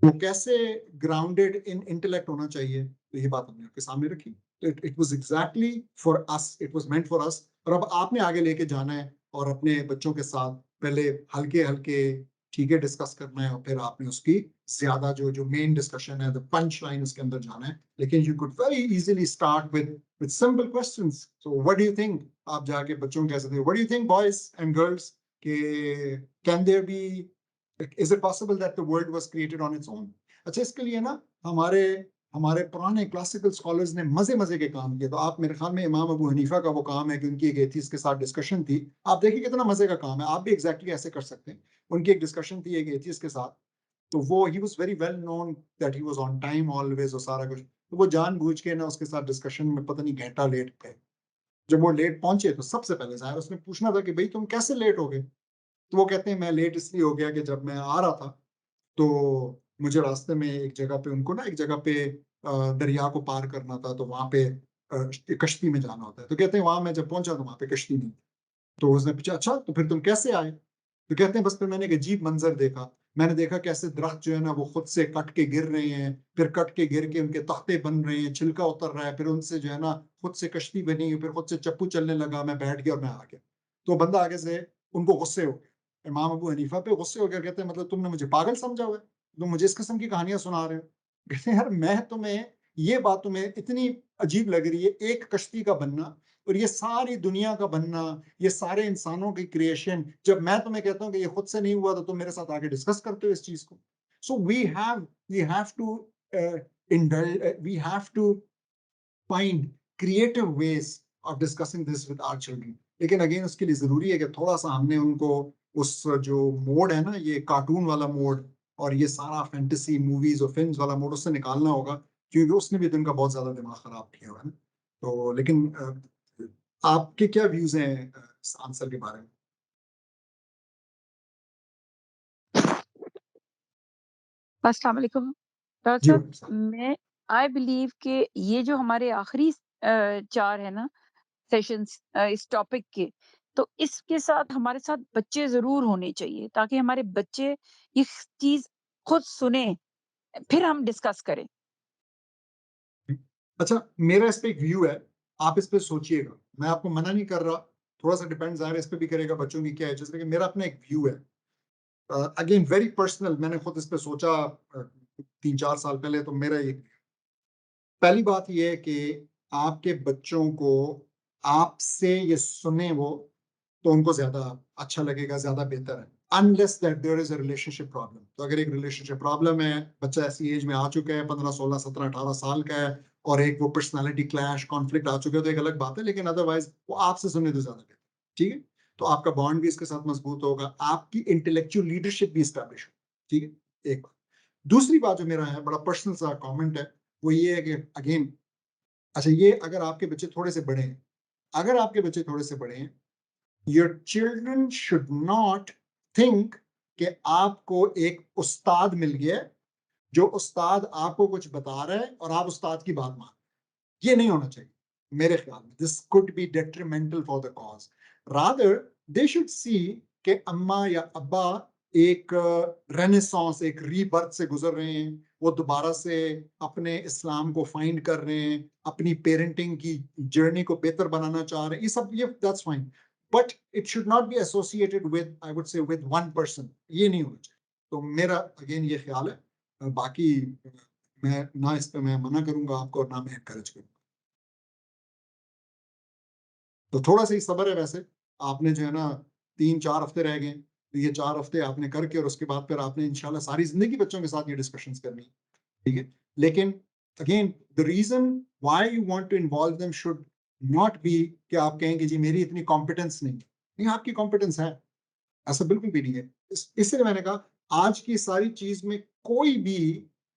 वो कैसे ग्राउंडेड इन इंटेलेक्ट होना चाहिए। तो ये बात हमने आपके सामने रखी। It was exactly for us, it was meant for us. और अब आपने आगे लेके जाना है और अपने बच्चों के साथ पहले हल्के हल्के ठीक है डिस्कस करना है, और फिर आपने उसकी ज्यादा जो जो मेन डिस्कशन है, द पंच लाइन, उसके अंदर जाना है। लेकिन you could very easily start with simple questions. So what do you think, आप जाके बच्चों को कह सकते हो, what do you think boys and girls, के can there be, is it possible that the world was created on its own? अच्छा, इसके लिए ना हमारे हमारे पुराने क्लासिकल स्कॉलर्स ने मजे मजे के काम किए। तो आप, मेरे ख्याल में इमाम अबू हनीफा का वो काम है कि उनकी एक एथीस्ट के साथ डिस्कशन थी। आप देखिए कितना मजे का काम है, आप भी एग्जैक्टली ऐसे कर सकते हैं। उनकी एक डिस्कशन थी एक एथीस्ट के साथ, तो वो he was very well known that he was on time always और सारा कुछ। तो वो जानबूझ के ना उसके साथ डिस्कशन में पता नहीं घंटा लेट गए। जब वो लेट पहुंचे तो सबसे पहले जाहिर उसने पूछना था कि भाई तुम कैसे लेट हो गए? तो वो कहते हैं मैं लेट इसलिए हो गया कि जब मैं आ रहा था तो मुझे रास्ते में एक जगह पे, उनको ना एक जगह पे दरिया को पार करना था, तो वहां पे कश्ती में जाना होता है। तो कहते हैं वहां मैं जब पहुंचा तो वहां पे कश्ती नहीं। तो उसने पूछा अच्छा तो फिर तुम कैसे आए? तो कहते हैं बस फिर मैंने एक अजीब मंजर देखा। मैंने देखा कैसे दरख्त जो है ना वो खुद से कट के गिर रहे हैं, फिर कट के गिर के उनके तख्ते बन रहे हैं, छिलका उतर रहा है, फिर उनसे जो है ना खुद से कश्ती बनी, फिर खुद से चप्पू चलने लगा, मैं बैठ गया और मैं आ गया। तो बंदा आगे से उनको गुस्से हो गया, इमाम अबू हनीफा पे गुस्से हो गया। कहते हैं मतलब तुमने मुझे पागल समझा हुआ है, तुम मुझे इस किस्म की कहानियां सुना रहे हो? कहते हैं यार मैं तुम्हें, ये बात तुम्हें इतनी अजीब लग रही है, एक कश्ती का बनना और ये सारी दुनिया का बनना, ये सारे इंसानों की क्रिएशन, जब मैं तुम्हें कहता हूँ कि ये खुद से नहीं हुआ तो तुम मेरे साथ आके डिस्कस करते हो इस चीज को। So we have to we have to find creative ways of discussing this with our children. लेकिन अगेन उसके लिए जरूरी है कि थोड़ा सा हमने उनको उस जो मोड है ना, ये कार्टून वाला मोड और ये सारा फैंटेसी मूवीज और फिल्म्स वाला मोड, उससे निकालना होगा, क्योंकि उसने भी तो इनका बहुत ज्यादा दिमाग खराब किया हुआ है ना। तो लेकिन आपके क्या व्यूज हैं इस आंसर के बारे में? अस्सलाम वालेकुम डॉक्टर जी साहब। मैं आई बिलीव कि ये जो हमारे आखिरी 4 है ना सेशंस इस टॉपिक के, तो इसके साथ हमारे साथ बच्चे ज़रूर होने चाहिए ताकि हमारे बच्चे इस चीज़ खुद सुने, फिर हम डिस्कस करें। अच्छा, मेरा इस पे एक व्यू है, आप इस पे सोचिएगा, मैं आपको मना नहीं कर रहा, थोड़ा सा डिपेंड ज़ाहिर है इस पे भी करेगा बच्चों की क्या एजेस, लेकिन मेरा अपना एक व्यू है, अगेन वेरी पर्सनल, मैंने खुद इस पे सोचा 3-4 साल पहले। तो मेरा ये, पहली बात ये है कि आपके बच्चों को आपसे ये सुने वो, तो उनको ज्यादा अच्छा लगेगा, ज्यादा बेहतर है, unless that there is a relationship problem. तो अगर एक रिलेशनशिप प्रॉब्लम है, बच्चा ऐसी एज में आ चुका है, 15, 16, 17, 18 साल का है, और एक वो पर्सनालिटी क्लैश कॉन्फ्लिक्ट आ चुके हैं, तो एक अलग बात है। लेकिन अदरवाइज वो आपसे सुने तो ज्यादा बेहतर, ठीक है? तो आपका बॉन्ड भी इसके साथ मजबूत होगा, आपकी इंटेलेक्चुअल लीडरशिप भी स्टैब्लिश होगी, ठीक है? एक बात। दूसरी बात जो मेरा है, बड़ा पर्सनल सा कमेंट है, वो ये है कि अगेन, अच्छा ये अगर आपके बच्चे थोड़े से बड़े हैं, अगर आपके बच्चे थोड़े से बड़े हैं, your children should not think कि आपको एक उस्ताद मिल गया है, जो उस्ताद आपको कुछ बता रहा है और आप उस्ताद की बात मान, ये नहीं होना चाहिए मेरे ख्याल में। This could be detrimental for the cause. Rather they should see कि अम्मा या अब्बा एक रेनेसांस, एक रीबर्थ से गुजर रहे हैं, वो दोबारा से अपने इस्लाम को फाइंड कर रहे हैं, अपनी पेरेंटिंग की जर्नी को बेहतर बनाना चाह रहे हैं, ये सब, ये that's fine, but it should not be associated with, I would से, विद वन पर्सन, ये नहीं होना चाहिए। तो मेरा अगेन ये ख्याल है, बाकी मैं ना इस पे मैं मना करूंगा आपको और ना मैं एनकरेज करूंगा। तो थोड़ा सा ही सब्र है वैसे, आपने जो है ना 3-4 हफ्ते रह गए, तो ये 4 हफ्ते आपने करके और उसके बाद फिर आपने इंशाल्लाह सारी जिंदगी बच्चों के साथ ये डिस्कशंस करनी है, ठीक है? लेकिन again the reason why you want to involve them should not be कि आप कहेंगे जी मेरी इतनी कॉम्पिटेंस नहीं, नहीं आपकी कॉम्पिटेंस है, ऐसा बिल्कुल भी नहीं है। इसलिए मैंने कहा आज की सारी चीज में कोई भी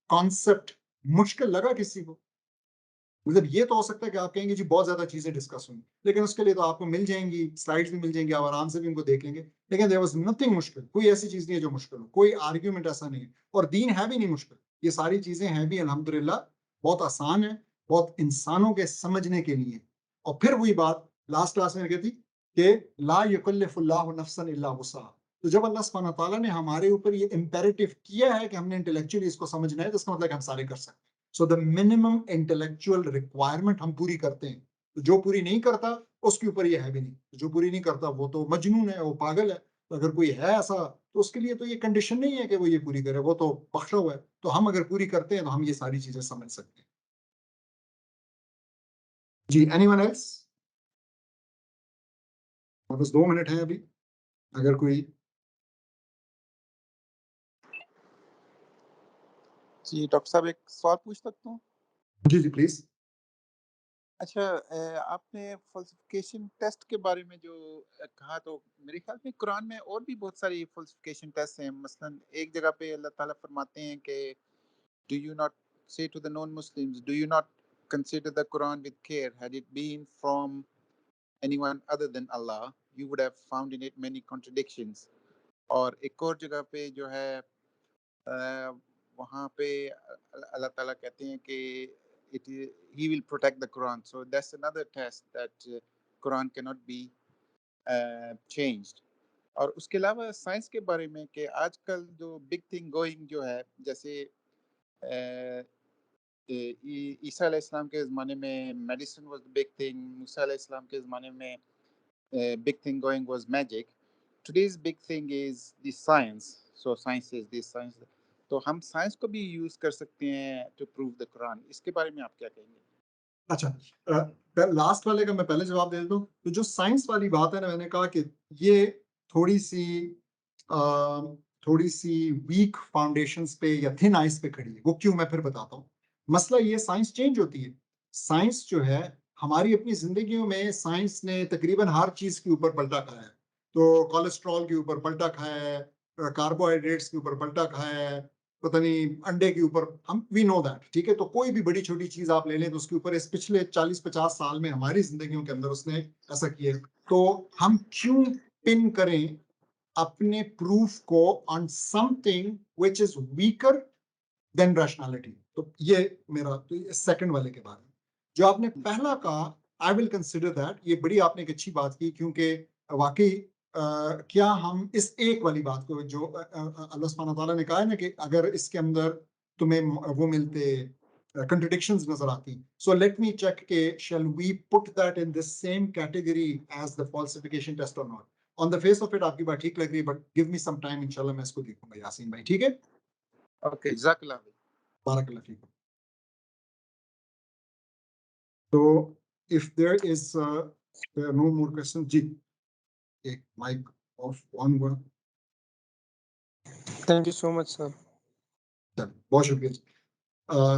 कॉन्सेप्ट मुश्किल लगा किसी को, मतलब ये तो हो सकता है कि आप कहेंगे जी बहुत ज्यादा चीजें डिस्कस हुई, लेकिन उसके लिए तो आपको मिल जाएंगी स्लाइड्स भी मिल जाएंगी, आप आराम से भी उनको देख लेंगे। लेकिन देयर वाज नथिंग मुश्किल, कोई ऐसी चीज नहीं है जो मुश्किल हो, कोई आर्ग्यूमेंट ऐसा नहीं है, और दीन है भी नहीं मुश्किल, ये सारी चीजें हैं भी अल्हम्दुलिल्लाह बहुत आसान है, बहुत इंसानों के समझने के लिए। और फिर वही बात लास्ट क्लास में कहती कि ला युकल्लिफुल्लाहु नफ्सन इल्ला वुसअहा। तो जब अल्लाह सुब्हानहू व तआला ने हमारे ऊपर ये इंपेरेटिव किया है कि हमने इंटेलेक्चुअली इसको समझना है, तो इसका मतलब हम सारे कर सकते हैं। So the minimum intellectual requirement हम पूरी करते हैं, तो जो पूरी नहीं करता उसके ऊपर ये है भी नहीं, जो पूरी नहीं करता वो तो मजनून है, वो पागल है। तो अगर कोई है ऐसा तो उसके लिए तो ये कंडीशन नहीं है कि वो ये पूरी करे, वो तो बख्शा हुआ है। तो हम अगर पूरी करते हैं तो हम ये सारी चीजें समझ सकते हैं। जी, एनीवन एल्स? बस 2 मिनट हैं अभी, अगर कोई। जी डॉक्टर साहब, एक सवाल पूछ सकता हूँ? जी जी प्लीज। अच्छा, आपने फल्सिफिकेशन टेस्ट के बारे में जो कहा, तो मेरे ख्याल में कुरान में और भी बहुत सारी फल्सिफिकेशन टेस्ट हैं। मसलन एक जगह पे अल्लाह ताला फरमाते हैं कि do you not say to the non Muslims, do you not consider the Quran with care, had it been from anyone other than Allah you would have found in it many contradictions. और एक और जगह पे जो है वहाँ पे अल्लाह ताला कहते हैं कि it he will protect the Quran. So that's another test that Quran cannot be changed. और उसके अलावा साइंस के बारे में कि आजकल जो बिग थिंग गोइंग जो है, जैसे ईसा अलैहिस्सलाम के ज़माने में medicine was the big thing, मूसा अलैहिस्सलाम के ज़माने में big thing going was magic. Today's big thing is the science. So science is this science. तो हम साइंस को भी यूज कर सकते हैं टू प्रूव द कुरान। इसके बारे में आप क्या कहेंगे? अच्छा, लास्ट वाले का मैं पहले जवाब दे देता हूँ। तो जो साइंस वाली बात है ना, मैंने कहा कि ये थोड़ी सी वीक फाउंडेशंस पे या थिन आइस पे खड़ी है। वो क्यों, मैं फिर बताता हूँ। मसला ये, साइंस चेंज होती है। साइंस जो है हमारी अपनी जिंदगियों में, साइंस ने तकरीबन हर चीज के ऊपर पलटा खाया है। तो कोलेस्ट्रॉल के ऊपर पलटा खाया है, कार्बोहाइड्रेट्स के ऊपर पलटा खाया है, पता नहीं अंडे के ऊपर, हम वी नो दैट, ठीक है। तो कोई भी बड़ी छोटी चीज आप ले लें तो उसके ऊपर इस पिछले 40-50 साल में हमारी जिंदगियों के अंदर उसने ऐसा किया। तो हम क्यों पिन करें अपने प्रूफ को on something which is weaker then rationality? तो ये मेरा, तो सेकंड वाले के बारे में जो आपने पहला कहा, आई विल कंसिडर दैट। ये बड़ी आपने एक अच्छी बात की, क्योंकि वाकई क्या हम इस एक वाली बात को जो अल्लाह सुब्हानहू व तआला ने कहा है ना कि अगर इसके अंदर तुम्हें वो मिलते, contradictions नजर आती, so let me check के shall we put that in the same category as the falsification test or not? On the face of it आपकी बात ठीक लग रही है, but give me some time, इंशाल्लाह मैं इसको देखूंगा यासीन भाई, ठीक है? ओके, जज़ाकल्लाह। बारकल्लाह फीक। So if there are no more questions, जी, एक mic off on हुआ। Thank you so much, sir. चलो, बहुत शुक्रिया।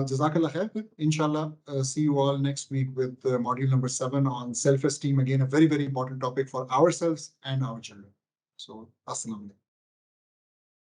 Jazakallah khair. Inshallah, see you all next week with module number 7 on self-esteem. Again, a very, very important topic for ourselves and our children. So, assalamu alaikum.